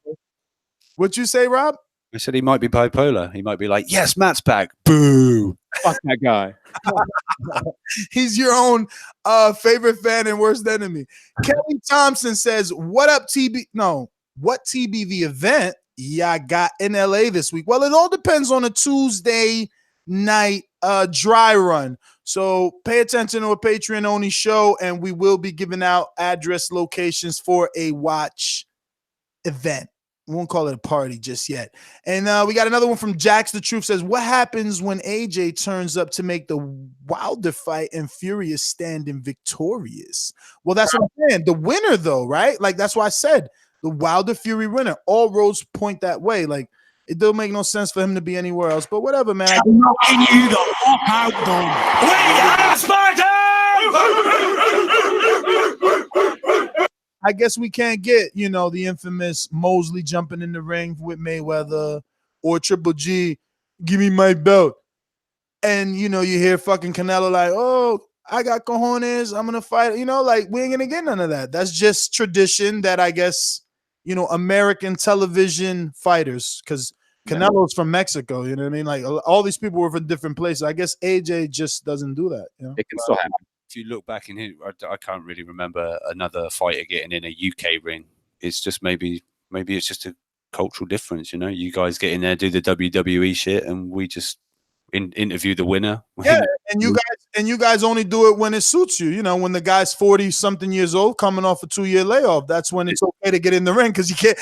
What'd you say, Rob? I said he might be bipolar. He might be like, yes, Matt's back. Boo. Fuck that guy. He's your own favorite fan and worst enemy. Kelly Thompson says, what up, TB? No, what TBV event y'all got in LA this week? Well, it all depends on a Tuesday night dry run. So pay attention to a Patreon-only show, and we will be giving out address locations for a watch event. won't call it a party just yet. And we got another one from Jax the Truth says, what happens when AJ turns up to make the Wilder fight and Furious standing victorious? Well, that's what I'm saying. The winner, though, right? Like, that's why I said the Wilder Fury winner. All roads point that way. Like, it don't make no sense for him to be anywhere else. But whatever, man. I'm knocking you the fuck out, Dom. We are Spartans! I guess we can't get, you know, the infamous Mosley jumping in the ring with Mayweather or Triple G, give me my belt. And, you know, you hear fucking Canelo like, oh, I got cojones, I'm going to fight. You know, like, we ain't going to get none of that. That's just tradition that I guess, you know, American television fighters, because Canelo's from Mexico, you know what I mean? Like, all these people were from different places. I guess AJ just doesn't do that. You know? It can still happen. If you look back in it, I can't really remember another fighter getting in a UK ring. It's just maybe it's just a cultural difference, you know. You guys get in there, do the WWE shit, and we just interview the winner. Yeah, and you guys only do it when it suits you. You know, when the guy's 40-something years old, coming off a 2-year layoff, that's when it's okay to get in the ring, because you can't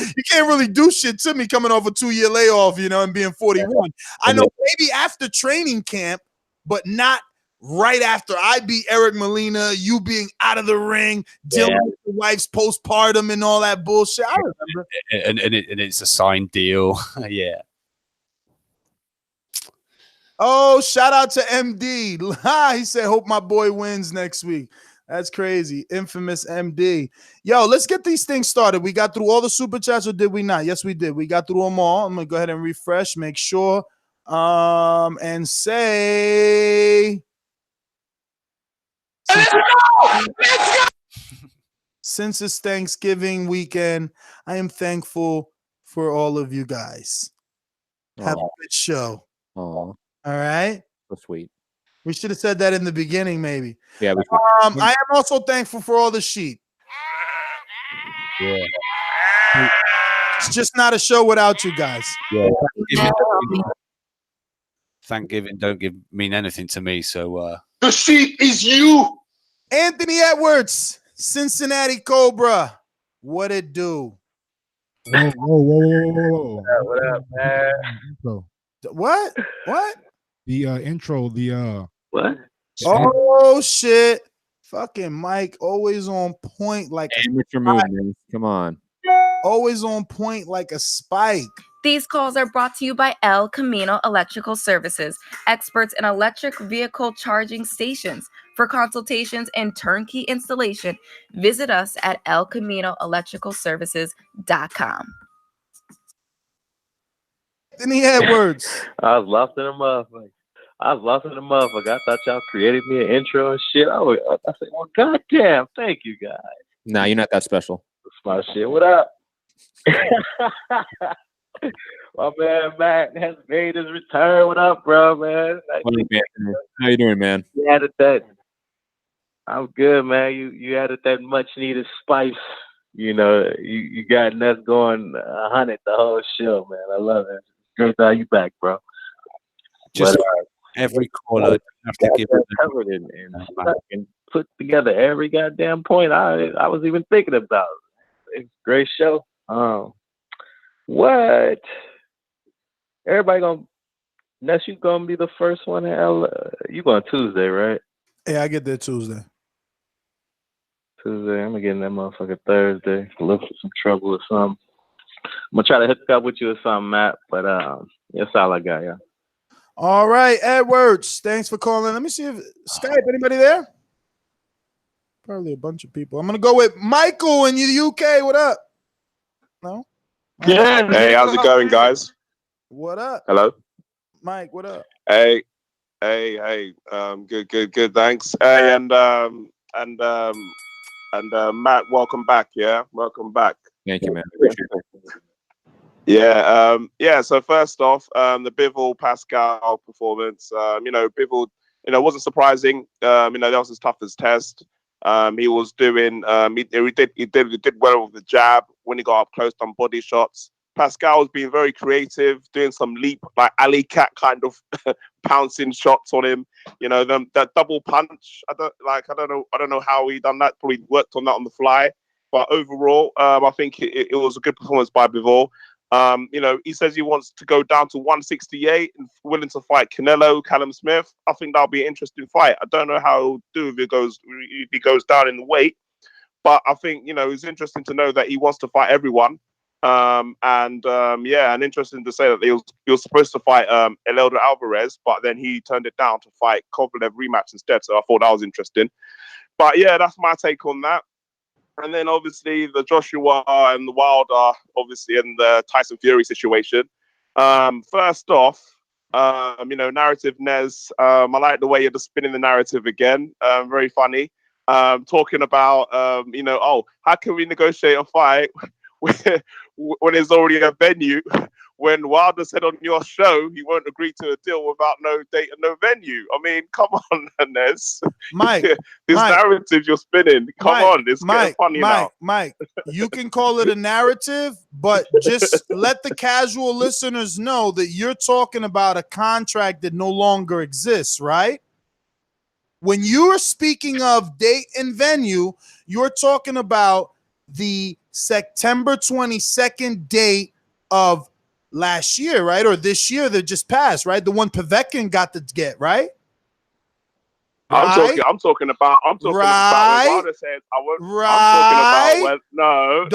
really do shit to me coming off a 2-year layoff, you know, and being 41. I know maybe after training camp, but not right after I beat Eric Molina, you being out of the ring, dealing with the wife's postpartum and all that bullshit. I remember. And it's a signed deal. Yeah. Oh, shout out to MD. He said, hope my boy wins next week. That's crazy. Infamous MD. Yo, let's get these things started. We got through all the super chats, or did we not? Yes, we did. We got through them all. I'm going to go ahead and refresh, make sure, and say... Since it's Thanksgiving weekend, I am thankful for all of you guys. Have a good show. All right. So sweet. We should have said that in the beginning, maybe. Yeah. I am also thankful for all the sheep. Yeah. It's just not a show without you guys. Yeah. Thanksgiving don't mean anything to me. So the sheep is you. Anthony Edwards, Cincinnati Cobra. What it do? Whoa. What up, man? So, what? The intro, what? Oh shit. Fucking Mike, always on point like amateur move, man. Come on. Always on point like a spike. These calls are brought to you by El Camino Electrical Services, experts in electric vehicle charging stations. For consultations and turnkey installation, visit us at elcaminoelectricalservices.com. Anthony Edwards. I was lost in the motherfucker. I thought y'all created me an intro and shit. I said, well, goddamn, thank you guys. Nah, you're not that special. That's my shit. What up? My man Matt has made his return. What up, bro, man? How you doing, man? You added that. I'm good, man. You added that much needed spice. You know, you got us going 100 the whole show, man. I love it. It's great to have you back, bro. Just every caller have to give it covered and put together every goddamn point I was even thinking about. It's a great show. What? Everybody gonna? Ness, you gonna be the first one? You going Tuesday, right? Yeah, I get there Tuesday. I'm gonna get in that motherfucker Thursday. Look for some trouble or something. I'm gonna try to hook up with you or something, Matt. But that's all I got, yeah. All right, Edwards. Thanks for calling. Let me see if Skype. Anybody there? Probably a bunch of people. I'm gonna go with Michael in the UK. What up? No. Yeah. Hey, how's it going, guys? What up? Hello, Mike. What up? Hey. Good. Thanks. Hey, and Matt, welcome back. Yeah, welcome back. Thank you, man. Yeah. So first off, the Bivol Pascal performance. Bivol, wasn't surprising. That was his toughest test. He was doing. He did well with the jab when he got up close on body shots. Pascal was being very creative, doing some leap like alley cat kind of pouncing shots on him. That double punch. I don't know how he done that. Probably worked on that on the fly. But overall, I think it was a good performance by Bivol. He says he wants to go down to 168 and willing to fight Canelo, Callum Smith. I think that'll be an interesting fight. I don't know how he'll do if he goes down in the weight, but I think it's interesting to know that he wants to fight everyone. And interesting to say that he was supposed to fight Elelder Alvarez, but then he turned it down to fight Kovalev rematch instead. So I thought that was interesting. But yeah, that's my take on that. And then obviously the Joshua and the Wilder, obviously, and the Tyson Fury situation. First off, narrative Nez. I like the way you're just spinning the narrative again. Very funny. Talking about, how can we negotiate a fight when there's already a venue? When Wilder said on your show he won't agree to a deal without no date and no venue. I mean, come on, Nez. Mike, this narrative you're spinning. Come on, it's getting funny now. Mike, you can call it a narrative, but just let the casual listeners know that you're talking about a contract that no longer exists, right? When you're speaking of date and venue, you're talking about the September 22nd date of last year, right? Or this year that just passed, right? The one Povetkin got to get, right? I'm talking about when Wilder said I won't. I'm talking about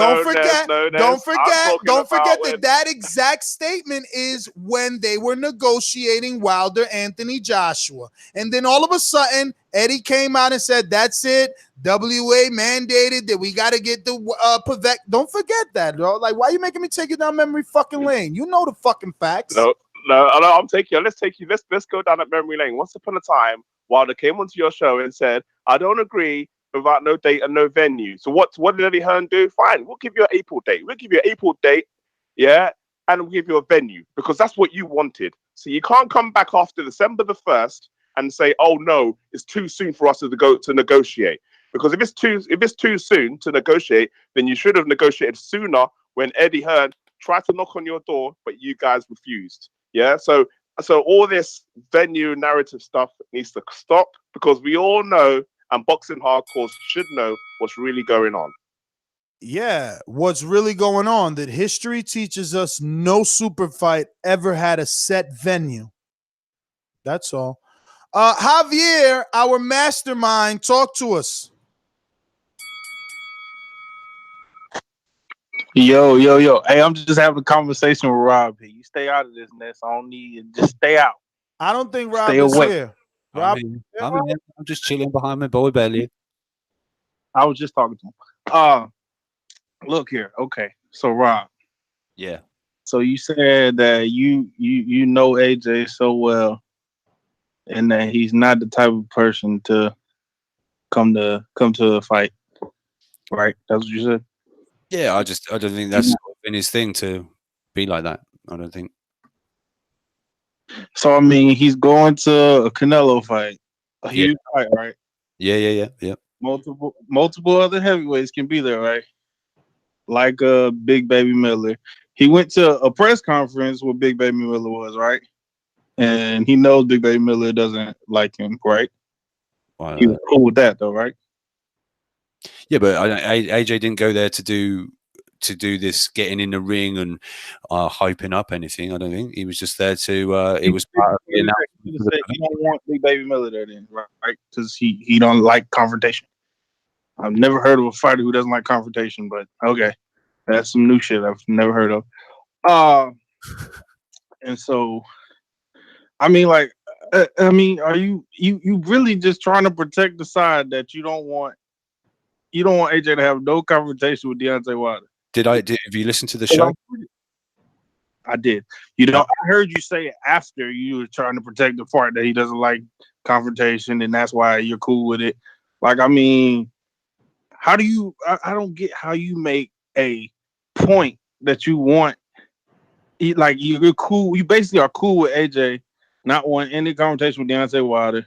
Don't forget that exact statement is when they were negotiating Wilder Anthony Joshua. And then all of a sudden, Eddie came out and said, that's it. WA mandated that we got to get the Povetkin. Don't forget that, bro. Like, why are you making me take you down memory fucking lane? You know the fucking facts. No, I'm taking you. Let's go down that memory lane. Once upon a time, Wilder came onto your show and said, I don't agree without no date and no venue. So what did Eddie Hearn do? Fine, we'll give you an April date. We'll give you an April date, yeah, and we'll give you a venue because that's what you wanted. So you can't come back after December the 1st and say, oh no, it's too soon for us to go to negotiate. Because if it's too soon to negotiate, then you should have negotiated sooner when Eddie Hearn tried to knock on your door, but you guys refused. Yeah, so all this venue narrative stuff needs to stop because we all know, and boxing hardcores should know what's really going on. Yeah, what's really going on? That history teaches us no super fight ever had a set venue. That's all. Javier, our mastermind, talk to us. Yo. Hey, I'm just having a conversation with Rob here. You stay out of this mess. I don't need you. Just stay out. I don't think Rob stay is away. here. Rob, I'm just chilling behind my boy Belly. I was just talking to him. Look here. Okay. So Rob. Yeah. So you said that you know AJ so well and that he's not the type of person to come to a fight. Right? That's what you said? Yeah, I don't think that's been his thing to be like that. I don't think. So I mean, he's going to a Canelo fight, a huge fight, right? Yeah. Multiple other heavyweights can be there, right? Like Big Baby Miller. He went to a press conference where Big Baby Miller was, right? And he knows Big Baby Miller doesn't like him, right? He was cool with that, though, right? Yeah, but AJ didn't go there to do this getting in the ring and hyping up anything. I don't think he was just there to. It was part of the announcement. You don't want Big Baby Miller there, then, right? Because he don't like confrontation. I've never heard of a fighter who doesn't like confrontation, but okay, that's some new shit I've never heard of. And so, I mean, like, are you really just trying to protect the side that you don't want? You don't want AJ to have no confrontation with Deontay Wilder. Have you listened to the show? I did. I heard you say after you were trying to protect the part that he doesn't like confrontation, and that's why you're cool with it. Like, I mean, how do you? I don't get how you make a point that you want. Like, you're cool. You basically are cool with AJ not wanting any confrontation with Deontay Wilder.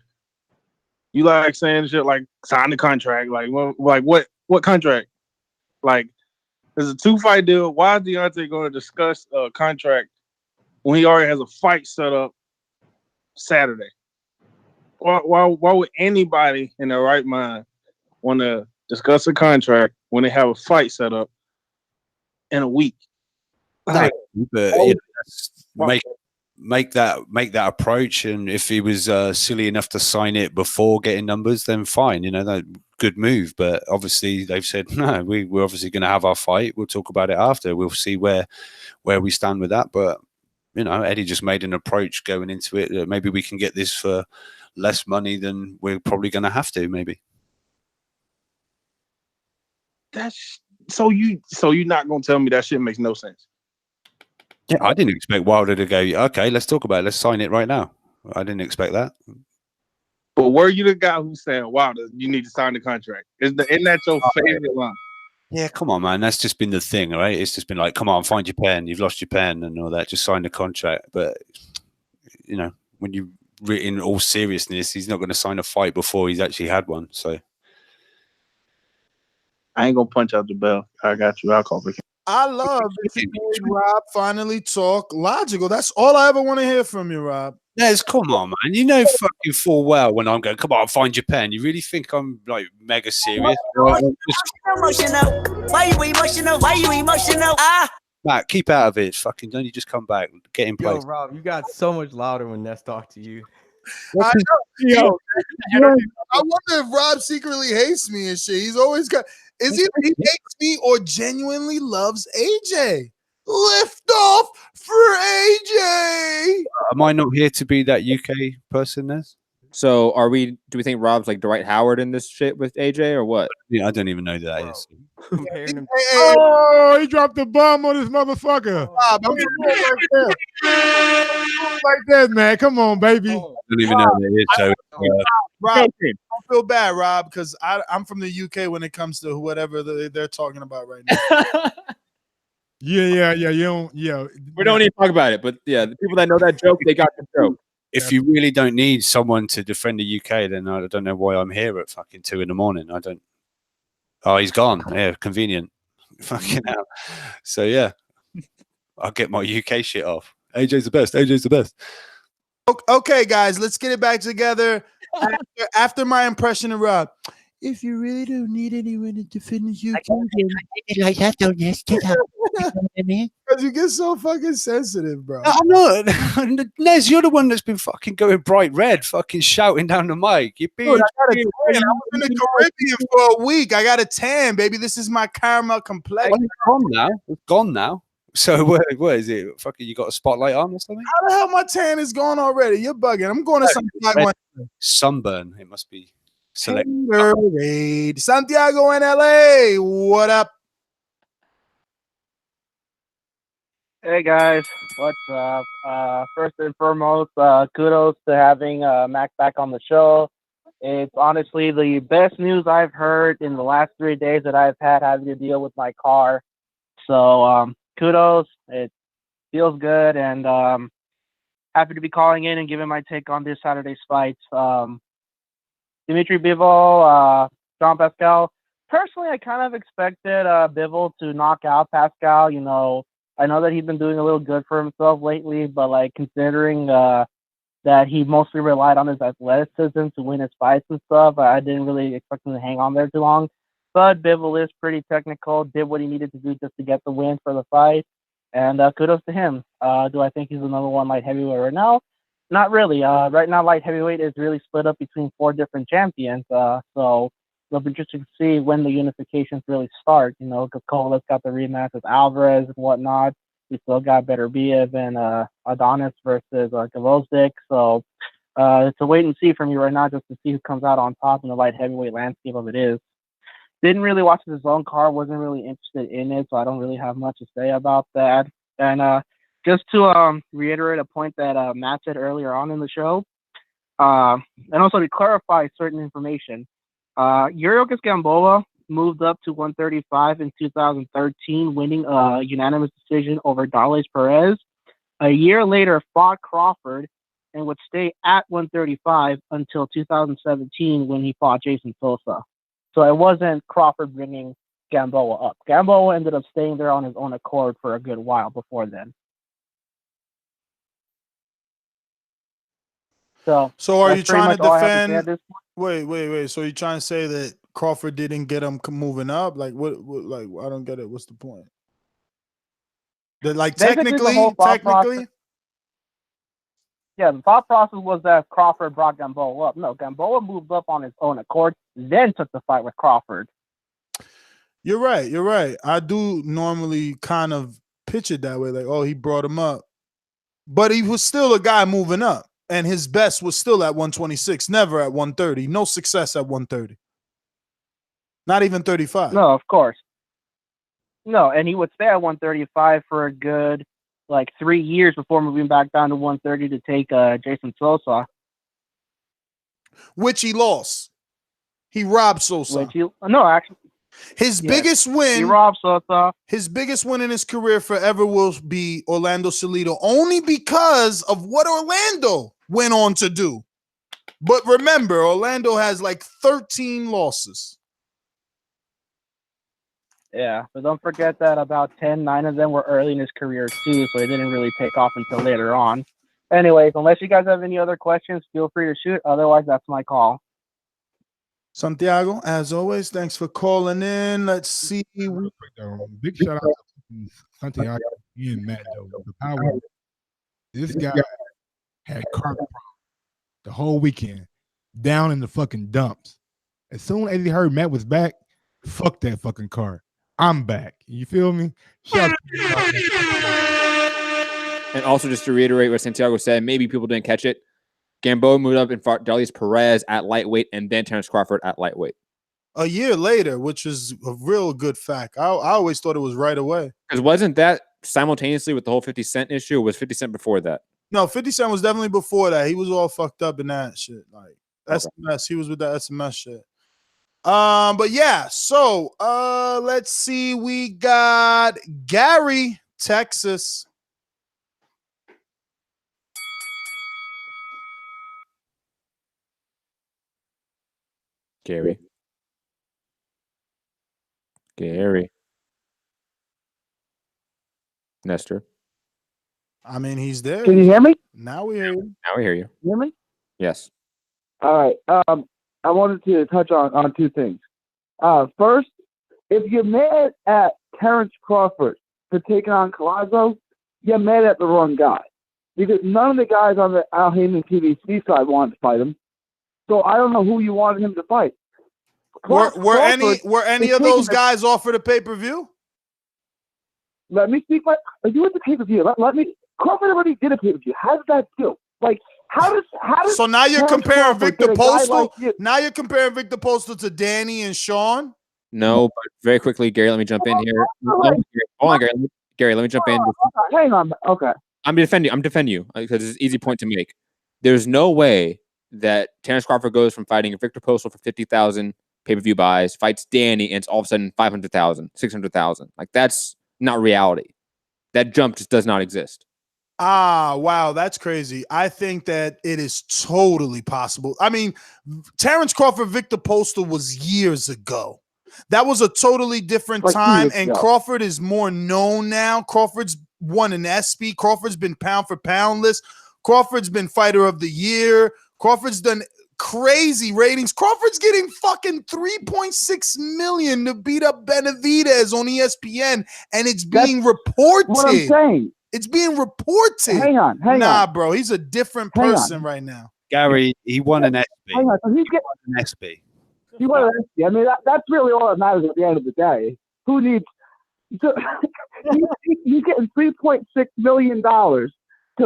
You like saying shit like sign the contract, like what contract? Like, there's a 2-fight deal. Why is Deontay going to discuss a contract when he already has a fight set up Saturday? Why would anybody in their right mind want to discuss a contract when they have a fight set up in a week? but you know, make that approach, and if he was silly enough to sign it before getting numbers, then fine, you know, that good move. But obviously they've said no, we're obviously going to have our fight, we'll talk about it after, we'll see where we stand with that. But you know, Eddie just made an approach going into it. Maybe we can get this for less money than we're probably going to have to. Maybe. That's so you're not gonna tell me that shit makes no sense. Yeah, I didn't expect Wilder to go, okay, let's talk about it. Let's sign it right now. I didn't expect that. But were you the guy who's saying, Wilder, you need to sign the contract? Isn't that your favorite line? Yeah, come on, man. That's just been the thing, right? It's just been like, come on, find your pen. You've lost your pen and all that. Just sign the contract. But, you know, when you, in all seriousness, he's not going to sign a fight before he's actually had one. So I ain't going to punch out the bell. I got you. I'll call it. I love that you made Rob finally talk logical. That's all I ever want to hear from you, Rob. Yes, come on, man. You know fucking full well when I'm going, come on, find your pen. You really think I'm like mega serious? Emotional. Why you emotional? Why you emotional? Matt, keep out of it. Fucking don't you just come back. Get in place. Yo, Rob, you got so much louder when Ness talked to you. I know. I wonder if Rob secretly hates me and shit. He's always got. Is he hates me or genuinely loves AJ? Lift off for AJ. Am I not here to be that UK person, Ness? So do we think Rob's like Dwight Howard in this shit with AJ or what? Yeah, I don't even know who that is. Oh, he dropped the bomb on this motherfucker. Rob, I'm like that, man. Come on, baby. I don't even know who that is. So, Rob, don't feel bad, Rob, because I'm from the UK when it comes to whatever they're talking about right now. Yeah. We don't need to talk about it, but yeah, the people that know that joke, they got the joke. If you really don't need someone to defend the UK, then I don't know why I'm here at fucking 2 a.m. I don't. Oh, he's gone. Yeah, convenient. Fucking hell. So yeah, I'll get my UK shit off. AJ's the best. AJ's the best. Okay, guys, let's get it back together after my impression of Rob. If you really don't need anyone to defend you, like that, don't yes, get up. Because you get so fucking sensitive, bro. No, I'm not. Nez, you're the one that's been fucking going bright red, fucking shouting down the mic. You're being. Dude, I was in the Caribbean for a week. I got a tan, baby. This is my caramel complexion. It's gone now. It's gone now. So what is it? Fucking, you got a spotlight on or something? How the hell my tan is gone already? You're bugging. I'm going to Santiago. Sunburn. It must be. Santiago in LA. What up? Hey guys, what's up? First and foremost, kudos to having Mac back on the show. It's honestly the best news I've heard in the last 3 days that I've had having to deal with my car. So kudos. It feels good, and happy to be calling in and giving my take on this Saturday's fights. Dmitry Bivol, Jean Pascal. Personally, I kind of expected Bivol to knock out Pascal. You know, I know that he's been doing a little good for himself lately, but like considering that he mostly relied on his athleticism to win his fights and stuff, I didn't really expect him to hang on there too long. But Bivol is pretty technical, did what he needed to do just to get the win for the fight, and kudos to him. Do I think he's the number one light heavyweight right now? Not really. Right now, light heavyweight is really split up between 4 different champions. So it'll be interesting to see when the unifications really start. You know, because Cola's got the rematch with Alvarez and whatnot. We still got Beterbiev and Adonis versus Gvozdyk. So it's a wait and see from you right now just to see who comes out on top in the light heavyweight landscape of it is. Didn't really watch the zone card. Wasn't really interested in it, so I don't really have much to say about that. And just to reiterate a point that Matt said earlier on in the show, and also to clarify certain information, Yuriorkis Gamboa moved up to 135 in 2013, winning a unanimous decision over Darles Perez. A year later, fought Crawford and would stay at 135 until 2017 when he fought Jason Sosa. So it wasn't Crawford bringing Gamboa up. Gamboa ended up staying there on his own accord for a good while before then. So are you trying to defend? Wait. So you're trying to say that Crawford didn't get him moving up? Like what? Like I don't get it. What's the point? Like Basically, the whole thought process- Yeah, the thought process was that Crawford brought Gamboa up. No, Gamboa moved up on his own accord, then took the fight with Crawford. You're right. I do normally kind of pitch it that way, like, oh, he brought him up. But he was still a guy moving up, and his best was still at 126, never at 130. No success at 130. Not even 35. No, of course. No, and he would stay at 135 for a good, 3 years before moving back down to 130 to take Jason Sosa. Which he lost. He robbed Sosa. His biggest win. He robbed Sosa. His biggest win in his career forever will be Orlando Salido, only because of what Orlando went on to do. But remember, Orlando has 13 losses. Yeah, but don't forget that about 9 of them were early in his career too, so it didn't really take off until later on. Anyways, unless you guys have any other questions, feel free to shoot. Otherwise, that's my call. Santiago, as always, thanks for calling in. Let's see. Big shout out to Santiago and Matt, though. The power. This guy had car problems the whole weekend, down in the fucking dumps. As soon as he heard Matt was back, fuck that fucking car. I'm back. You feel me? Shout out And also, just to reiterate what Santiago said, maybe people didn't catch it. Gamboa moved up and fought Darius Perez at lightweight and then Terrence Crawford at lightweight. A year later, which is a real good fact. I always thought it was right away. Because wasn't that simultaneously with the whole 50 Cent issue, or was 50 Cent before that? No, 50 Cent was definitely before that. He was all fucked up in that shit. SMS. He was with that SMS shit. But yeah, so let's see. We got Gary, Texas. Gary. Nestor. I mean, he's there. Can you hear me? Now we hear you. Now we hear you. You hear me? Yes. All right. I wanted to touch on two things. First, if you're mad at Terrence Crawford for taking on Collazo, you're mad at the wrong guy. Because none of the guys on the Al Heyman TVC side wanted to fight him. So I don't know who you wanted him to fight. Were any of those guys offered a pay-per-view? Let me speak. You at the pay-per-view. Let me. Crawford already did a pay-per-view. How did that do? How does? So now you're Terrence comparing Crawford Victor get a guy Postal. like you? Now you're comparing Victor Postal to Danny and Sean. No, but very quickly, Gary, let me jump in here. Hold on, Gary. Gary, let me jump in. Hang on. Okay. I'm defending you because it's an easy point to make. There's no way that Terrence Crawford goes from fighting Victor Postal for 50,000 pay-per-view buys, fights Danny, and it's all of a sudden 500,000, 600,000. That's not reality. That jump just does not exist. Ah, wow, that's crazy. I think that it is totally possible. I mean, Terrence Crawford, Victor Postal was years ago. That was a totally different time, and Crawford is more known now. Crawford's won an ESPY. Crawford's been pound for pound list. Crawford's been fighter of the year. Crawford's done crazy ratings. Crawford's getting fucking $3.6 million to beat up Benavidez on ESPN, and it's being reported. What I'm saying. It's being reported. Hang on. Bro, he's a different person right now. Gary, he won an ESPY. Hang on. So he's getting an ESPY. He won an ESPY. I mean, that's really all that matters at the end of the day. Who needs? So, he's getting $3.6 million.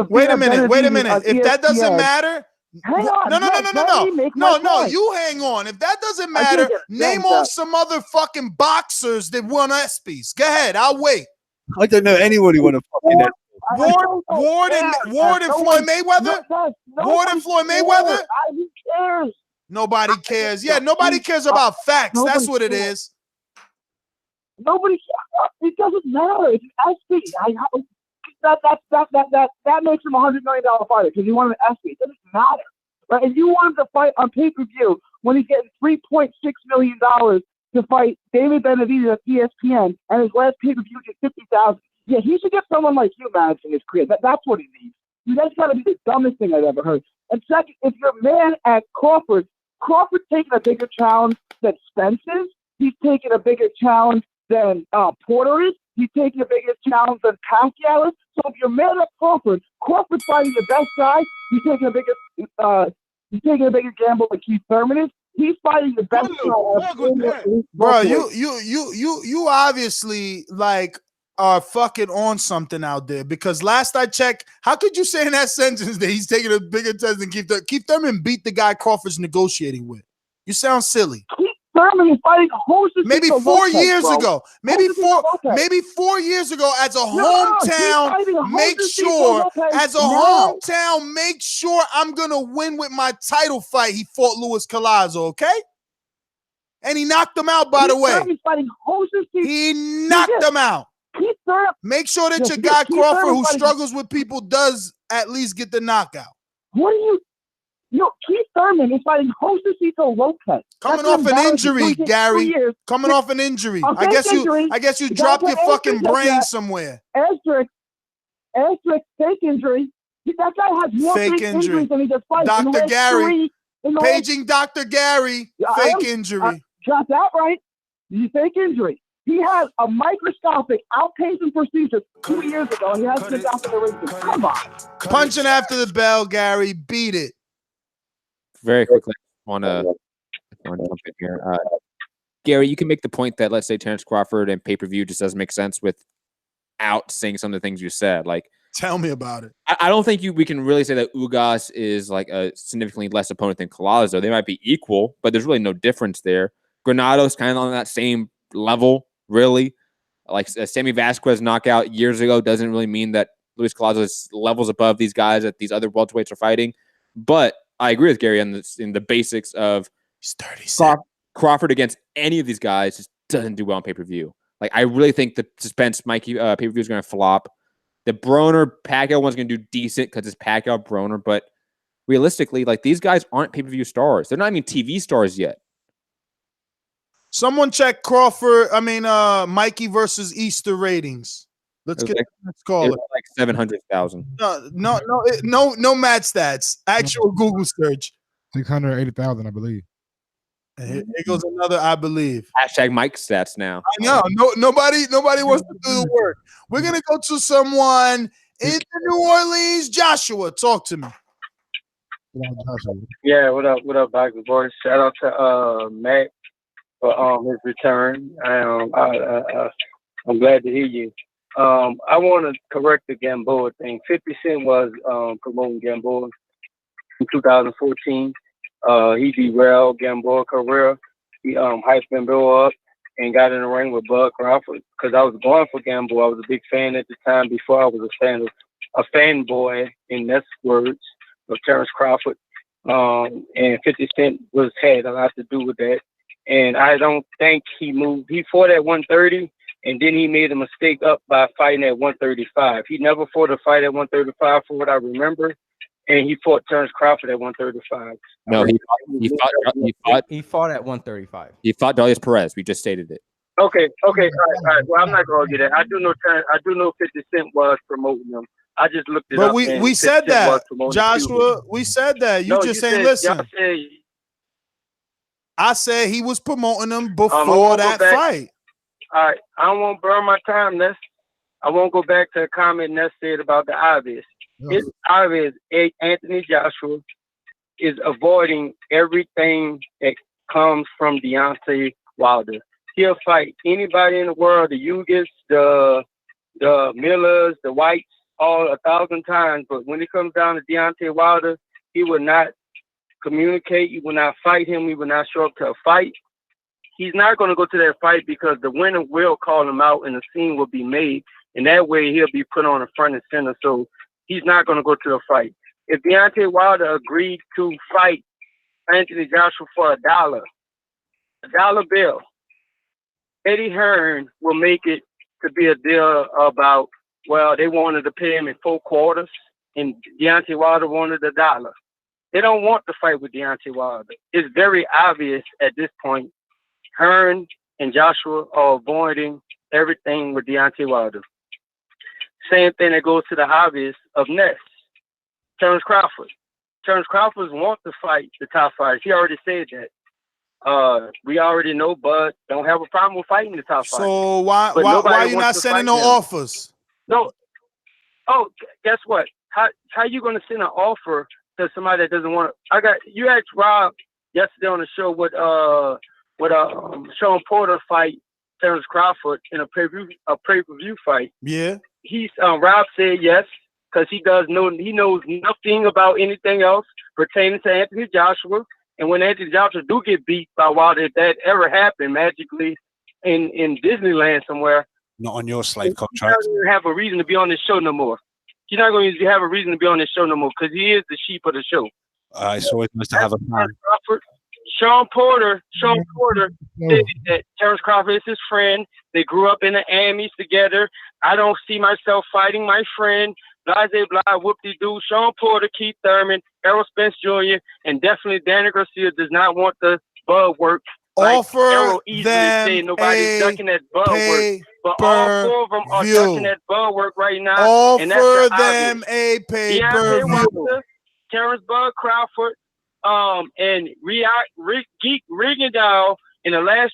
Wait a minute. If that doesn't matter. Hang on. No, you hang on. If that doesn't matter, name off some other fucking boxers that won ESPYs. Go ahead, I'll wait. I don't know anybody want to fucking Ward and Floyd Mayweather? Ward and Floyd Mayweather? Who cares? Nobody cares. Yeah, nobody cares about facts. That's what it is. Nobody cares. It doesn't matter. It's an ESPY. That makes him $100 million fighter because he won an ESPY. It doesn't matter. Right? And you want him to fight on pay-per-view when he's getting $3.6 million to fight David Benavidez at ESPN, and his last pay-per-view is $50,000. Yeah, he should get someone like you managing his career. That's what he needs. That's got to be the dumbest thing I've ever heard. And second, if you're mad at Crawford's taking a bigger challenge than Spence is. He's taking a bigger challenge than Porter is. He's taking a bigger challenge than Pacquiao. So if you're mad at Crawford's fighting the best guy. He's taking a bigger gamble than Keith Thurman is. He's fighting the best guy. Bro, you obviously like are fucking on something out there, because last I checked, how could you say in that sentence that he's taking a bigger test than Keith Thurman? Keith Thurman beat the guy Crawford's negotiating with. You sound silly. Keith Thurman is fighting Jose maybe Cito 4 Lopez, years bro. ago. Maybe 4 years ago, as a hometown, make sure I'm gonna win with my title fight. He fought Luis Collazo, okay? And he knocked him out, by the way. He knocked him out. Make sure that your guy Crawford, who struggles with people, does at least get the knockout. What are you? Keith Thurman is fighting Jose Cito Lopez. Coming off an injury, Gary. Coming off an injury. I guess you dropped your fucking brain somewhere. Asterisk, fake injury. That guy has more fake injuries than he just fights. Dr. Gary. Paging Dr. Gary. Fake injury. Got that right. Fake injury. He had a microscopic outpatient procedure 2 years ago, and he hasn't been down to the ring. Come on. Punching after the bell, Gary. Beat it. Very quickly, I want to jump in here. Gary, you can make the point that, let's say, Terrence Crawford and pay-per-view just doesn't make sense without saying some of the things you said. Like, tell me about it. I don't think we can really say that Ugas is like a significantly less opponent than Collazo. They might be equal, but there's really no difference there. Granado's kind of on that same level, really. Like a Sammy Vasquez knockout years ago doesn't really mean that Luis Collazo is levels above these guys that these other welterweights are fighting. But I agree with Gary on this, in the basics of Crawford against any of these guys just doesn't do well on pay-per-view. Like, I really think the suspense Mikey pay-per-view is going to flop. The Broner Pacquiao one's going to do decent because it's Pacquiao Broner, but realistically, like, these guys aren't pay-per-view stars. They're not even TV stars yet. Someone check Mikey versus Easter ratings. Let's call it like 700,000. No mad stats. Actual Google search. 680,000, I believe. Here goes another, I believe. Hashtag Mike stats now. I know. Nobody wants to do the work. We're gonna go to someone in New Orleans. Joshua, talk to me. Yeah, what up, Boxing Voice? Shout out to Matt for his return. I'm glad to hear you. I want to correct the Gamboa thing. 50 Cent was promoting Gamboa in 2014. He derailed Gamboa's career. He hyped Gamboa up and got in the ring with Bud Crawford because I was going for Gamboa. I was a big fan at the time before I was a fanboy, in that's words, of Terrence Crawford. And 50 Cent had a lot to do with that. And I don't think he moved. He fought at 130. And then he made a mistake up by fighting at 135. He never fought a fight at 135, for what I remember. And he fought Terrence Crawford at 135. No, he fought at 135. He fought Darius Perez. We just stated it. Okay. All right. Well, I'm not going to get that. I do know 50 Cent was promoting him. I just looked it up. But we said that, Joshua. We said that. You just saying, listen. I said he was promoting him before that fight. All right, I won't burn my time. I won't go back to a comment Ness said about the obvious. It's obvious Anthony Joshua is avoiding everything that comes from Deontay Wilder. He'll fight anybody in the world, the Yugas, the Millers, the Whites, all 1,000 times. But when it comes down to Deontay Wilder, he will not communicate. He will not fight him. He will not show up to a fight. He's not going to go to that fight because the winner will call him out and the scene will be made. And that way he'll be put on the front and center. So he's not going to go to the fight. If Deontay Wilder agreed to fight Anthony Joshua for a dollar bill, Eddie Hearn will make it to be a deal about, well, they wanted to pay him in 4 quarters and Deontay Wilder wanted $1. They don't want to fight with Deontay Wilder. It's very obvious at this point. Hearn and Joshua are avoiding everything with Deontay Wilder. Same thing that goes to the hobbyists of Ness. Terrence Crawford. Terrence Crawford wants to fight the top fighters. He already said that. We already know Bud don't have a problem with fighting the top five. So why you not sending no offers? No. Oh, guess what? How you gonna send an offer to somebody that doesn't want to? You asked Rob yesterday on the show what Sean Porter fight Terrence Crawford in a pay-per-view fight. Yeah. Rob said yes, because he knows nothing about anything else pertaining to Anthony Joshua. And when Anthony Joshua do get beat by Wilder, if that ever happened magically in Disneyland somewhere, not on your slave contract. He's not going to have a reason to be on this show no more. He's not going to have a reason to be on this show no more because he is the sheep of the show. It's always nice to have a plan. Sean Porter said that Terrence Crawford is his friend. They grew up in the Amis together. I don't see myself fighting my friend. Blase blah, whoop-de-doo. Sean Porter, Keith Thurman, Errol Spence Jr., and definitely Danny Garcia does not want the Bud work. Offer Errol easily them said nobody's ducking that Bud work. But per all four of them are view. ducking that Bud work right now. Offer and that's them a pay-per-view. Terrence Bud Crawford, and Geek Rigondeaux in the last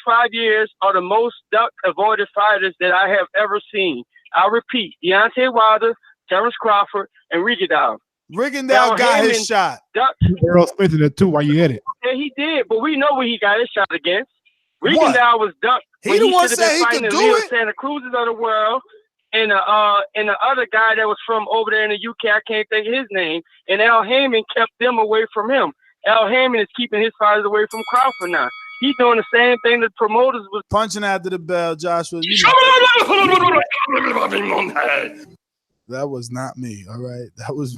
5 years are the most duck-avoided fighters that I have ever seen. I'll repeat: Deontay Wilder, Terrence Crawford, and Rigondeaux. Rigondeaux got his shot. Errol Spence in it too. While you at it? Yeah, he did, but we know what he got his shot against. Rigondeaux was ducked. He the one said he could do it. Santa Cruz's of the world, and the other guy that was from over there in the UK, I can't think of his name. And Al Heyman kept them away from him. Al Heyman is keeping his fighters away from Crawford now. He's doing the same thing the promoters was punching after the bell, Joshua. That was not me, all right? That was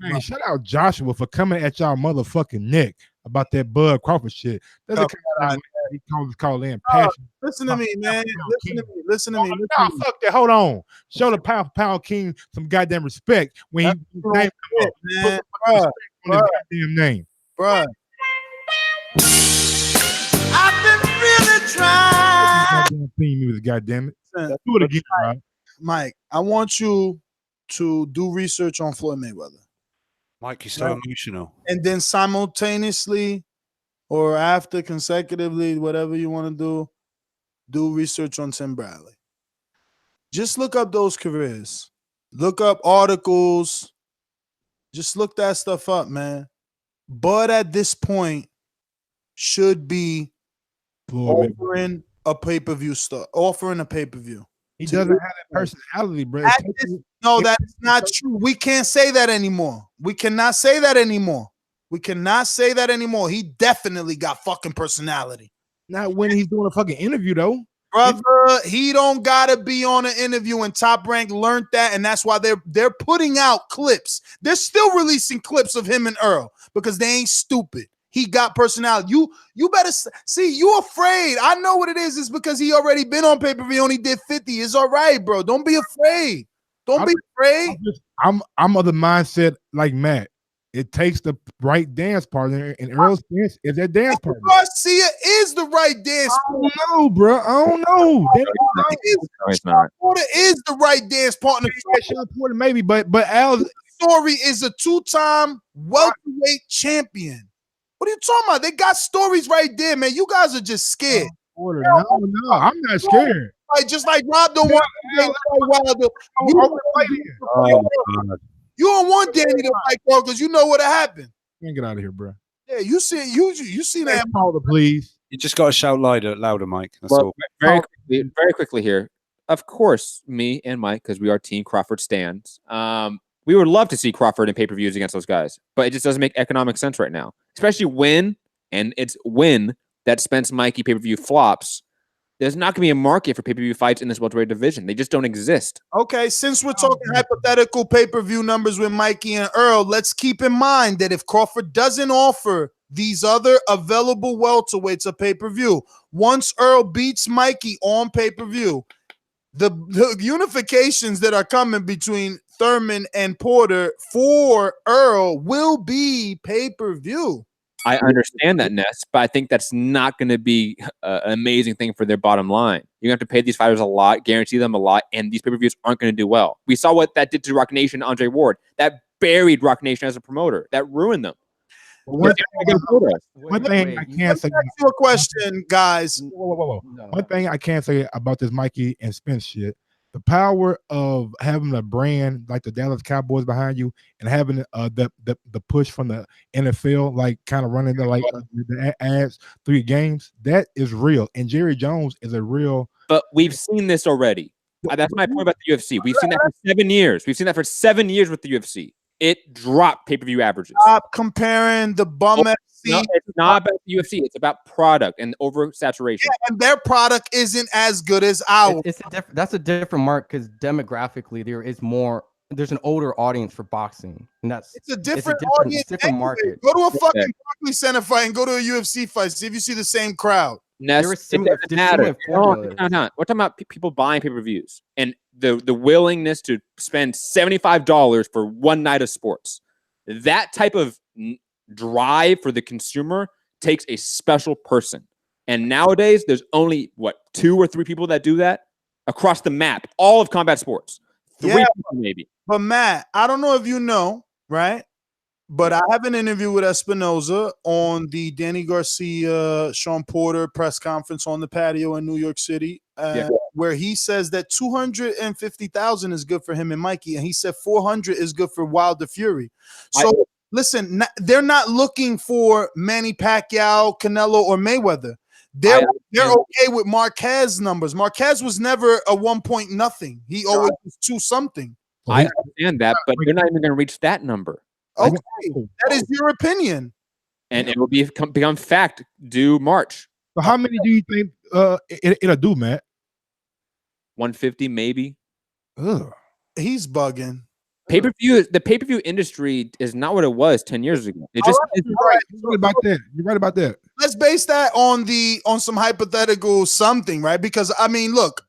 man, shout out Joshua for coming at y'all motherfucking neck about that Bud Crawford shit. That's the kind of he call in passion. Listen to me, man. Listen to me. No, fuck that. Hold on. Show the pound king some goddamn respect when he named him up. Goddamn name. Bruh. I've been really trying. Goddamn theme music, goddamn it. Do it again, right? Mike, I want you to do research on Floyd Mayweather. Mike, you're so emotional. And then simultaneously or after consecutively, whatever you want to do research on Tim Bradley. Just look up those careers. Look up articles. Just look that stuff up, man. But at this point, should be offering a pay-per-view stuff, offering a pay-per-view. He doesn't have that personality, bro. No, that's not true. We can't say that anymore. We cannot say that anymore. We cannot say that anymore. He definitely got fucking personality. Not when he's doing a fucking interview, though. Brother, he don't gotta be on an interview, and Top Rank learned that, and that's why they're putting out clips. They're still releasing clips of him and Earl because they ain't stupid. He got personality. You better see. You afraid? I know what it is. It's because he already been on pay-per-view. Only did 50. It's all right, bro. Don't be afraid. Don't be afraid. I'm of the mindset like Matt. It takes the right dance partner, and Earl Spence is that dance partner. Garcia is the right dance partner. I don't know, bro. I don't know. Not. Porter is the right dance partner. Sean Porter maybe, but Al's Story is a two-time welterweight champion. What are you talking about? They got stories right there, man. You guys are just scared. No, I'm not scared. Like just like Rob don't want Wilder. You don't want Danny to fight Wilder because you know what'll happen. Get out of here, bro. Yeah, you see that. Wilder, please. You just got to shout louder, Mike. That's well, all. Very quickly here. Of course, me and Mike, because we are Team Crawford stands. We would love to see Crawford in pay-per-views against those guys, but it just doesn't make economic sense right now. Especially when that Spence Mikey pay-per-view flops, there's not going to be a market for pay-per-view fights in this welterweight division. They just don't exist. Okay, since we're talking hypothetical pay-per-view numbers with Mikey and Earl, let's keep in mind that if Crawford doesn't offer these other available welterweights a pay-per-view, once Earl beats Mikey on pay-per-view, the unifications that are coming between Thurman and Porter for Earl will be pay-per-view. I understand that, Ness, but I think that's not going to be an amazing thing for their bottom line. You're going to have to pay these fighters a lot, guarantee them a lot, and these pay-per-views aren't going to do well. We saw what that did to Rock Nation and Andre Ward. That buried Rock Nation as a promoter. That ruined them. One thing I can say. Ask you a question, guys. Whoa. One thing I can say about this Mikey and Spence shit: the power of having a brand like the Dallas Cowboys behind you and having the push from the NFL, like kind of running the ads through your games, that is real. And Jerry Jones is a real. But we've seen this already. That's my point about the UFC. We've seen that for 7 years. We've seen that for 7 years with the UFC. It dropped pay-per-view averages. Stop comparing the bum FC. No, it's not about the UFC. It's about product and oversaturation. Yeah, and their product isn't as good as ours. That's a different mark because demographically there's an older audience for boxing, and it's a different audience. Different market. Go to a fucking Barclays Center fight and go to a UFC fight. See if you see the same crowd. Ness, it doesn't matter. We're talking about people buying pay-per-views and the willingness to spend $75 for one night of sports. That type of drive for the consumer takes a special person. And nowadays, there's only, 2 or 3 people that do that across the map, all of combat sports. 3 people maybe. But Matt, I don't know if you know, right? But I have an interview with Espinoza on the Danny Garcia, Sean Porter press conference on the patio in New York City, where he says that 250,000 is good for him and Mikey, and he said 400 is good for Wilder Fury. So listen, they're not looking for Manny Pacquiao, Canelo, or Mayweather. They're okay with Marquez numbers. Marquez was never a 1 point nothing. He always was 2 something. I understand that, but you're not even going to reach that number. Okay, that is your opinion, and it will become fact due March. So how many do you think it'll do, Matt? 150 maybe. Ugh. He's bugging. The pay-per-view industry is not what it was 10 years ago. It just You're right about that. Let's base that on some hypothetical something, right? Because I mean, look,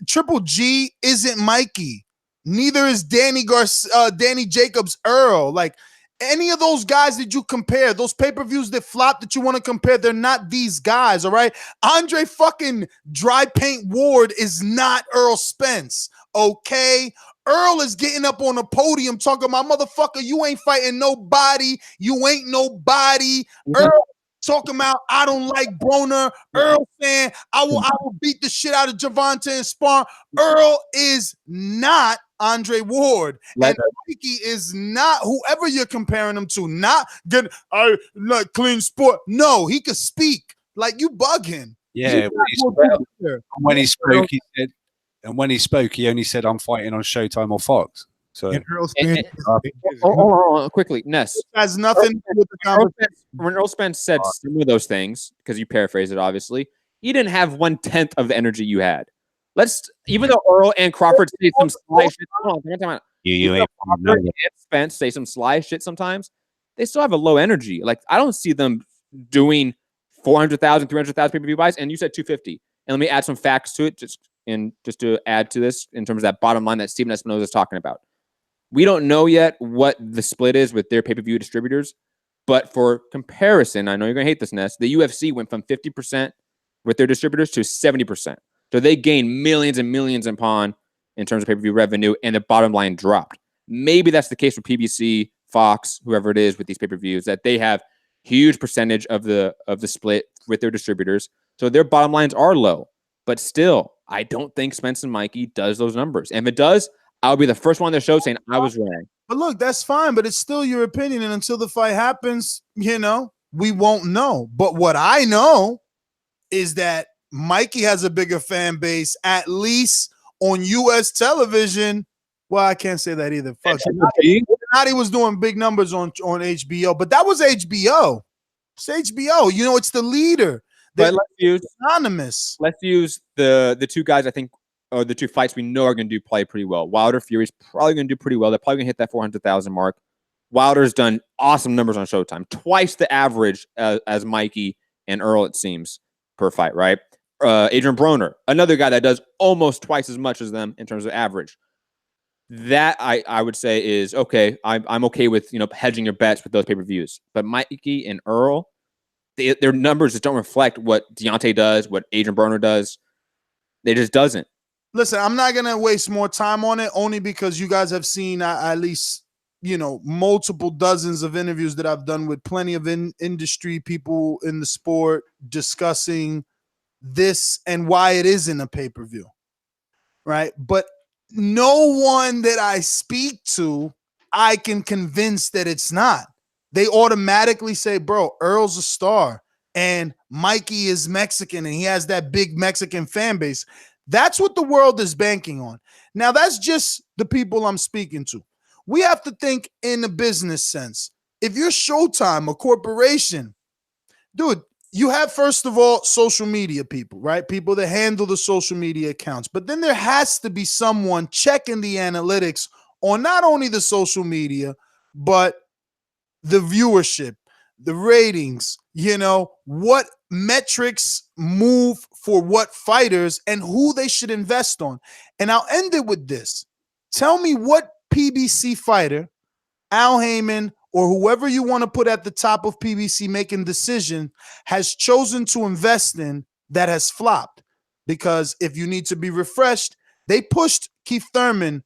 Triple G isn't Mikey. Neither is Danny Jacobs Earl. Like any of those guys that you compare, those pay-per-views that flop that you want to compare, they're not these guys, all right? Andre fucking Dry Paint Ward is not Earl Spence, okay? Earl is getting up on the podium talking about, motherfucker, you ain't fighting nobody. You ain't nobody. Earl talking about, I don't like Broner. Earl saying, I will beat the shit out of Javante and Spar. Earl is not Andre Ward. And Mikey is not whoever you're comparing him to. Not good. I like clean sport. No, he could speak. Like you bugging. Yeah. When he spoke, he only said, I'm fighting on Showtime or Fox. So hold on, quickly, Ness. It has nothing to do with the conversation. When Earl Spence said some of those things, because you paraphrase it, obviously, he didn't have 1/10 of the energy you had. Even though Earl and Crawford say some sly shit, and Spence say some sly shit sometimes, they still have a low energy. Like I don't see them doing 400,000, 300,000 pay-per-view buys, and you said 250. And let me add some facts to it, just to add to this in terms of that bottom line that Steven Espinoza is talking about. We don't know yet what the split is with their pay-per-view distributors, but for comparison, I know you're going to hate this, Ness, the UFC went from 50% with their distributors to 70%. So they gained millions and millions in terms of pay-per-view revenue, and the bottom line dropped. Maybe that's the case for PBC, Fox, whoever it is with these pay-per-views, that they have huge percentage of the split with their distributors. So their bottom lines are low. But still, I don't think Spence and Mikey does those numbers. And if it does, I'll be the first one on the show saying I was wrong. But look, that's fine, but it's still your opinion. And until the fight happens, we won't know. But what I know is that Mikey has a bigger fan base, at least on U.S. television. Well, I can't say that either. Fuck. Nadi was doing big numbers on HBO, but that was HBO. It's HBO. It's the leader. But let's use anonymous. Let's use the 2 guys I think are the 2 fights we know are going to play pretty well. Wilder Fury's probably going to do pretty well. They're probably going to hit that 400,000 mark. Wilder's done awesome numbers on Showtime, twice the average as Mikey and Earl, it seems, per fight, right? Adrian Broner, another guy that does almost twice as much as them in terms of average. That I would say is okay. I'm okay with hedging your bets with those pay-per-views. But Mikey and Earl, their numbers just don't reflect what Deontay does, what Adrian Broner does. It just doesn't. Listen, I'm not going to waste more time on it only because you guys have seen at least multiple dozens of interviews that I've done with plenty of industry people in the sport discussing this and why it isn't a pay-per-view, right? But no one that I speak to, I can convince that it's not. They automatically say, bro, Earl's a star and Mikey is Mexican and he has that big Mexican fan base. That's what the world is banking on. Now, that's just the people I'm speaking to. We have to think in a business sense. If you're Showtime, a corporation, dude, you have, first of all, social media people, right? People that handle the social media accounts. But then there has to be someone checking the analytics on not only the social media, but the viewership, the ratings, what metrics move for what fighters and who they should invest on. And I'll end it with this. Tell me what PBC fighter, Al Heyman, or whoever you want to put at the top of PBC making decision has chosen to invest in that has flopped. Because if you need to be refreshed, they pushed Keith Thurman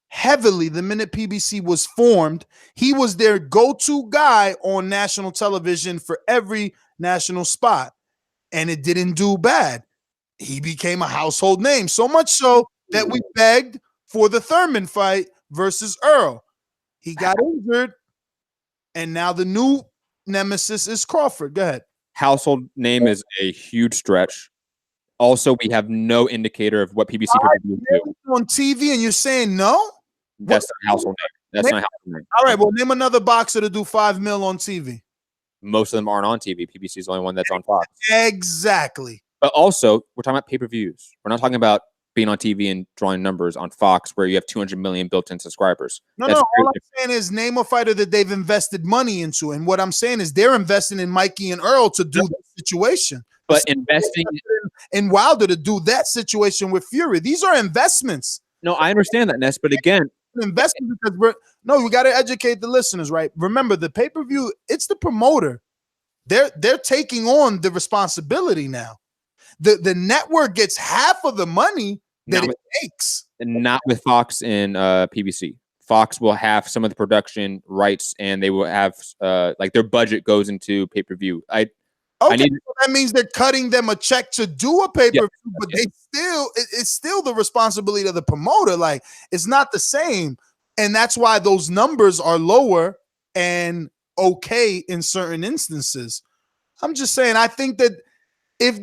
heavily the minute PBC was formed. He was their go-to guy on national television for every national spot, and it didn't do bad. He became a household name, so much so that we begged for the Thurman fight versus Earl. He got injured, and now the new nemesis is Crawford. Go ahead. Household name is a huge stretch. Also, we have no indicator of what PBC do on TV, and you're saying no? That's not household name. That's not household name. All right, well, name another boxer to do $5 million on TV. Most of them aren't on TV. PBC is the only one that's on Fox. Exactly. But also, we're talking about pay-per-views. We're not talking about being on TV and drawing numbers on Fox where you have 200 million built-in subscribers. No. All I'm saying is name a fighter that they've invested money into. And what I'm saying is they're investing in Mikey and Earl to do that situation. But investing in Wilder to do that situation with Fury. These are investments. No, I understand that, Ness. But again, investment because we got to educate the listeners, right? Remember, the pay-per-view, it's the promoter. They're taking on the responsibility now. The network gets half of the money that it takes. And not with Fox and PBC. Fox will have some of the production rights, and they will have like their budget goes into pay-per-view. So that means they're cutting them a check to do a pay-per-view, but it's still the responsibility of the promoter. Like, it's not the same. And that's why those numbers are lower and okay in certain instances. I'm just saying, I think that if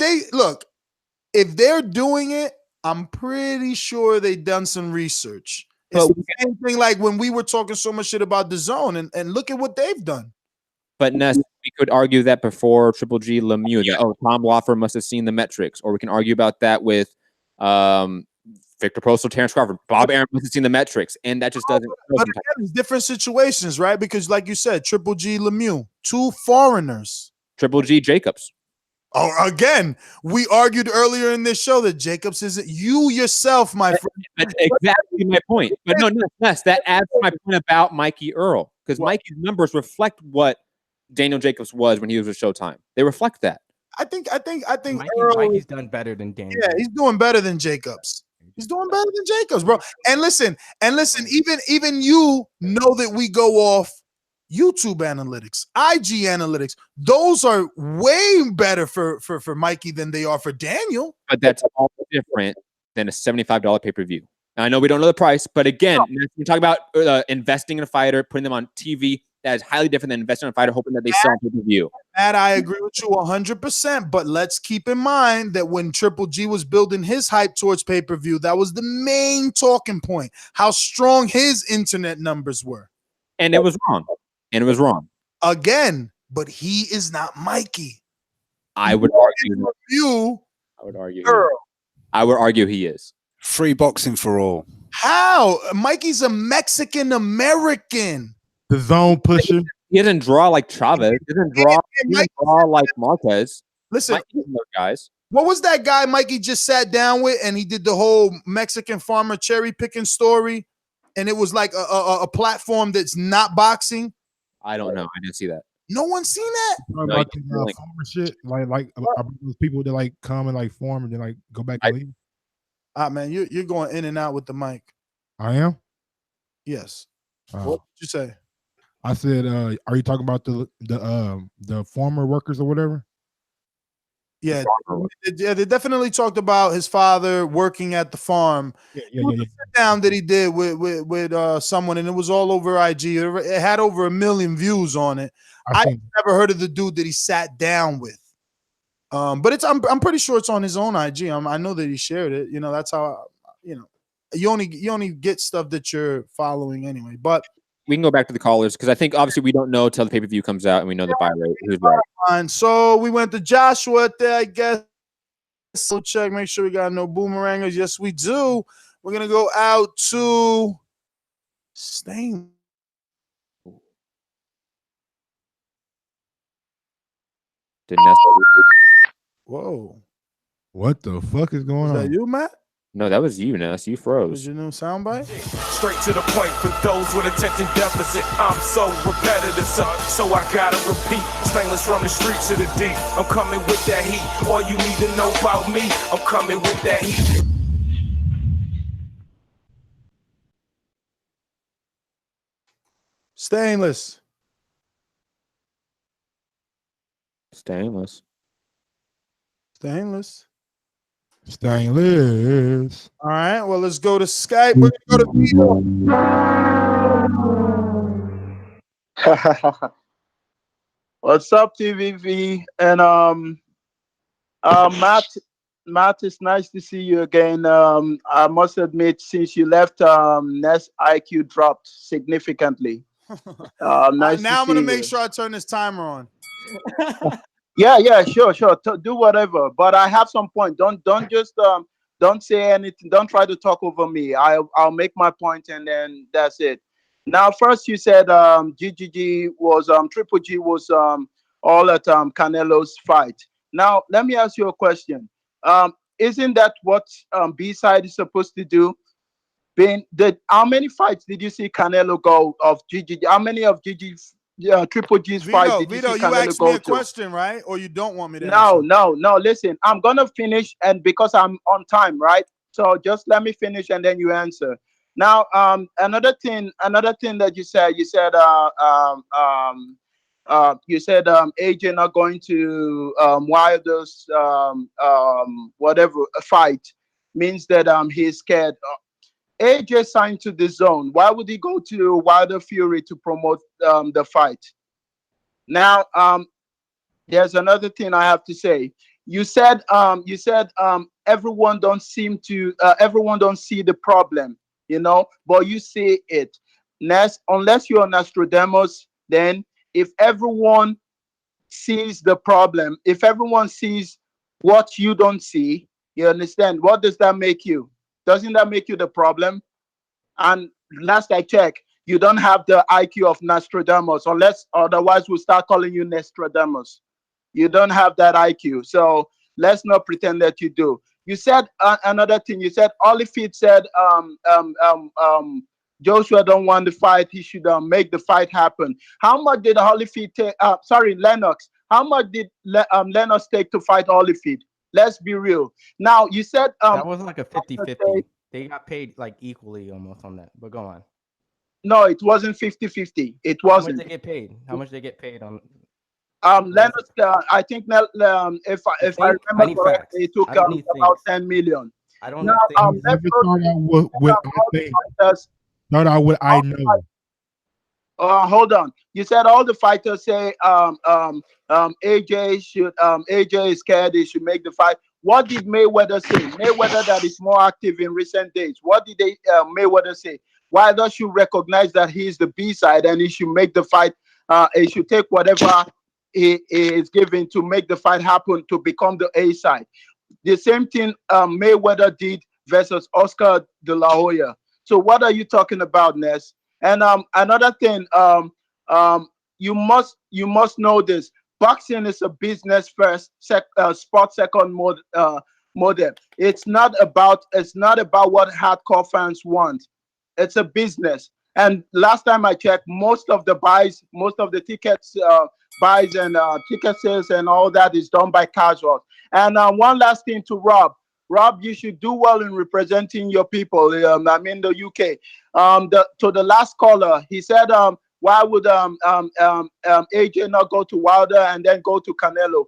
they're doing it, I'm pretty sure they've done some research. It's the same thing like when we were talking so much shit about DAZN, and look at what they've done. But Ness, we could argue that before Triple G Lemieux, that Tom Loeffler must have seen the metrics, or we can argue about that with Victor Postal, Terrence Crawford, Bob Arum must have seen the metrics, and that just doesn't. But again, it's different situations, right? Because like you said, Triple G Lemieux, two foreigners. Triple G Jacobs. Oh, again, we argued earlier in this show that Jacobs isn't you yourself, my friend. That's exactly my point. But no, Ness, that adds to my point about Mikey Earl, because Mikey's numbers reflect what Daniel Jacobs was when he was with Showtime. They reflect that. I think Mikey's done better than Daniel. Yeah, he's doing better than Jacobs. He's doing better than Jacobs, bro. And listen, even you know that we go off YouTube analytics, IG analytics. Those are way better for Mikey than they are for Daniel. But that's all different than a $75 pay-per-view. I know we don't know the price, but again, we're talking about investing in a fighter, putting them on TV. That is highly different than investing in a fighter, hoping that they sell pay-per-view. Matt, I agree with you 100%, but let's keep in mind that when Triple G was building his hype towards pay-per-view, that was the main talking point, how strong his internet numbers were. And it was wrong. Again, but he is not Mikey. I would argue he is. Free boxing for all. How? Mikey's a Mexican American. The zone pusher. He doesn't draw like Chavez. He doesn't draw like Marquez. Listen, guys. What was that guy Mikey just sat down with and he did the whole Mexican farmer cherry picking story? And it was like a platform that's not boxing. I don't know. I didn't see that. No one's seen that. Farmer shit, like those people that like come and like form and then like go back and leave. Man, you're going in and out with the mic. I am. Yes. What did you say? I said, are you talking about the farmer workers or whatever? Yeah, they definitely talked about his father working at the farm. Yeah. Sit down that he did with someone, and it was all over IG. It had over 1 million views on it. I never heard of the dude that he sat down with. But I'm pretty sure it's on his own IG. I know that he shared it. You know, that's how you only get stuff that you're following anyway. But we can go back to the callers because I think obviously we don't know till the pay-per-view comes out and we know the buy rate. Who's right? fine. So we went to Joshua there, I guess. So check, make sure we got no boomerangers. Yes, we do. We're gonna go out to Stain. Whoa. What the fuck is going Is on? that you, Matt? No, that was you, Ness. You froze. Was your new soundbite? Straight to the point for those with attention deficit. I'm so repetitive, so I gotta repeat. Stainless from the street to the deep. I'm coming with that heat. All you need to know about me, I'm coming with that heat. Stainless. Stainless. Stainless. All right, well, let's go to Skype. We're gonna go to Vito. What's up, TVV? And Matt, it's nice to see you again. I must admit, since you left, Ness IQ dropped significantly. Nice Now I'm to gonna see make you. sure I turn this timer on. Yeah, sure. Do whatever. But I have some point. Don't just don't say anything. Don't try to talk over me. I'll make my point and then that's it. Now, first you said GGG was Triple G was all at Canelo's fight. Now, let me ask you a question. Isn't that what B-side is supposed to do? How many fights did you see Canelo go of GGG? How many of Triple G's fights did you see Vito, you Canelo asked me go a to? question, right? Or you don't want me to answer? No. Listen, I'm gonna finish, and because I'm on time, right? So just let me finish, and then you answer. Now, another thing that you said, AJ not going to Wilder's whatever fight means that he's scared. AJ signed to the zone. Why would he go to Wilder Fury to promote the fight? Now, there's another thing I have to say. You said everyone don't see the problem, but you see it. Unless you're Nostradamus, then if everyone sees the problem, if everyone sees what you don't see, you understand? What does that make you? Doesn't that make you the problem? And last I checked, you don't have the IQ of Nostradamus, unless otherwise we'll start calling you Nostradamus. You don't have that IQ, so let's not pretend that you do. You said another thing. You said Holyfield said Joshua don't want the fight. He should make the fight happen. How much did Holyfield take? Lennox. How much did Lennox take to fight Holyfield? Let's be real. Now you said that was like a 50-50. They got paid like equally almost on that. But go on. No, it wasn't 50-50. It wasn't. How much they get paid? How much they get paid on? Lennox, I think if I remember correctly, it took about 10 million. I don't know. Start out with I know. Hold on. You said all the fighters say AJ is scared. He should make the fight. What did Mayweather say? Mayweather that is more active in recent days. What did Mayweather say? Wilder should recognize that he is the B side and he should make the fight. He should take whatever he is given to make the fight happen to become the A side. The same thing Mayweather did versus Oscar De La Hoya. So what are you talking about, Ness? And another thing, you must know this. Boxing is a business first, sport second model. It's not about what hardcore fans want. It's a business. And last time I checked, most of the tickets buys and ticket sales and all that is done by casuals. And one last thing to Rob. Rob, you should do well in representing your people. I'm in the UK. To the last caller, he said, why would AJ not go to Wilder and then go to Canelo?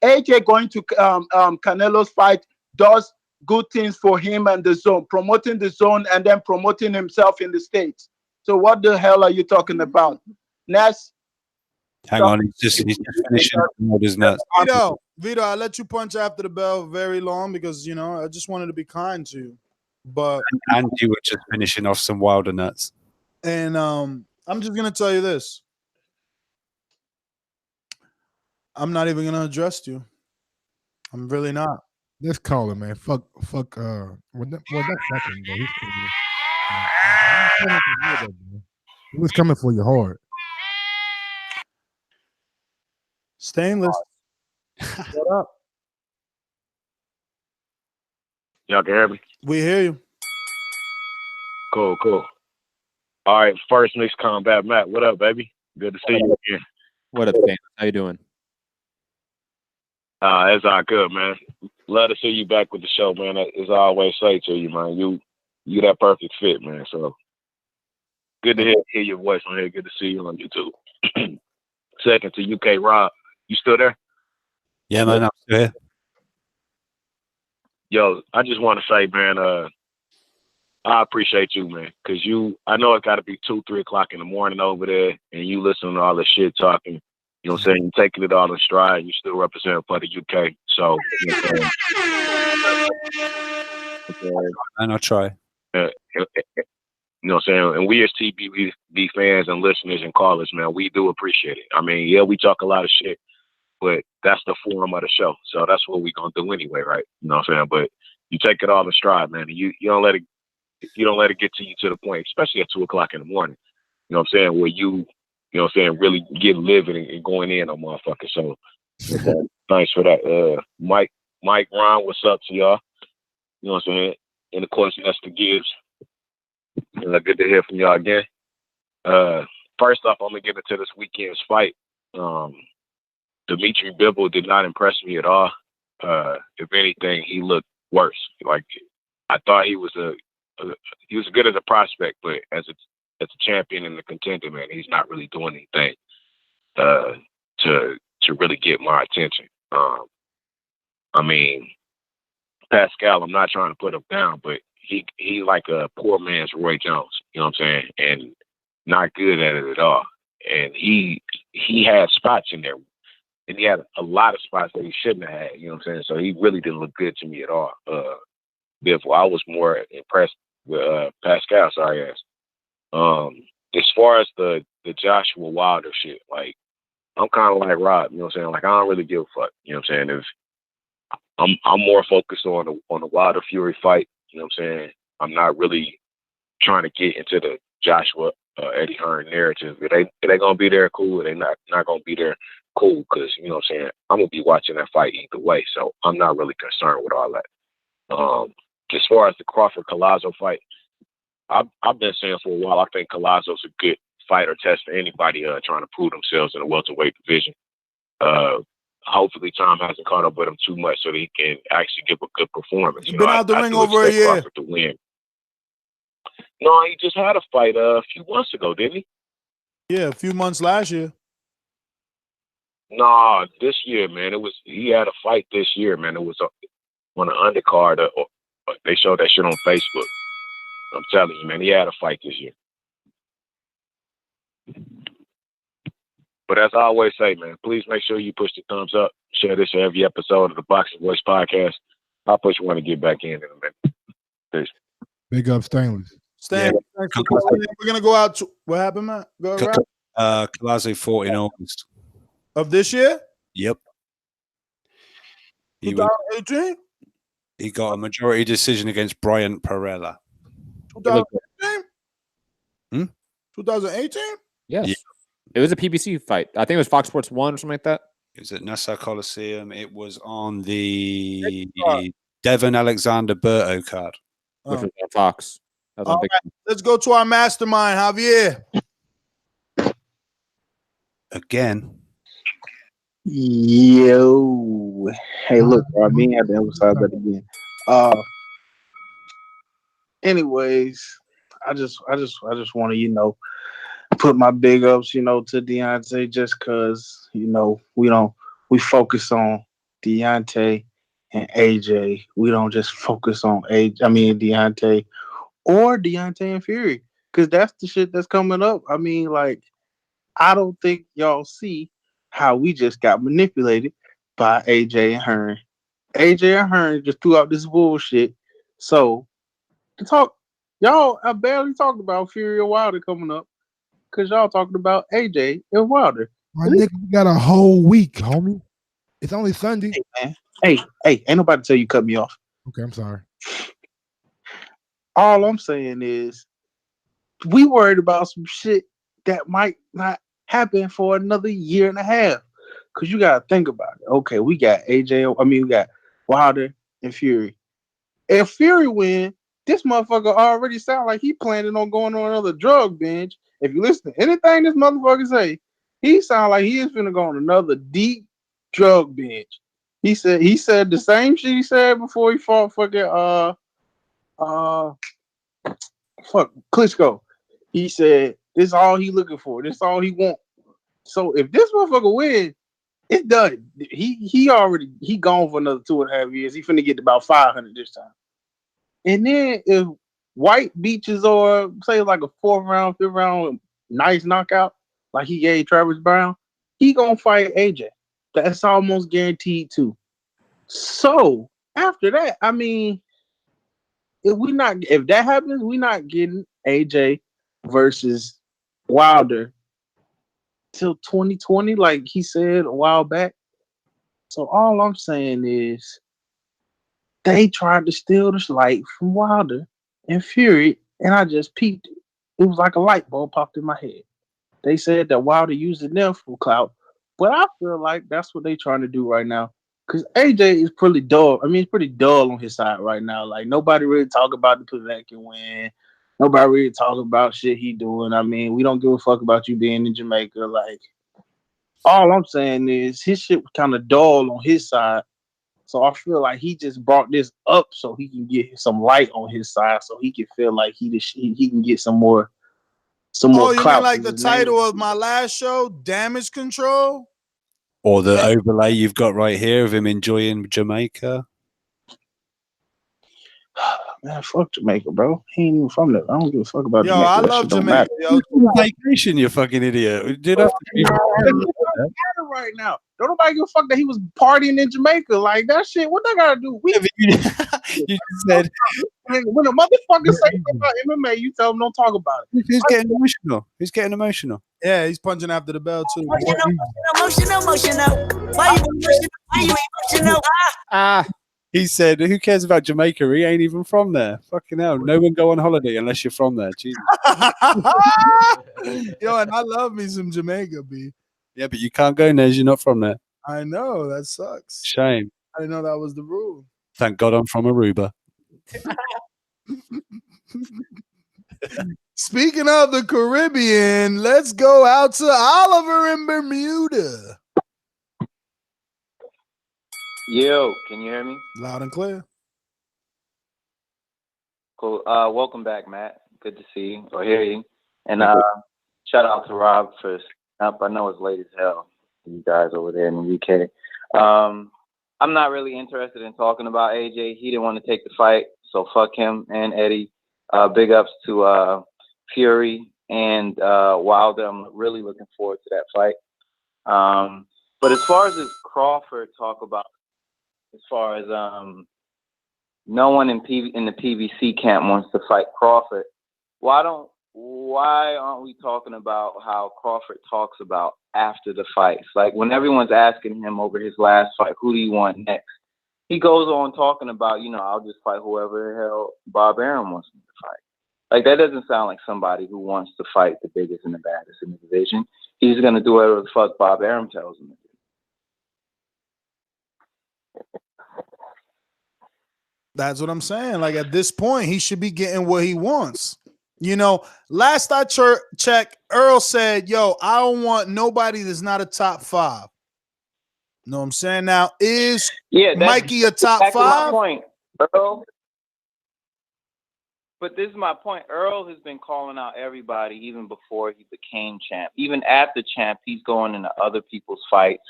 AJ going to Canelo's fight does good things for him and the zone, promoting the zone and then promoting himself in the States. So what the hell are you talking about? Ness? Hang on, he's just finishing all his nuts. Vito, I'll let you punch after the bell very long because, you know, I just wanted to be kind to you. But And you were just finishing off some Wilder nuts. And I'm just going to tell you this. I'm not even going to address you. I'm really not. Let's call him, man. Fuck. Well, that's fucking, bro. He was coming for you hard. Stainless. What up? Y'all can hear me? We hear you. Cool. All right, first mixed combat, Matt. What up, baby? Good to see you again. What up, Stan? How you doing? It's all good, man. Love to see you back with the show, man. As I always say to you, man, you that perfect fit, man. So good to hear your voice on here. Good to see you on YouTube. Second to UK Rob. You still there? Yeah, man, I'm still here. Yo, I just want to say, man, I appreciate you, man, because I know it got to be 2, 3 o'clock in the morning over there, and you listening to all the shit talking. You know what I'm saying? You're taking it all in stride, and you still represent for the UK. So, you know what I'm saying? And I'll try. You know what I'm saying? And we as TBV fans and listeners and callers, man, we do appreciate it. I mean, yeah, we talk a lot of shit, but that's the form of the show. So that's what we're going to do anyway, right? You know what I'm saying? But you take it all in stride, man. And you don't let it get to you to the point, especially at 2 o'clock in the morning. You know what I'm saying? Where you know what I'm saying, really get living and going in on motherfuckers. So thanks for that. Mike, Ron, what's up to y'all? You know what I'm saying? And of course, that's the Gibbs. Good to hear from y'all again. First off, I'm gonna get into this weekend's fight. Dmitry Bivol did not impress me at all. If anything, he looked worse. Like I thought he was good as a prospect, but as a champion and a contender, man, he's not really doing anything to really get my attention. I mean, Pascal, I'm not trying to put him down, but he like a poor man's Roy Jones, you know what I'm saying? And not good at it at all. And he had spots in there. And he had a lot of spots that he shouldn't have had, you know what I'm saying? So he really didn't look good to me at all. Therefore, I was more impressed with Pascal, sorry ass. As far as the Joshua Wilder shit, like I'm kind of like Rob, you know what I'm saying? Like I don't really give a fuck, you know what I'm saying? If I'm more focused on the Wilder Fury fight, you know what I'm saying? I'm not really trying to get into the Joshua Eddie Hearn narrative. If they gonna be there, cool. If they not gonna be there, cool. Because you know what I'm saying, I'm gonna be watching that fight either way, so I'm not really concerned with all that. As far as the Crawford Collazo fight, I've been saying for a while, I think Collazo's a good fighter test for anybody trying to prove themselves in the welterweight division. Hopefully Tom hasn't caught up with him too much so that he can actually give a good performance. He's been out the ring over a year. Crawford to win. No, he just had a fight a few months ago, didn't he? Yeah, a few months last year. No, this year, man. He had a fight this year, man. It was on an undercard. They showed that shit on Facebook. I'm telling you, man, he had a fight this year. But as I always say, man, please make sure you push the thumbs up. Share this every episode of the Boxing Voice podcast. I'll push one to get back in a minute. Peace. Big up, Stainless. Stainless, thanks for calling in. We're going to go out. What happened, Matt? Go around. Collazo fought in August. Of this year? Yep. 2018? He got a majority decision against Bryant Perella. 2018? 2018? Yes. Yeah. It was a PBC fight. I think it was Fox Sports 1 or something like that. It was at Nassau Coliseum. It was on the Devon Alexander Berto card. Which was on Fox. That was All right. Let's go to our mastermind, Javier. Again. Yo. Hey, look, bro, I mean, I had to emphasize that again. Anyways, I just want to, put my big ups, to Deontay, just cause, we focus on Deontay and AJ. We don't just focus on Deontay or Deontay and Fury. Cause that's the shit that's coming up. I mean, like, I don't think y'all see how we just got manipulated by AJ and Hearn. AJ and Hearn just threw out this bullshit. So to talk, y'all, I barely talked about Fury and Wilder coming up because y'all talking about AJ and Wilder. My nigga, we got a whole week, homie. It's only Sunday. Hey, man. Hey, ain't nobody tell you cut me off. Okay, I'm sorry. All I'm saying is we worried about some shit that might not happen for another year and a half. Cause you gotta think about it. Okay, we got we got Wilder and Fury. If Fury win, this motherfucker already sound like he planning on going on another drug binge. If you listen to anything this motherfucker say, he sound like he is finna go on another deep drug binge. He said the same shit he said before he fought fucking Klitschko. He said this is all he looking for. This is all he want. So if this motherfucker win, it's done. He gone for another 2.5 years. He finna get to about 500 this time. And then if White beaches or say like a 4th round, 5th round, nice knockout, like he gave Travis Brown, he gonna fight AJ. That's almost guaranteed too. So after that, I mean, if that happens, we not getting AJ versus Wilder till 2020, like he said a while back. So all I'm saying is they tried to steal this light from Wilder and Fury, and I just peeped it. It was like a light bulb popped in my head. They said that Wilder using them for clout, but I feel like that's what they trying to do right now. Because AJ is pretty dull. I mean, it's pretty dull on his side right now. Like, nobody really talk about the Povetkin win. Nobody really talk about shit he doing. I mean, we don't give a fuck about you being in Jamaica. Like, all I'm saying is his shit was kind of dull on his side. So I feel like he just brought this up so he can get some light on his side, so he can feel like he can get some more you clout. mean like the title of my last show, Damage Control? Or the overlay you've got right here of him enjoying Jamaica. Man, fuck Jamaica, bro. He ain't even from there. I don't give a fuck about Jamaica. Jamaica. I that love shit don't Jamaica. matter. Yo, Vacation, you fucking idiot. Did have to be right now. Don't nobody give a fuck that he was partying in Jamaica. Like, that shit, what they gotta do? You just said when a motherfucker say something about MMA, you tell him don't talk about it. He's getting emotional. He's getting emotional. Yeah, he's punching after the bell too. Emotional. Why you emotional? He said, "Who cares about Jamaica? He ain't even from there. Fucking hell, no one go on holiday unless you're from there." Jesus. Yo, and I love me some Jamaica, B. Yeah, but you can't go there as you're not from there. I know, that sucks. Shame. I didn't know that was the rule. Thank God I'm from Aruba. Speaking of the Caribbean, let's go out to Oliver in Bermuda. Yo, can you hear me? Loud and clear. Cool. Welcome back, Matt. Good to see you or hear you. And shout out to Rob for up. I know it's late as hell for you guys over there in the UK. I'm not really interested in talking about AJ. He didn't want to take the fight, so fuck him and Eddie. Big ups to Fury and Wilder. I'm really looking forward to that fight. But as far as this Crawford talk about, as far as no one in the PBC camp wants to fight Crawford, why aren't we talking about how Crawford talks about after the fights? Like when everyone's asking him over his last fight, who do you want next? He goes on talking about, I'll just fight whoever the hell Bob Arum wants me to fight. Like that doesn't sound like somebody who wants to fight the biggest and the baddest in the division. He's going to do whatever the fuck Bob Arum tells him to do. That's what I'm saying. Like at this point, he should be getting what he wants. Last I checked, Earl said, yo, I don't want nobody that's not a top 5. Know what I'm saying? Now, is Mikey a top exactly 5? My point. Earl. But this is my point. Earl has been calling out everybody even before he became champ. Even after champ, he's going into other people's fights,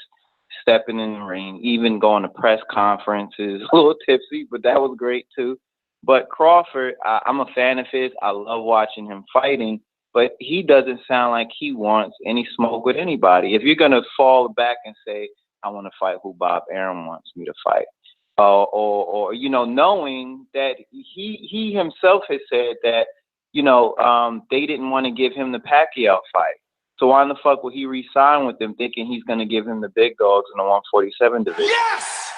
stepping in the ring, even going to press conferences, a little tipsy, but that was great too. But Crawford, I'm a fan of his. I love watching him fighting, but he doesn't sound like he wants any smoke with anybody. If you're going to fall back and say, I want to fight who Bob Arum wants me to fight, or you know, knowing that he himself has said that, you know, they didn't want to give him the Pacquiao fight. So why in the fuck would he re-sign with them thinking he's going to give him the big dogs in the 147 division? Yes!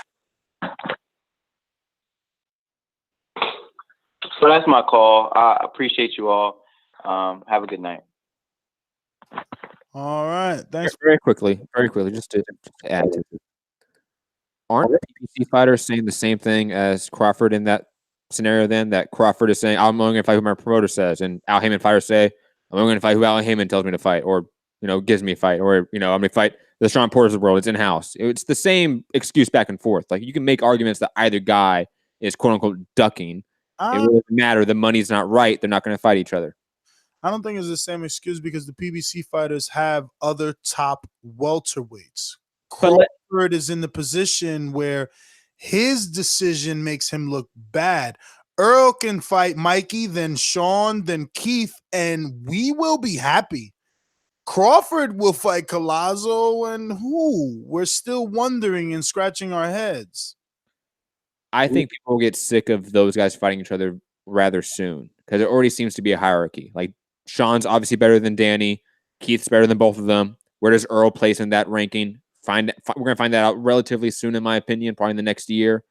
So that's my call. I appreciate you all. Have a good night. All right. Thanks. Very quickly, just to add to it. Aren't PBC fighters saying the same thing as Crawford in that scenario then? That Crawford is saying, I'm only going to fight who my promoter says. And Al Heyman fighters say, I'm only going to fight who Al Heyman tells me to fight. Or, you know, gives me a fight. Or, you know, I'm going to fight the Sean Porters of the world. It's in-house. It's the same excuse back and forth. Like, you can make arguments that either guy is quote-unquote ducking. It really doesn't matter. The money's not right. They're not going to fight each other. I don't think it's the same excuse because the PBC fighters have other top welterweights. Crawford is in the position where his decision makes him look bad. Earl can fight Mikey, then Sean, then Keith, and we will be happy. Crawford will fight Collazo, and who? We're still wondering and scratching our heads. I think people will get sick of those guys fighting each other rather soon because it already seems to be a hierarchy. Like, Sean's obviously better than Danny. Keith's better than both of them. Where does Earl place in that ranking? We're going to find that out relatively soon, in my opinion, probably in the next year.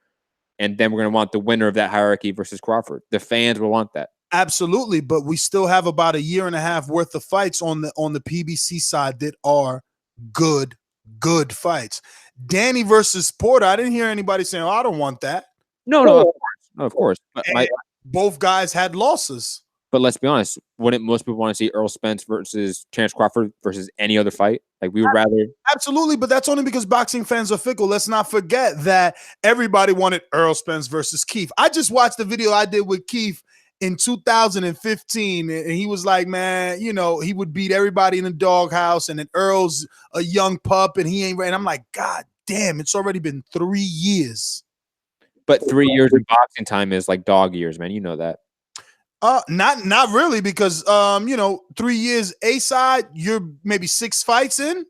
And then we're going to want the winner of that hierarchy versus Crawford. The fans will want that. Absolutely, but we still have about a year and a half worth of fights on the PBC side that are good fights. Danny versus Porter, I didn't hear anybody saying, "Oh, I don't want that." No, of course. But both guys had losses. But let's be honest, wouldn't most people want to see Earl Spence versus Terence Crawford versus any other fight? Like, we would rather. Absolutely, but that's only because boxing fans are fickle. Let's not forget that everybody wanted Earl Spence versus Keith. I just watched the video I did with Keith in 2015, and he was like, man, you know, he would beat everybody in the doghouse, and then Earl's a young pup, and he ain't ready. And I'm like, God damn, it's already been 3 years. But 3 years in boxing time is like dog years, man. You know that. Not really, because you know, 3 years A side, you're maybe 6 fights in.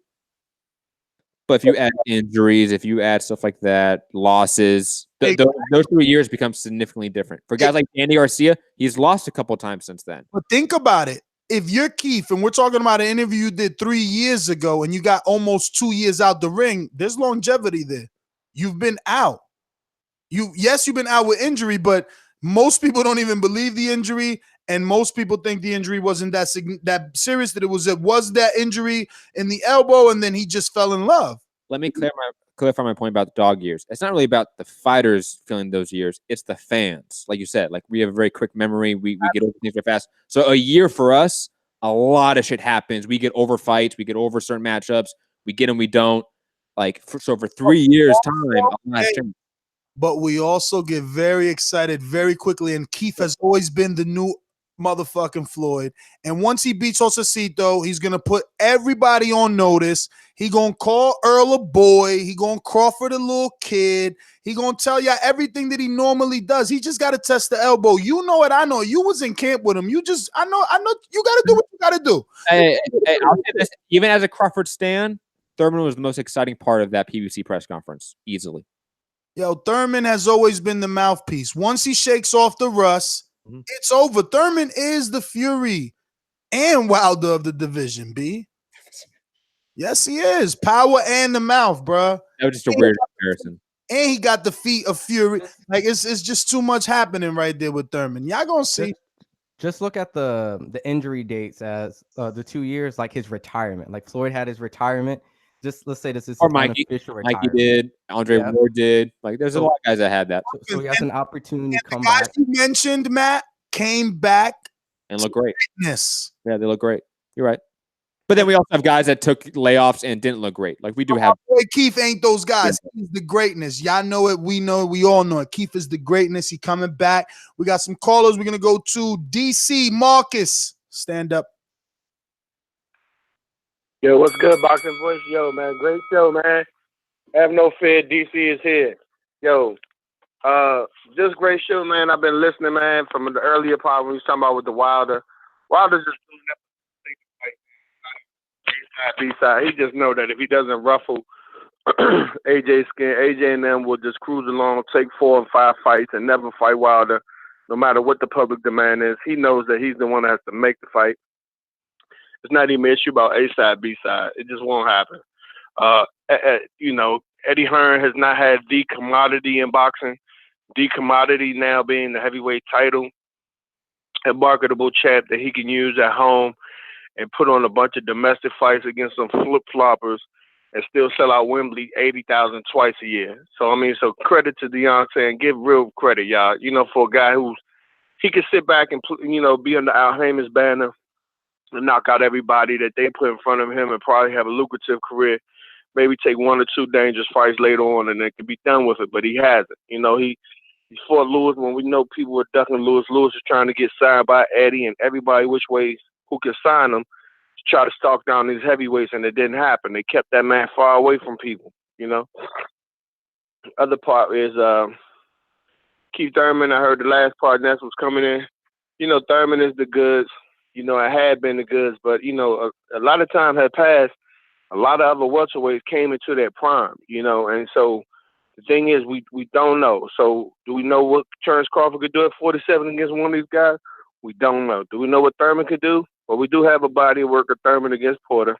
But if you add injuries, if you add stuff like that, losses, those 3 years become significantly different. For guys like Andy Garcia, he's lost a couple times since then. But think about it. If you're Keith, and we're talking about an interview you did 3 years ago, and you got almost 2 years out the ring, there's longevity there. You've been out. You've been out with injury, but most people don't even believe the injury, and most people think the injury wasn't that serious, that it was that injury in the elbow, and then he just fell in love. Let me clarify my point about the dog years. It's not really about the fighters feeling those years. It's the fans. Like you said, like, we have a very quick memory. We get over things very fast. So a year for us, a lot of shit happens. We get over fights. We get over certain matchups. We get them, we don't. Like, so for 3 years time, a lot has changed. But we also get very excited very quickly, and Keith has always been the new motherfucking Floyd. And once he beats Osacito, he's gonna put everybody on notice. He gonna call Earl a boy. He gonna Crawford a little kid. He gonna tell you everything that he normally does. He just gotta test the elbow. You know it. I know you was in camp with him. I know. You gotta do what you gotta do. Hey, I'll say this. Even as a Crawford stan, Thurman was the most exciting part of that PBC press conference, easily. Yo, Thurman has always been the mouthpiece. Once he shakes off the rust, it's over. Thurman is the Fury and Wilder of the division, B. Yes, he is. Power and the mouth, bro. That was just a weird comparison. And he got the feet of Fury. Like, it's just too much happening right there with Thurman. Y'all gonna see. Just look at the injury dates as the 2 years, like his retirement. Like, Floyd had his retirement. Just let's say this is or Mikey. Mikey did. Andre Ward did. Like, there's a lot of guys that had that. So he has an opportunity to come the guys back. you mentioned, Matt, came back and look great. Yes. Yeah, they look great. You're right. But then we also have guys that took layoffs and didn't look great. Like we do have. Boy, Keith ain't those guys. He's the greatness. Y'all know it. We know it. We all know it. Keith is the greatness. He coming back. We got some callers. We're gonna go to DC. Marcus, stand up. Yo, what's good, Boxing Voice? Yo, man, great show, man. Have no fear, DC is here. Yo, just great show, man. I've been listening, man, from the earlier part when we was talking about with the Wilder. Wilder's just doing that B-side. He just know that if he doesn't ruffle AJ's skin, AJ and them will just cruise along, take 4 and 5 fights and never fight Wilder, no matter what the public demand is. He knows that he's the one that has to make the fight. It's not even an issue about A-side, B-side. It just won't happen. You know, Eddie Hearn has not had the commodity in boxing. The commodity now being the heavyweight title, a marketable champ that he can use at home and put on a bunch of domestic fights against some flip-floppers and still sell out Wembley 80,000 twice a year. So, I mean, so credit to Deontay and give real credit, y'all. You know, for a guy he can sit back and, you know, be under Al Heyman's banner and knock out everybody that they put in front of him and probably have a lucrative career. Maybe take 1 or 2 dangerous fights later on and then can be done with it, but he hasn't. You know, he fought Lewis when we know people were ducking Lewis. Lewis was trying to get signed by Eddie and everybody which ways who could sign him to try to stalk down these heavyweights, and it didn't happen. They kept that man far away from people, you know. Other part is Keith Thurman. I heard the last part, Ness was coming in. You know, Thurman is the goods. You know, it had been the goods, but, you know, a lot of time had passed. A lot of other welterweights came into their prime, you know, and so the thing is we don't know. So do we know what Terrence Crawford could do at 47 against one of these guys? We don't know. Do we know what Thurman could do? Well, we do have a body of work of Thurman against Porter,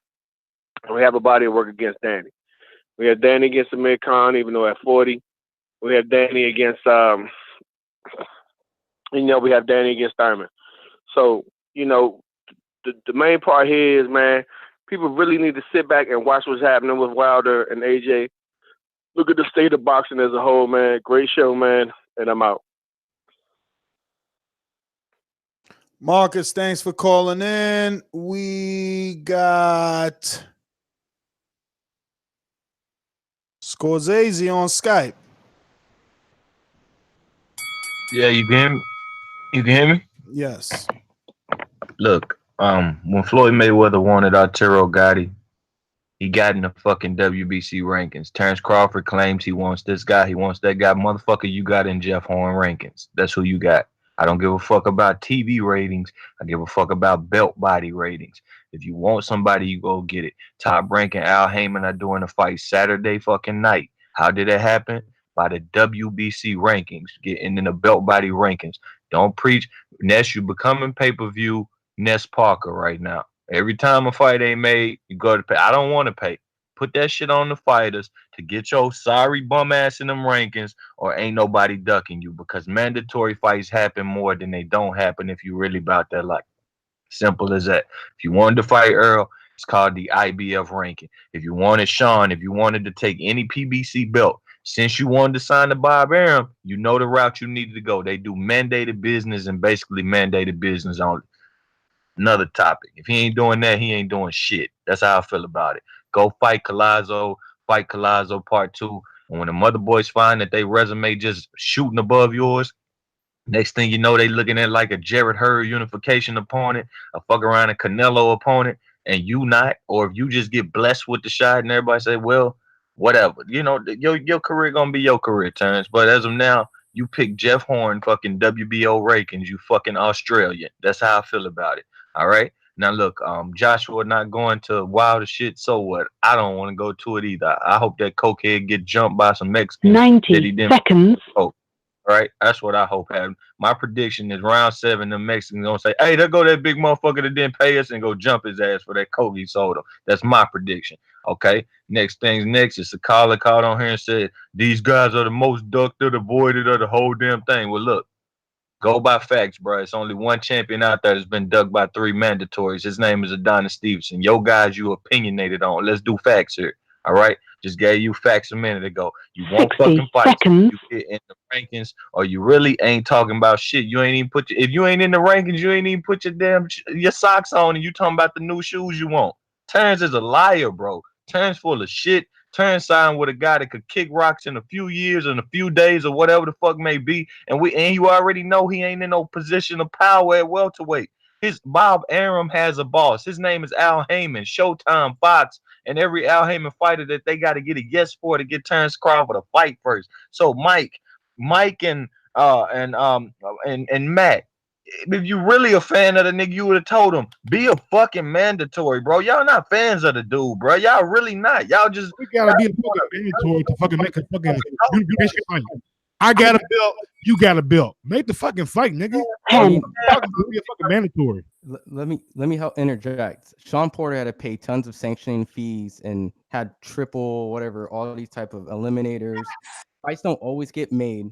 and we have a body of work against Danny. We have Danny against Amir Khan, even though at 40. We have Danny against, you know, we have Danny against Thurman. So, you know, the main part here is, man, people really need to sit back and watch what's happening with Wilder and AJ. Look at the state of boxing as a whole, man. Great show, man, and I'm out. Marcus, thanks for calling in. We got Scorsese on Skype. Yeah, you can hear me? You can hear me? Yes. Look, when Floyd Mayweather wanted Arturo Gatti, he got in the fucking WBC rankings. Terrence Crawford claims he wants this guy, he wants that guy. Motherfucker, you got in Jeff Horn rankings. That's who you got. I don't give a fuck about TV ratings. I give a fuck about belt body ratings. If you want somebody, you go get it. Top Rank and Al Heyman are doing a fight Saturday fucking night. How did it happen? By the WBC rankings, getting in the belt body rankings. Don't preach. Ness, you becoming pay-per-view Ness Parker right now. Every time a fight ain't made, you go to pay. I don't want to pay. Put that shit on the fighters to get your sorry bum ass in them rankings, or ain't nobody ducking you, because mandatory fights happen more than they don't happen if you really about that life. Simple as that. If you wanted to fight Earl, it's called the IBF ranking. If you wanted Sean, if you wanted to take any PBC belt, since you wanted to sign to Bob Arum, you know the route you needed to go. They do mandated business and basically mandated business only. Another topic. If he ain't doing that, he ain't doing shit. That's how I feel about it. Go fight Collazo part 2. And when the mother boys find that they resume just shooting above yours, next thing you know, they looking at like a Jarrett Hurd unification opponent, a fuck around a Canelo opponent, and you not, or if you just get blessed with the shot and everybody say, well, whatever. You know, your career gonna be your career, Terrence. But as of now, you pick Jeff Horn, fucking WBO rankings, you fucking Australian. That's how I feel about it. All right. Now look, Joshua not going to Wilder shit. So what? I don't want to go to it either. I hope that cokehead get jumped by some Mexicans. 90 seconds. Oh, right. That's what I hope happens. My prediction is round 7. The Mexicans gonna say, "Hey, there go that big motherfucker that didn't pay us," and go jump his ass for that coke he sold him. That's my prediction. Okay. Next thing's next. It's a caller called on here and said these guys are the most ducked or avoided of the whole damn thing. Well, look. Go by facts, bro. It's only one champion out there that's been ducked by 3 mandatories. His name is Adonis Stevenson. Your guys you opinionated on. Let's do facts here. All right? Just gave you facts a minute ago. You won't fucking fight. You get in the rankings, or you really ain't talking about shit. You ain't even if you ain't in the rankings, you ain't even put your socks on, and you talking about the new shoes you want. Terrence is a liar, bro. Terrence full of shit. Terrence signed with a guy that could kick rocks in a few years, in a few days, or whatever the fuck may be. And you already know he ain't in no position of power at welterweight. His Bob Arum has a boss. His name is Al Heyman, Showtime, Fox, and every Al Heyman fighter that they got to get a yes for to get Terrence Crawford to fight first. So Mike and Matt, if you really a fan of the nigga, you would have told him, be a fucking mandatory, bro. Y'all not fans of the dude, bro. Y'all really not. Y'all just gotta be a fucking mandatory to fucking make a fucking. I got a belt. You got a belt. Make the fucking fight, nigga. I mean, Be a fucking mandatory. Let me help interject. Sean Porter had to pay tons of sanctioning fees and had triple whatever, all these type of eliminators. Fights don't always get made.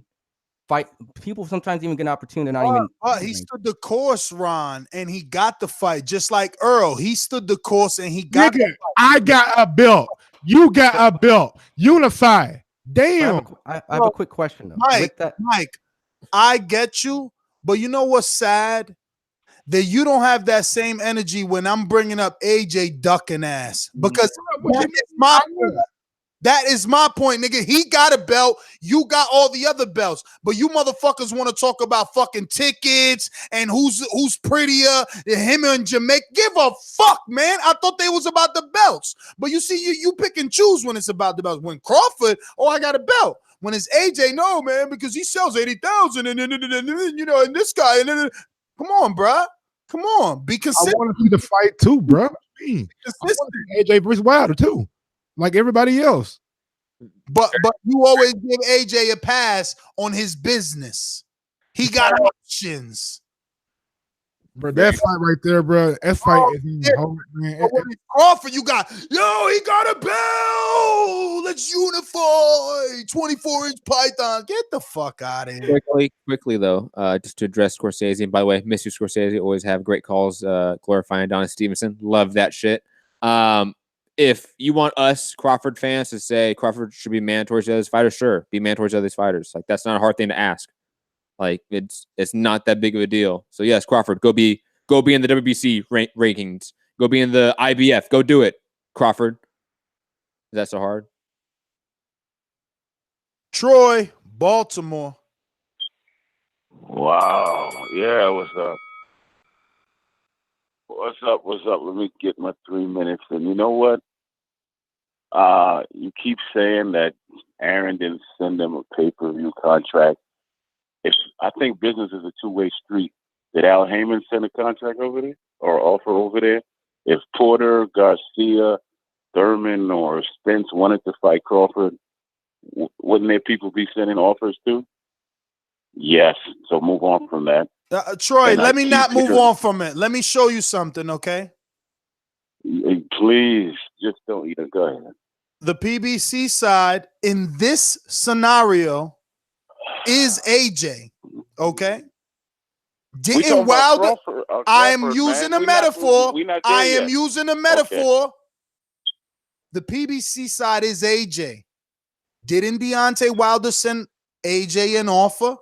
People sometimes even get an opportunity to not even. He stood the course, Ron, and he got the fight. Just like Earl, he stood the course and he got. Nigga, I got a belt. You got a belt. Unify. Damn. I have a quick question though. Mike, I get you, but you know what's sad? That you don't have that same energy when I'm bringing up AJ ducking ass, because that is my point, nigga. He got a belt. You got all the other belts, but you motherfuckers want to talk about fucking tickets and who's prettier, him and Jamaica. Give a fuck, man. I thought they was about the belts, but you see, you pick and choose when it's about the belts. When Crawford, I got a belt. When it's AJ, no, man, because he sells 80,000, and you know, and this guy, come on, bruh. Come on, be consistent. I want to see the fight too, bro. AJ versus Wilder too, like everybody else. But you always give AJ a pass on his business. He got options. Bro, that fight right there, bro. That fight is man. Crawford, you got he got a belt. Let's unify. 24-inch python. Get the fuck out of here. Quickly though, just to address Scorsese. And by the way, miss you, Scorsese. Always have great calls, glorifying Adonis Stevenson. Love that shit. If you want us Crawford fans to say Crawford should be mandatory to other fighters, sure, be mandatory to other fighters. Like that's not a hard thing to ask. Like it's not that big of a deal. So yes, Crawford, go be in the WBC rankings. Go be in the IBF. Go do it, Crawford. Is that so hard? Troy, Baltimore. Wow. Yeah, what's up? What's up? Let me get my 3 minutes. And you know what? You keep saying that Aaron didn't send them a pay-per-view contract. I think business is a two-way street. Did Al Heyman send a contract over there or offer over there? If Porter, Garcia, Thurman, or Spence wanted to fight Crawford, wouldn't their people be sending offers too? Yes. So move on from that. Troy, let me not move on from it. Let me show you something, okay? Please, just don't either. Go ahead. The PBC side in this scenario is AJ, okay? Didn't Wilder? I am using a metaphor. I am using a metaphor. The PBC side is AJ. Didn't Deontay Wilder send AJ an offer?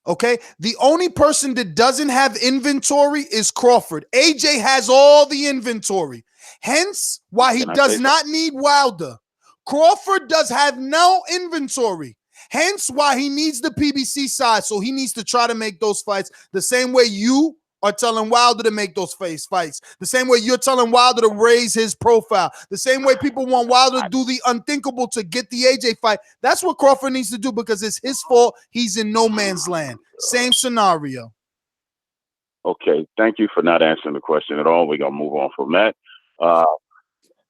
Okay, the only person that doesn't have inventory is Crawford. AJ has all the inventory. Hence, why he does not need Wilder. Crawford does have no inventory. Hence, why he needs the PBC side. So he needs to try to make those fights the same way you are telling Wilder to make those fights. The same way you're telling Wilder to raise his profile. The same way people want Wilder to do the unthinkable to get the AJ fight. That's what Crawford needs to do because it's his fault. He's in no man's land. Same scenario. Okay, thank you for not answering the question at all. We're going to move on from that.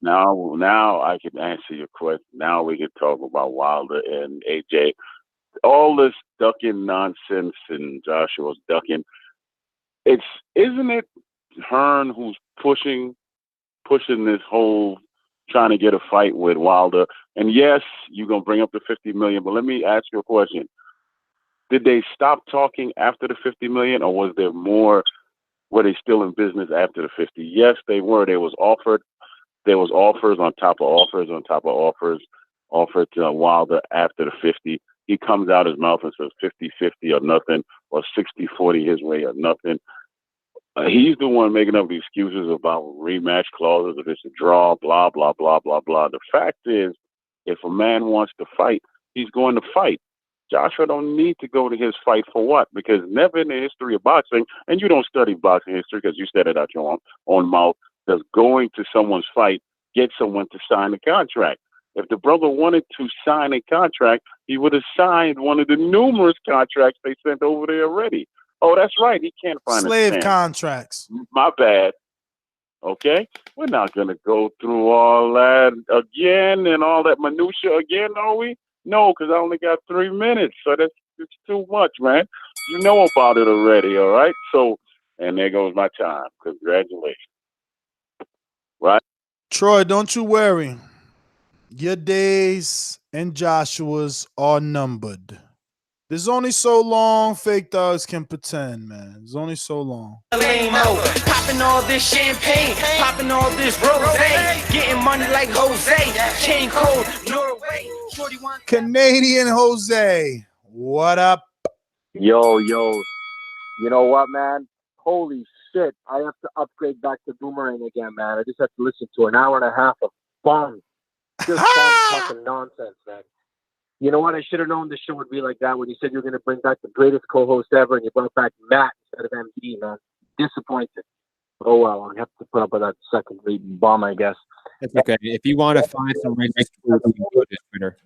Now I can answer your question. Now we can talk about Wilder and AJ. All this ducking nonsense and Joshua's ducking. Isn't it Hearn who's pushing this whole trying to get a fight with Wilder? And yes, you're gonna bring up the $50 million, but let me ask you a question. Did they stop talking after the $50 million, or was there more? Were they still in business after the 50? Yes, they were. There was offers on top of offers on top of offers offered to Wilder after the 50. He comes out his mouth and says 50-50 or nothing, or 60-40 his way or nothing. He's the one making up the excuses about rematch clauses, if it's a draw, blah, blah, blah, blah, blah. The fact is, if a man wants to fight, he's going to fight. Joshua don't need to go to his fight for what? Because never in the history of boxing, and you don't study boxing history because you said it out your own mouth, does going to someone's fight get someone to sign a contract. If the brother wanted to sign a contract, he would have signed one of the numerous contracts they sent over there already. Oh, that's right. He can't find slave a contracts. My bad. Okay, we're not going to go through all that again and all that minutia again, are we? No, because I only got 3 minutes, so it's too much, man. You know about it already, all right? So, and there goes my time. Congratulations. Right? Troy, don't you worry. Your days and Joshua's are numbered. There's only so long fake thugs can pretend, man. There's only so long. Popping all this champagne, popping all this rosé, getting money like Jose, chain cold, Norway. Canadian Jose, what up? Yo, you know what, man? Holy shit, I have to upgrade back to Boomerang again, man. I just have to listen to an hour and a half of fun. Just fun fucking nonsense, man. You know what? I should have known the show would be like that when you said you were going to bring back the greatest co-host ever and you brought back Matt instead of MD, man. Disappointed. Oh, well, I have to put up with that second-rate bomb, I guess. It's okay. If you want to find some racist truth, you can go to Twitter.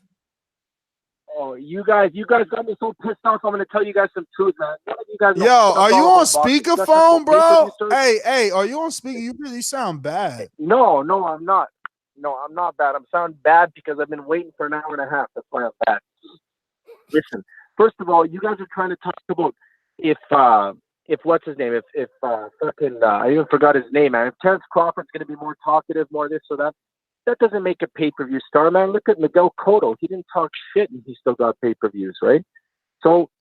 Oh, you guys got me so pissed off. I'm going to tell you guys some truth, man. You guys Yo, are you on speakerphone, bro? Hey, are you on speaker? You really sound bad. No, I'm not. No, I'm not bad. I'm sounding bad because I've been waiting for an hour and a half. That's why I'm bad. Listen, first of all, you guys are trying to talk about if what's his name? If fucking I even forgot his name, man. If Terrence Crawford's going to be more talkative, more this or that, that doesn't make a pay-per-view star, man. Look at Miguel Cotto. He didn't talk shit, and he still got pay-per-views, right? So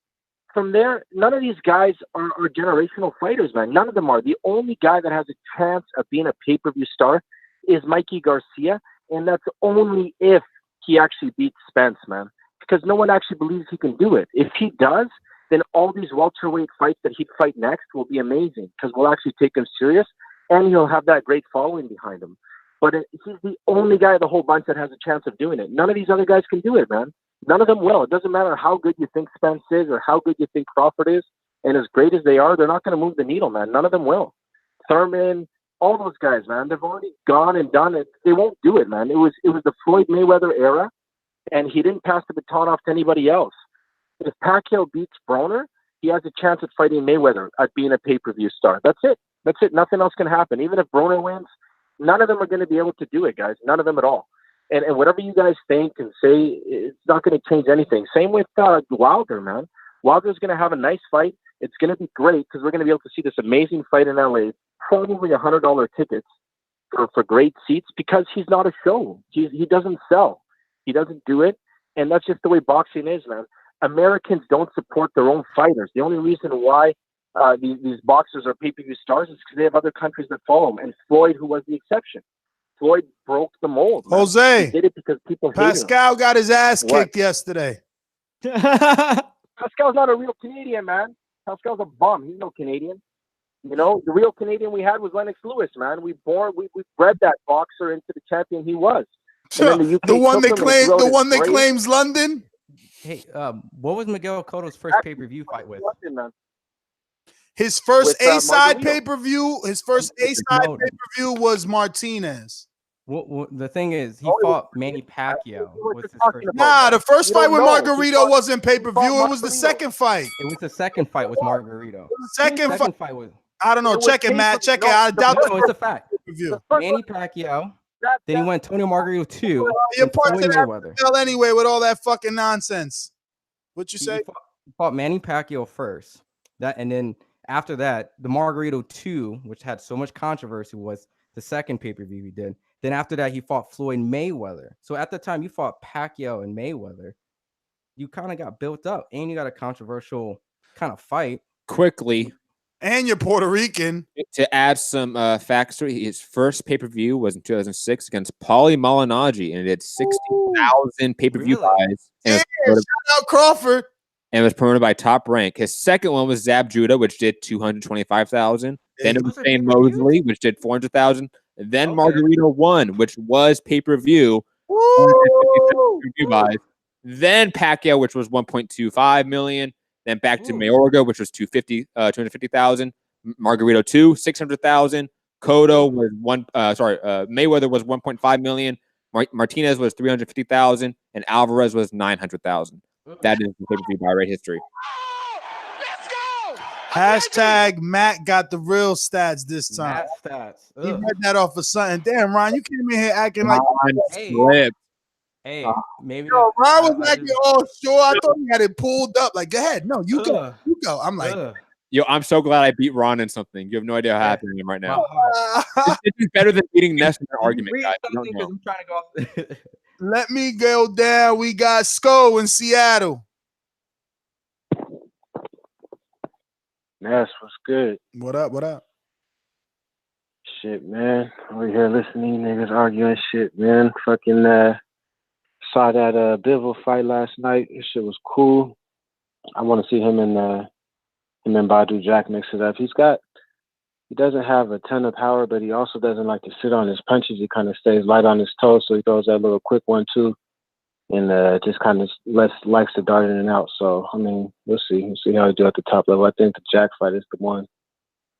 from there, none of these guys are generational fighters, man. None of them are. The only guy that has a chance of being a pay-per-view star is Mikey Garcia, and that's only if he actually beats Spence, man. Because no one actually believes he can do it. If he does, then all these welterweight fights that he'd fight next will be amazing because we'll actually take him serious, and he'll have that great following behind him. But he's the only guy of the whole bunch that has a chance of doing it. None of these other guys can do it, man. None of them will. It doesn't matter how good you think Spence is or how good you think Crawford is, and as great as they are, they're not going to move the needle, man. None of them will. Thurman, all those guys, man, they've already gone and done it. They won't do it, man. It was the Floyd Mayweather era, and he didn't pass the baton off to anybody else. If Pacquiao beats Broner, he has a chance at fighting Mayweather, at being a pay-per-view star. That's it. That's it. Nothing else can happen. Even if Broner wins, none of them are going to be able to do it, guys. None of them at all. And whatever you guys think and say, it's not going to change anything. Same with Wilder, man. Wilder's going to have a nice fight. It's going to be great because we're going to be able to see this amazing fight in LA. Probably $100 tickets for great seats because he's not a show. He doesn't sell. He doesn't do it. And that's just the way boxing is, man. Americans don't support their own fighters. The only reason why these boxers are pay-per-view stars is because they have other countries that follow them. And Floyd, who was the exception. Floyd broke the mold. Man. Jose, he did it because people Pascal got his ass kicked yesterday. Pascal's not a real Canadian, man. Pascal's a bum. He's no Canadian. You know, the real Canadian we had was Lennox Lewis, man. We bred that boxer into the champion he was. And then the UK the one that claims claims London. Hey, what was Miguel Cotto's first pay-per-view fight with? London, His first With, A-side Margarito. pay-per-view. His first A-side pay-per-view was Martinez. The thing is, he fought Manny Pacquiao. What's his first Nah, the first fight with know. Margarito wasn't pay-per-view. It was the second fight. It was the second fight with Margarito. Second fight was. I don't know. Check it, Matt. Check it. I doubt No, it's a fact. Manny Pacquiao. Then he went Antonio Margarito 2. You're part Floyd of Mayweather. that anyway with all that fucking nonsense. What you say? He fought Manny Pacquiao first. And then after that, the Margarito 2, which had so much controversy, was the second pay-per-view he did. Then after that, he fought Floyd Mayweather. So at the time you fought Pacquiao and Mayweather, you kind of got built up, and you got a controversial kind of fight. Quickly. And you're Puerto Rican. To add some facts to it, his first pay-per-view was in 2006 against Paulie Malignaggi, and it did 60,000 pay-per-view buys. Yeah, shout out Crawford. and was promoted by Top Rank. His second one was Zab Judah, which did 225,000. Then it was Shane Mosley, which did 400,000. Then Margarito 1, which was pay-per-view. Buys. Then Pacquiao, which was 1.25 million. Then back to Mayorga, which was 250,000. Margarito 2, 600,000. Cotto was Mayweather was 1.5 million. Martinez was 350,000, and Alvarez was 900,000. That is the pay-per-view buy rate history. Hashtag Matt got the real stats this time. Matt stats. He read that off of something. Damn, Ron, you came in here acting like Hey, maybe Ron was acting all sure. I thought he had it pulled up. Like, go ahead. No, you go. You go. I'm like, yo, I'm so glad I beat Ron in something. You have no idea how happy I am right now. This is better than beating Ness in an argument, guys. I don't know. I'm trying to go off. Let me go down. We got Sko in Seattle. Ness, what's good? What up? What up? Shit, man. Over here listening, niggas arguing shit, man. Fucking saw that Bivol fight last night. This shit was cool. I want to see him and Badu Jack mix it up. He doesn't have a ton of power, but he also doesn't like to sit on his punches. He kind of stays light on his toes, so he throws that little quick one too, and just kind of likes to dart in and out. So I mean, we'll see. We'll see how he do at the top level. I think the Jack fight is the one.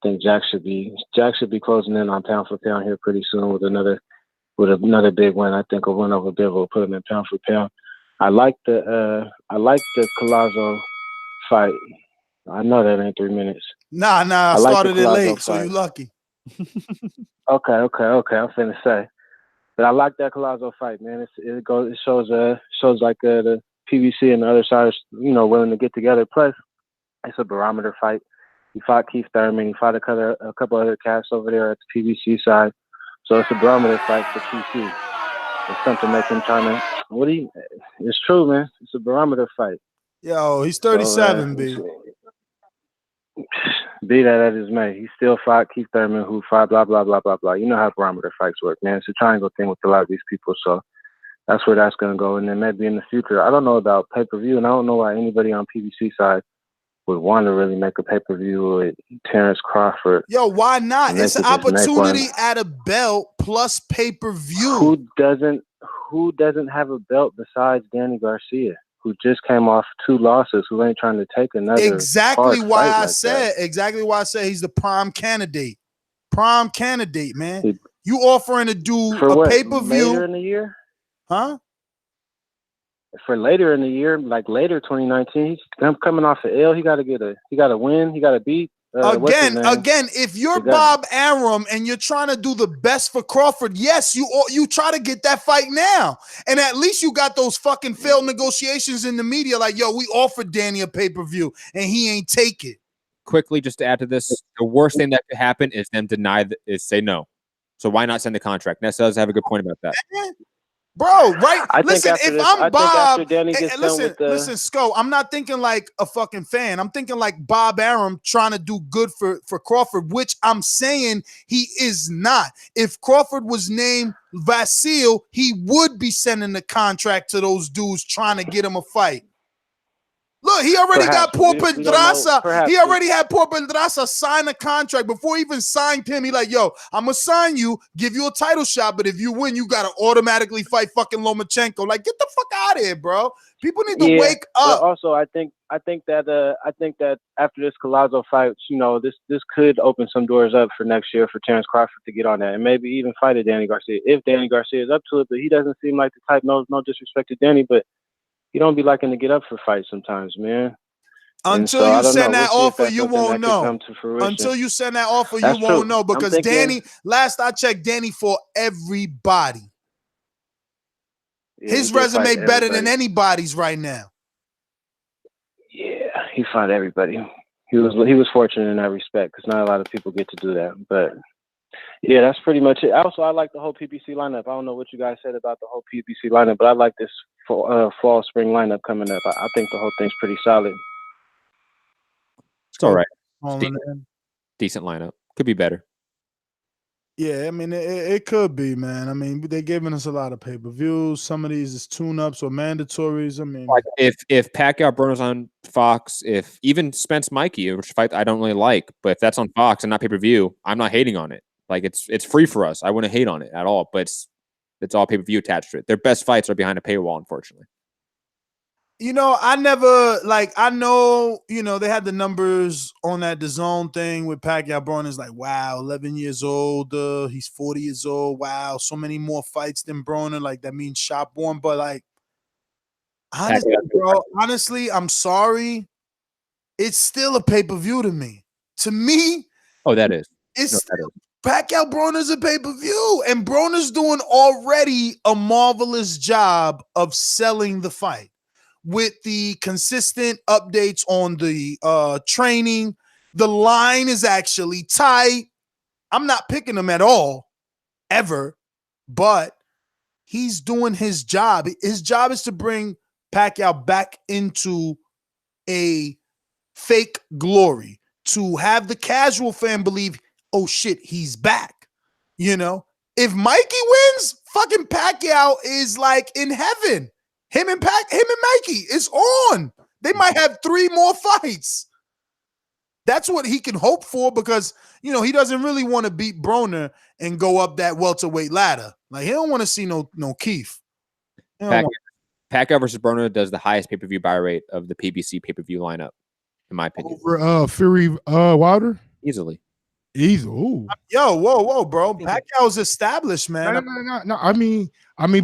I think Jack should be closing in on pound for pound here pretty soon with another big win. I think a win over Bivol will put him in pound for pound. I like the Collazo fight. I know that ain't 3 minutes. Nah. I started it late, so you lucky. Okay. I'm finna say, but I like that Collazo fight, man. It shows like the PBC and the other side is willing to get together. Plus, it's a barometer fight. He fought Keith Thurman. He fought a couple other cats over there at the PBC side. So it's a barometer fight for QC. It's something that can trying to. It's true, man. It's a barometer fight. Yo, he's 37, B. Be that as it may, he still fought Keith Thurman, who fought blah, blah, blah, blah, blah. You know how barometer fights work, man. It's a triangle thing with a lot of these people. So that's where that's going to go. And then maybe in the future, I don't know about pay-per-view, and I don't know why anybody on PBC side would want to really make a pay-per-view with Terrence Crawford. Yo, why not? It's an opportunity at a belt plus pay-per-view. Who doesn't have a belt besides Danny Garcia, who just came off 2 losses, who ain't trying to take another? Exactly why I said he's the prime candidate. Prime candidate, man. You offering to do a pay-per-view later in the year? Huh? For later in the year, like later 2019, he's coming off an L. He got to win. He got to beat. Again, if you're Bob Arum and you're trying to do the best for Crawford, yes, you try to get that fight now. And at least you got those fucking failed negotiations in the media like, yo, we offered Danny a pay-per-view and he ain't take it. Quickly, just to add to this, the worst thing that could happen is them say no. So why not send the contract? Ness does have a good point about that. Bro, right? Listen, if I'm Bob, listen, Sko, I'm not thinking like a fucking fan. I'm thinking like Bob Arum trying to do good for Crawford, which I'm saying he is not. If Crawford was named Vasil, he would be sending the contract to those dudes trying to get him a fight. Look, he already got poor Pedraza. He already had poor Pedraza sign a contract before he even signed him. He like, yo, I'm gonna sign you, give you a title shot, but if you win, you gotta automatically fight fucking Lomachenko. Like, get the fuck out of here, bro. People need to wake up. But also, I think that after this Collazo fight, this could open some doors up for next year for Terrence Crawford to get on that and maybe even fight a Danny Garcia if Danny Garcia is up to it. But he doesn't seem like the type. No disrespect to Danny, but he don't be liking to get up for fights sometimes, man. Until you send that offer, you won't know. Until you send that offer, you won't know. Because Danny, last I checked, Danny fought everybody. His resume better than anybody's right now. Yeah, he fought everybody. He was fortunate in that respect because not a lot of people get to do that. But yeah, that's pretty much it. Also, I like the whole PBC lineup. I don't know what you guys said about the whole PBC lineup, but I like this fall spring lineup coming up. I think the whole thing's pretty solid. It's all right. Decent lineup. Could be better. Yeah, I mean, it could be, man. I mean, they're giving us a lot of pay-per-views. Some of these is tune-ups or mandatories. I mean, Like if Pacquiao Broner's on Fox, if even Spence Mikey, which fight I don't really like, but if that's on Fox and not pay-per-view, I'm not hating on it. Like it's free for us. I wouldn't hate on it at all, but it's all pay-per-view attached to it. Their best fights are behind a paywall, unfortunately. you know, I never I know, they had the numbers on that DAZN thing with Pacquiao. Broner's like, wow, 11 years old. He's 40 years old. Wow, so many more fights than Broner. Like, that means shop born. But like, honestly, I'm sorry. It's still a pay-per-view to me. To me, Oh, that is. it's Pacquiao Broner's a pay-per-view, and Broner's doing already a marvelous job of selling the fight with the consistent updates on the training. The line is actually tight. I'm not picking him at all, ever, but he's doing his job. His job is to bring Pacquiao back into a fake glory, to have the casual fan believe, oh shit, he's back. If Mikey wins, fucking Pacquiao is like in heaven. Him and Mikey is on. They might have 3 more fights. That's what he can hope for, because he doesn't really want to beat Broner and go up that welterweight ladder. Like, he don't want to see no Keith. Pacquiao versus Broner does the highest pay-per-view buy rate of the PBC pay-per-view lineup, in my opinion. Over Fury Wilder? Easily. Ooh. Yo, whoa, bro. Pacquiao's established, man. No. I mean,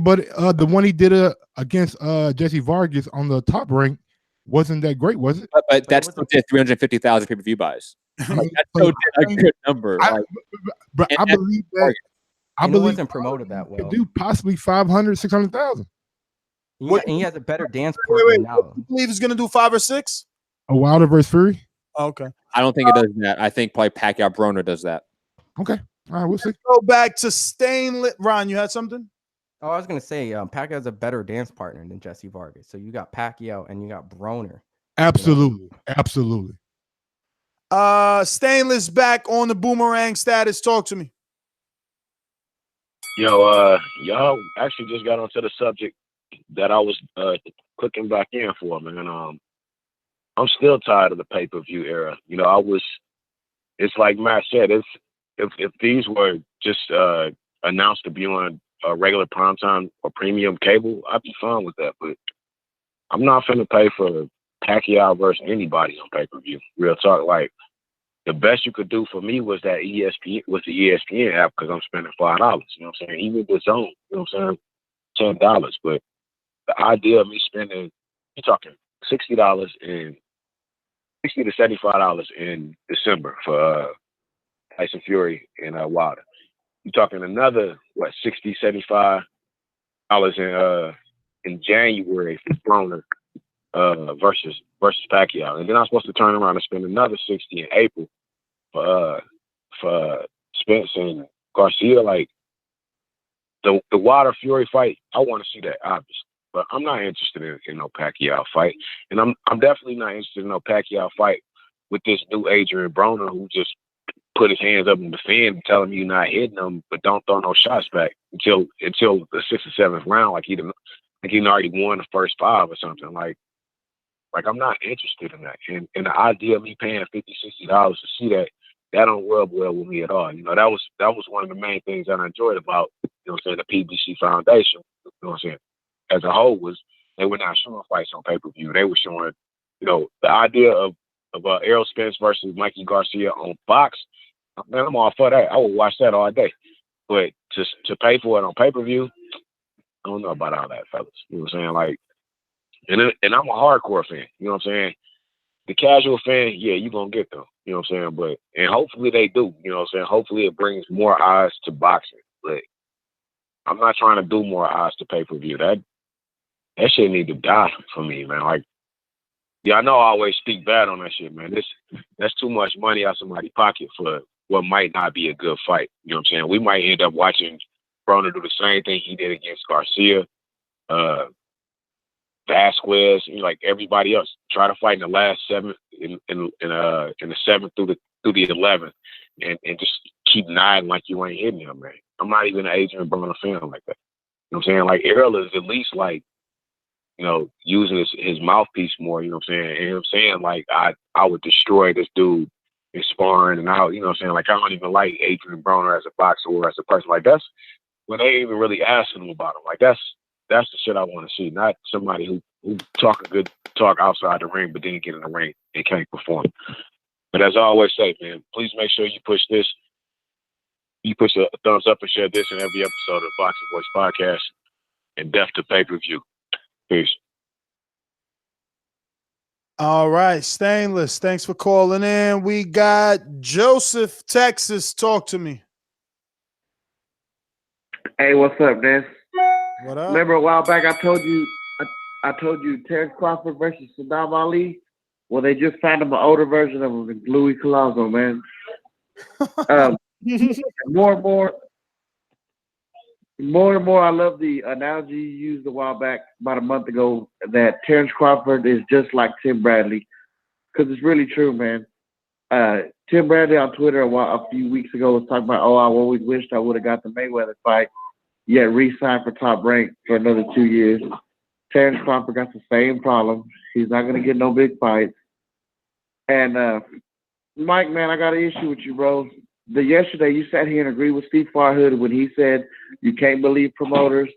but the one he did against Jesse Vargas on the top rank wasn't that great, was it? But that's still 350,000 pay-per-view buys. Like, that's still a good number. I believe that. It wasn't promoted that well. Could do possibly 500, 600,000. And he has a better dance partner now. You believe he's gonna do 5 or 6? A Wilder versus Fury? Okay. I don't think it does that. I think probably Pacquiao Broner does that. Okay. All right, we'll see. Go back to stainless. Ron, you had something? Oh, I was gonna say, Pacquiao's a better dance partner than Jesse Vargas. So you got Pacquiao and you got Broner. Absolutely. Absolutely. Stainless back on the boomerang status. Talk to me. Yo, y'all actually just got onto the subject that I was clicking back in for, man. I'm still tired of the pay-per-view era. It's like Matt said, if these were just announced to be on a regular primetime or premium cable, I'd be fine with that. But I'm not finna pay for Pacquiao versus anybody on pay-per-view. Real talk. Like, the best you could do for me was that the ESPN app, because I'm spending $5. You know what I'm saying? Even the zone, you know what I'm saying? $10. But the idea of me spending, you're talking $60 and $60 to $75 in December for Tyson Fury and Wilder. You're talking another $60, $75 in January for Broner versus Pacquiao, and then I'm supposed to turn around and spend another $60 in April for Spence and Garcia. Like, the Wilder Fury fight, I want to see that, obviously. But I'm not interested in no Pacquiao fight. And I'm definitely not interested in no Pacquiao fight with this new Adrian Broner who just put his hands up and defend, telling you not hitting him, but don't throw no shots back until the 6th or 7th round, like he already won the first 5 or something. Like I'm not interested in that. And the idea of me paying $50, $60 to see that don't rub well with me at all. That was one of the main things that I enjoyed about, the PBC Foundation, as a whole, was they were not showing fights on pay-per-view. They were showing, the idea of Errol Spence versus Mikey Garcia on Fox. Man, I'm all for that. I would watch that all day. But to pay for it on pay-per-view, I don't know about all that, fellas. You know what I'm saying? Like, and I'm a hardcore fan. You know what I'm saying? The casual fan, yeah, you're going to get them. You know what I'm saying? And hopefully they do. You know what I'm saying? Hopefully it brings more eyes to boxing. But I'm not trying to do more eyes to pay-per-view. That shit need to die for me, man. Like, yeah, I know I always speak bad on that shit, man. That's too much money out somebody's pocket for what might not be a good fight. You know what I'm saying? We might end up watching Broner do the same thing he did against Garcia, Vasquez, like everybody else. Try to fight in the last 7, in the 7th through the 11th, and just keep nodding like you ain't hitting him, man. I'm not even an Adrian Broner fan like that. You know what I'm saying? Like Errol is at least like, using his mouthpiece more, you know what I'm saying? And you know what I'm saying? Like I would destroy this dude in sparring and out, you know what I'm saying? Like I don't even like Adrian Broner as a boxer or as a person. Like that's when they ain't even really asking him about him. Like that's the shit I want to see, not somebody who talk a good talk outside the ring, but then get in the ring and can't perform. But as I always say, man, please make sure you push this. You push a thumbs up and share this in every episode of Boxing Voice Podcast and Death to Pay-Per-View. Peace. All right, Stainless, thanks for calling in. We got Joseph, Texas. Talk to me. Hey, what's up, Des? What up? Remember a while back I told you Terrence Crawford versus Saddam Ali? Well, they just found him an older version of him, Louis Collazo, man. More and more, I love the analogy you used a while back, about a month ago, that Terrence Crawford is just like Tim Bradley, because it's really true, man. Tim Bradley on Twitter a few weeks ago was talking about, I always wished I would have got the Mayweather fight, yet re-signed for Top Rank for another 2 years. Terrence Crawford got the same problem. He's not going to get no big fights. And Mike, man, I got an issue with you, bro. Yesterday you sat here and agreed with Steve Farhood when he said you can't believe promoters,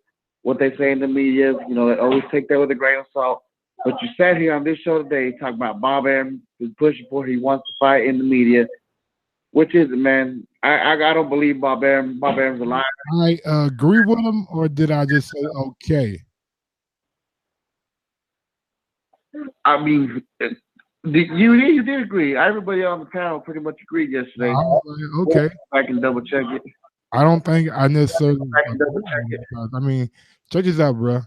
what they say in the media. They always take that with a grain of salt. But you sat here on this show today talking about Bob Arum is pushing for he wants to fight in the media. Which is it, man? I don't believe Bob Arum. Bob Arum's a liar. I agree with him, or did I just say okay? I mean, you did agree. Everybody on the panel pretty much agreed yesterday. Okay. I can double check it. I don't think I necessarily. Double check it. I mean, check this out, bro.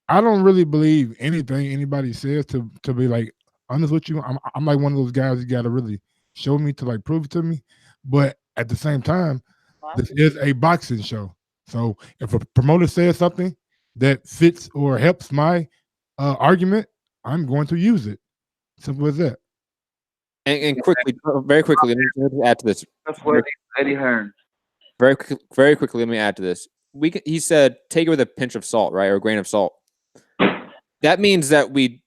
I don't really believe anything anybody says to be like honest with you. I'm like one of those guys you got to really show me to like prove it to me. But at the same time, this is a boxing show. So if a promoter says something that fits or helps my argument, I'm going to use it. Simple as that. And quickly, very quickly, let me add to this. That's what Eddie Hearn. Very quickly, let me add to this. He said, take it with a pinch of salt, right, or a grain of salt. That means that we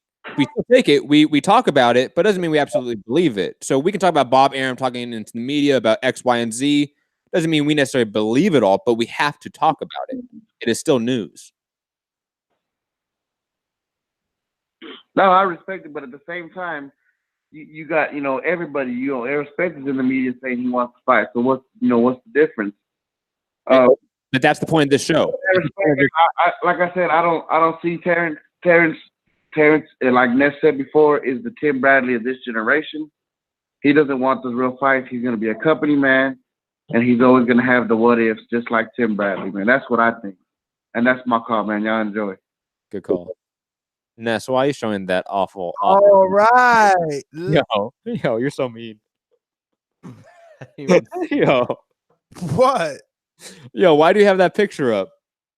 take it, we talk about it, but doesn't mean we absolutely believe it. So we can talk about Bob Arum talking into the media about X, Y, and Z. Doesn't mean we necessarily believe it all, but we have to talk about it. It is still news. No, I respect it, but at the same time, you got everybody irrespective is in the media saying he wants to fight. So what's the difference? But that's the point of this show. Like I said, I don't see Terrence. And like Ness said before, is the Tim Bradley of this generation. He doesn't want those real fights. He's going to be a company man, and he's always going to have the what ifs, just like Tim Bradley, man. That's what I think, and that's my call, man. Y'all enjoy. Good call. Ness, why are you showing that awful? All right. Yo, you're so mean. Yo. What? Yo, why do you have that picture up?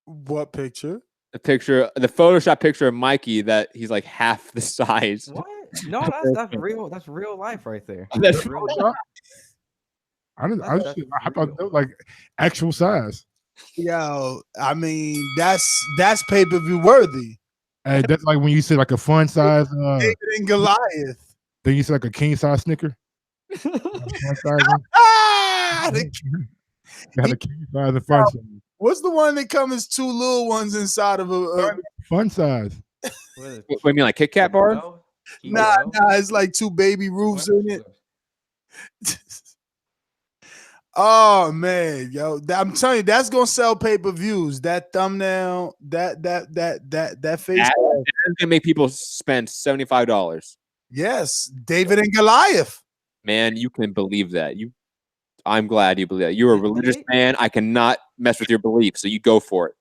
What picture? The Photoshop picture of Mikey that he's like half the size. What? No, that's real. That's real life right there. That's real life. I thought that was like actual size. Yo, I mean that's pay-per-view worthy. Hey, that's like when you said like a fun size. David and Goliath. Then you said like a king size Snicker. Got a king size and fun size. What's the one that comes as two little ones inside of a fun size? What do you mean, like Kit Kat bars? Nah, it's like two baby roofs in it. Oh man, yo, I'm telling you, that's gonna sell pay-per-views. That thumbnail, that face. That's gonna make people spend $75. Yes, David and Goliath. Man, you can believe that. I'm glad you believe that. You're a religious man. I cannot mess with your beliefs, so you go for it.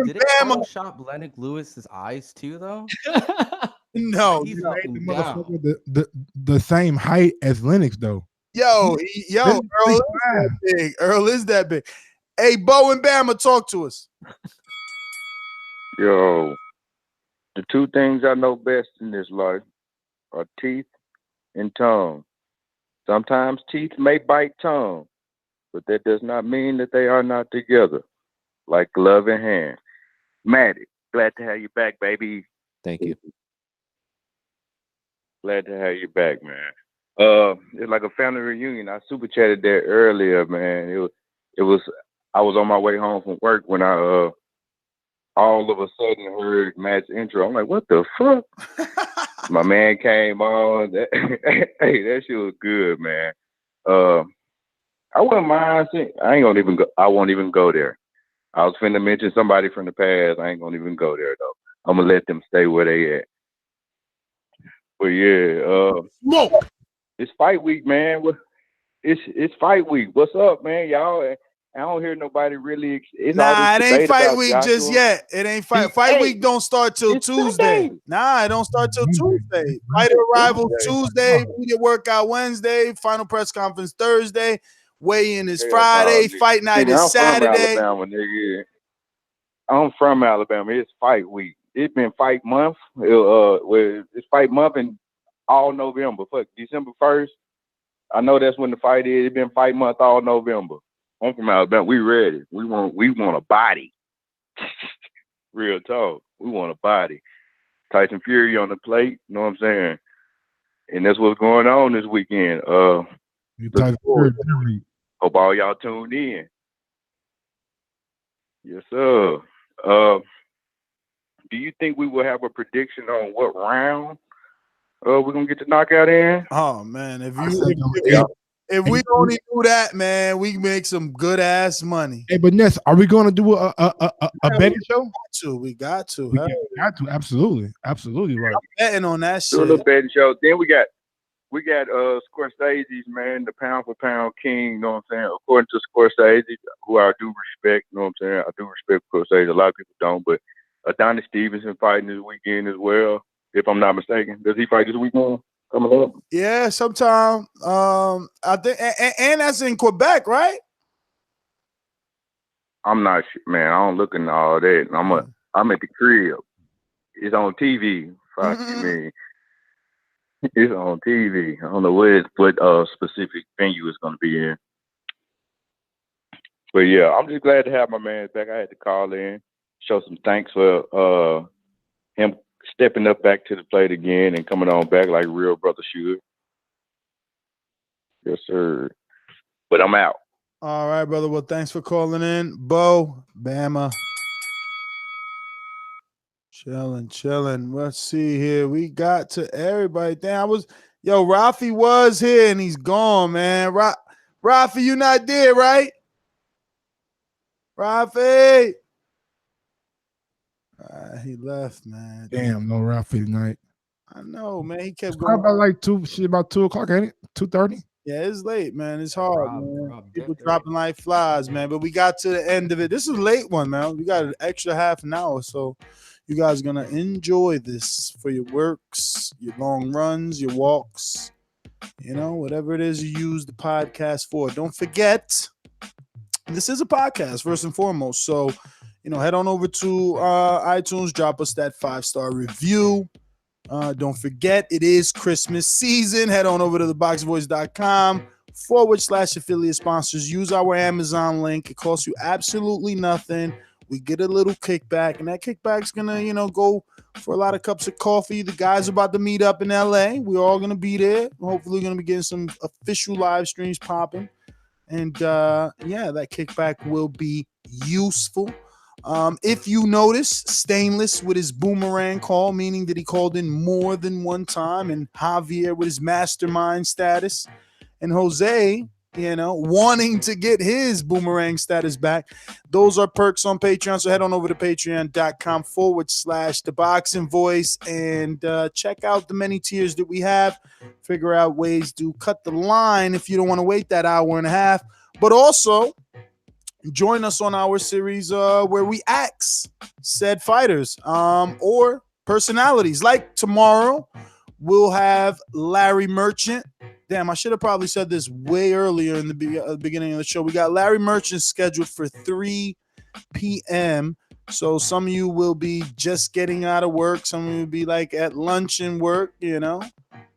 Did it Photoshop Lennox Lewis's eyes too, though? No, He's the same height as Lennox, though. Yo, Earl is that big. Hey, Bo and Bama, talk to us. Yo, the two things I know best in this life are teeth and tongue. Sometimes teeth may bite tongue, but that does not mean that they are not together, like glove in hand. Maddie, glad to have you back, baby. Thank you. Glad to have you back, man. It's like a family reunion. I super chatted there earlier, man. It was. I was on my way home from work when I all of a sudden heard Matt's intro. I'm like, what the fuck? My man came on. Hey, that shit was good, man. I wouldn't mind seeing. I ain't gonna even go. I won't even go there. I was finna mention somebody from the past. I ain't gonna even go there though. I'm gonna let them stay where they at. But yeah, smoke. It's fight week, man. It's fight week. What's up, man? Y'all, I don't hear nobody really. It's all Nah, it this ain't debate fight about week Joshua. just yet. It ain't fight week. Don't start till Tuesday. Sunday. Nah, it don't start till Tuesday. Fighter arrival Tuesday. Media workout Wednesday. Final press conference Thursday. Weigh-in is Friday. Fight night is Saturday. I'm from Alabama, nigga. I'm from Alabama. It's fight week. It's been fight month. It's fight month in all November. Fuck, December 1st. I know that's when the fight is. It's been fight month all November. I'm from Alabama. We ready. We want a body. Real talk. We want a body. Tyson Fury on the plate. You know what I'm saying? And that's what's going on this weekend. Looking forward. Hope all y'all tuned in. Yes, sir. Do you think we will have a prediction on what round we're gonna get the knockout in? Oh man, if we only do that, man, we make some good ass money. Hey, but Ness, are we going to do a betting show? We got to. We got to. Absolutely right. I'm betting on that Do a shit. little betting show. Then we got Scorsese's, man, the pound for pound king. You know what I'm saying? According to Scorsese, who I do respect. You know what I'm saying? I do respect Scorsese. A lot of people don't, but Adonis Stevenson fighting this weekend as well, if I'm not mistaken. Does he fight this weekend coming up? Yeah, sometime. I think, and that's in Quebec, right? I'm not sure, man. I don't look into all that. I'm at the crib. It's on TV. Fuck you, man. It's on TV. I don't know what specific venue it's gonna be in. But yeah, I'm just glad to have my man back. I had to call in, show some thanks for him stepping up back to the plate again and coming on back like real brother should. Yes, sir. But I'm out. All right, brother. Well, thanks for calling in. Bo, Bama. Chilling. Let's see here. We got to everybody. Damn, Rafi was here and he's gone, man. Rafi, you not there, right? Rafi. He left, man. Damn, no Rafi tonight. I know, man. He kept It's going. about like 2 o'clock, ain't it? 2:30. Yeah, it's late, man. It's hard, man. People dropping like flies, man. But we got to the end of it. This is a late one, man. We got an extra half an hour, so you guys are gonna enjoy this for your works, your long runs, your walks, whatever it is you use the podcast for. Don't forget, this is a podcast first and foremost. So, head on over to iTunes, drop us that 5-star review. Don't forget, it is Christmas season. Head on over to ThaBoxingvoice.com/affiliate sponsors. Use our Amazon link. It costs you absolutely nothing. We get a little kickback, and that kickback's gonna, go for a lot of cups of coffee. The guys are about to meet up in LA. We're all gonna be there. Hopefully, we're gonna be getting some official live streams popping. And that kickback will be useful. If you notice, Stainless with his boomerang call, meaning that he called in more than one time, and Javier with his mastermind status, and Jose, wanting to get his boomerang status back. Those are perks on Patreon. So head on over to patreon.com/ThaBoxingVoice and check out the many tiers that we have. Figure out ways to cut the line if you don't want to wait that hour and a half. But also, join us on our series where we ask said fighters or personalities. Like tomorrow, we'll have Larry Merchant. Damn, I should have probably said this way earlier in the beginning of the show. We got Larry Merchant scheduled for 3 p.m. So some of you will be just getting out of work. Some of you will be like at lunch and work,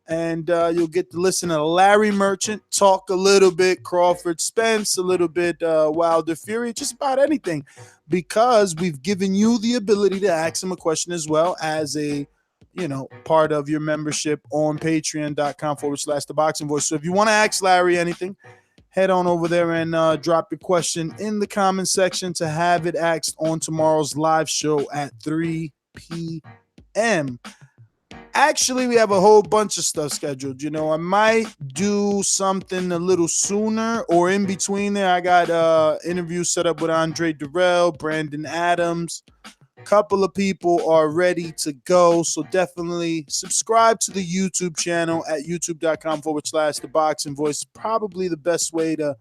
And you'll get to listen to Larry Merchant talk a little bit Crawford Spence, a little bit Wilder Fury, just about anything, because we've given you the ability to ask him a question as well as a part of your membership on patreon.com/ThaBoxingVoice. So if you want to ask Larry anything, head on over there and drop your question in the comment section to have it asked on tomorrow's live show at 3 p.m. Actually, we have a whole bunch of stuff scheduled. I might do something a little sooner or in between there. I got interviews set up with Andre Durrell, Brandon Adams. A couple of people are ready to go. So definitely subscribe to the YouTube channel at youtube.com/ThaBoxingVoice. Probably the best way to,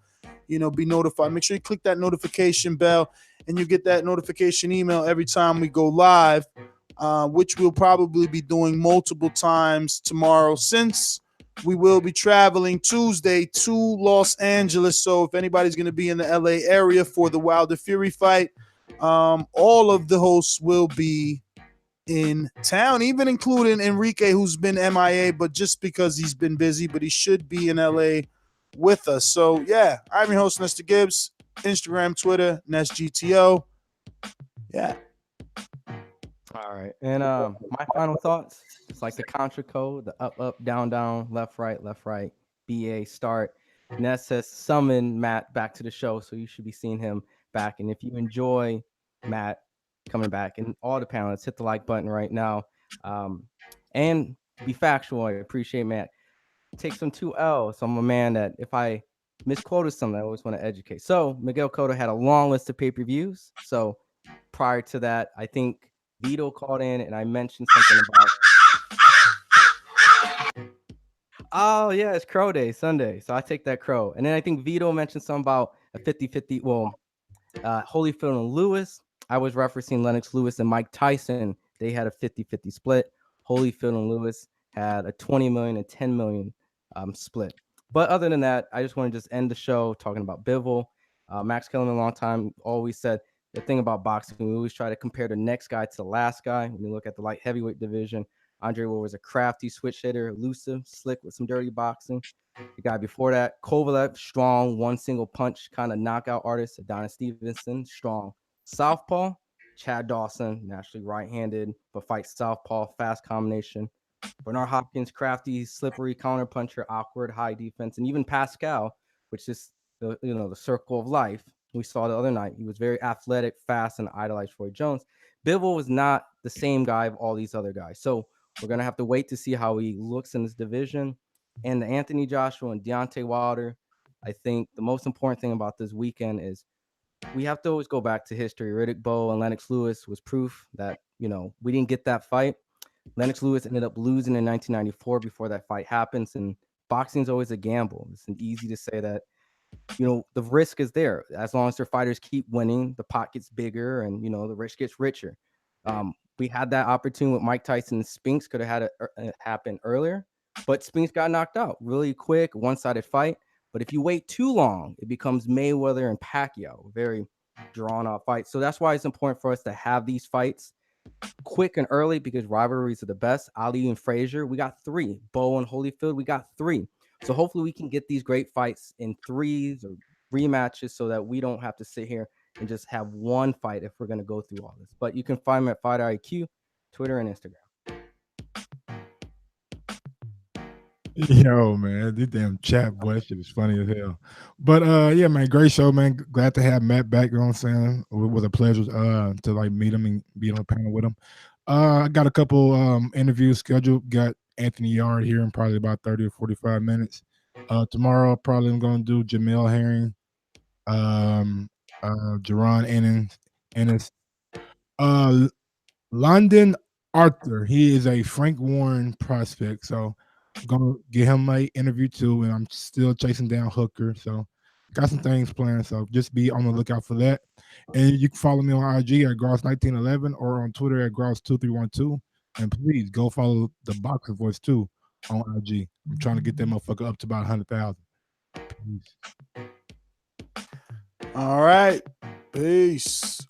be notified. Make sure you click that notification bell and you get that notification email every time we go live. Which we'll probably be doing multiple times tomorrow, since we will be traveling Tuesday to Los Angeles. So if anybody's going to be in the LA area for the Wilder Fury fight, all of the hosts will be in town, even including Enrique, who's been MIA, but just because he's been busy, but he should be in LA with us. So yeah, I'm your host, Nestor Gibbs. Instagram, Twitter, NestGTO. Yeah. All right. And my final thoughts, it's like the Contra code, the up, down, left, right, BA, start. Ness has summoned Matt back to the show, so you should be seeing him back. And if you enjoy Matt coming back, and all the panelists, hit the like button right now. And be factual, I appreciate Matt. Takes some 2L. So I'm a man that if I misquoted something, I always want to educate. So Miguel Cotto had a long list of pay-per-views. So prior to that, I think Vito called in and I mentioned something about oh yeah, it's Crow Day Sunday, so I take that Crow. And then I think Vito mentioned something about a 50-50. Well, Holyfield and Lewis. I was referencing Lennox Lewis and Mike Tyson. They had a 50-50 split. Holyfield and Lewis had a 20 million and 10 million split. But other than that, I just want to just end the show talking about Bivol. Max Kellerman, a long time, always said the thing about boxing, we always try to compare the next guy to the last guy. When you look at the light heavyweight division, Andre Ward was a crafty switch hitter, elusive, slick with some dirty boxing. The guy before that, Kovalev, strong, one single punch kind of knockout artist. Adonis Stevenson, strong southpaw. Chad Dawson, naturally right-handed, but fights southpaw, fast combination. Bernard Hopkins, crafty, slippery counterpuncher, awkward, high defense. And even Pascal, which is the circle of life we saw the other night. He was very athletic, fast, and idolized Roy Jones. Bivol was not the same guy of all these other guys. So we're going to have to wait to see how he looks in this division. And the Anthony Joshua and Deontay Wilder, I think the most important thing about this weekend is we have to always go back to history. Riddick Bowe and Lennox Lewis was proof that, we didn't get that fight. Lennox Lewis ended up losing in 1994 before that fight happens. And boxing is always a gamble. It's easy to say that, the risk is there. As long as their fighters keep winning, the pot gets bigger and, the rich gets richer. We had that opportunity with Mike Tyson and Spinks. Could have had it happen earlier, but Spinks got knocked out really quick, one-sided fight. But if you wait too long, it becomes Mayweather and Pacquiao, very drawn-out fight. So that's why it's important for us to have these fights quick and early, because rivalries are the best. Ali and Frazier, we got 3. Bowe and Holyfield, we got 3. So hopefully we can get these great fights in 3s or rematches so that we don't have to sit here and just have one fight if we're going to go through all this. But you can find me at Fighter IQ, Twitter, and Instagram. Yo, man, this damn chat boy shit is funny as hell. But yeah, man, great show, man. Glad to have Matt back. You know what I'm saying? It was a pleasure to meet him and be on a panel with him. I got a couple interviews scheduled. Got Anthony Yard here in probably about 30 or 45 minutes. Tomorrow, probably I'm going to do Jamel Herring, Jerron Ennis, London Arthur. He is a Frank Warren prospect, so I'm gonna get him my interview too, and I'm still chasing down Hooker. So got some things planned. So just be on the lookout for that. And you can follow me on IG at Gross1911 or on Twitter at Gross2312. And please go follow the Boxing Voice too on IG. I'm trying to get that motherfucker up to about 100,000. Peace. All right. Peace.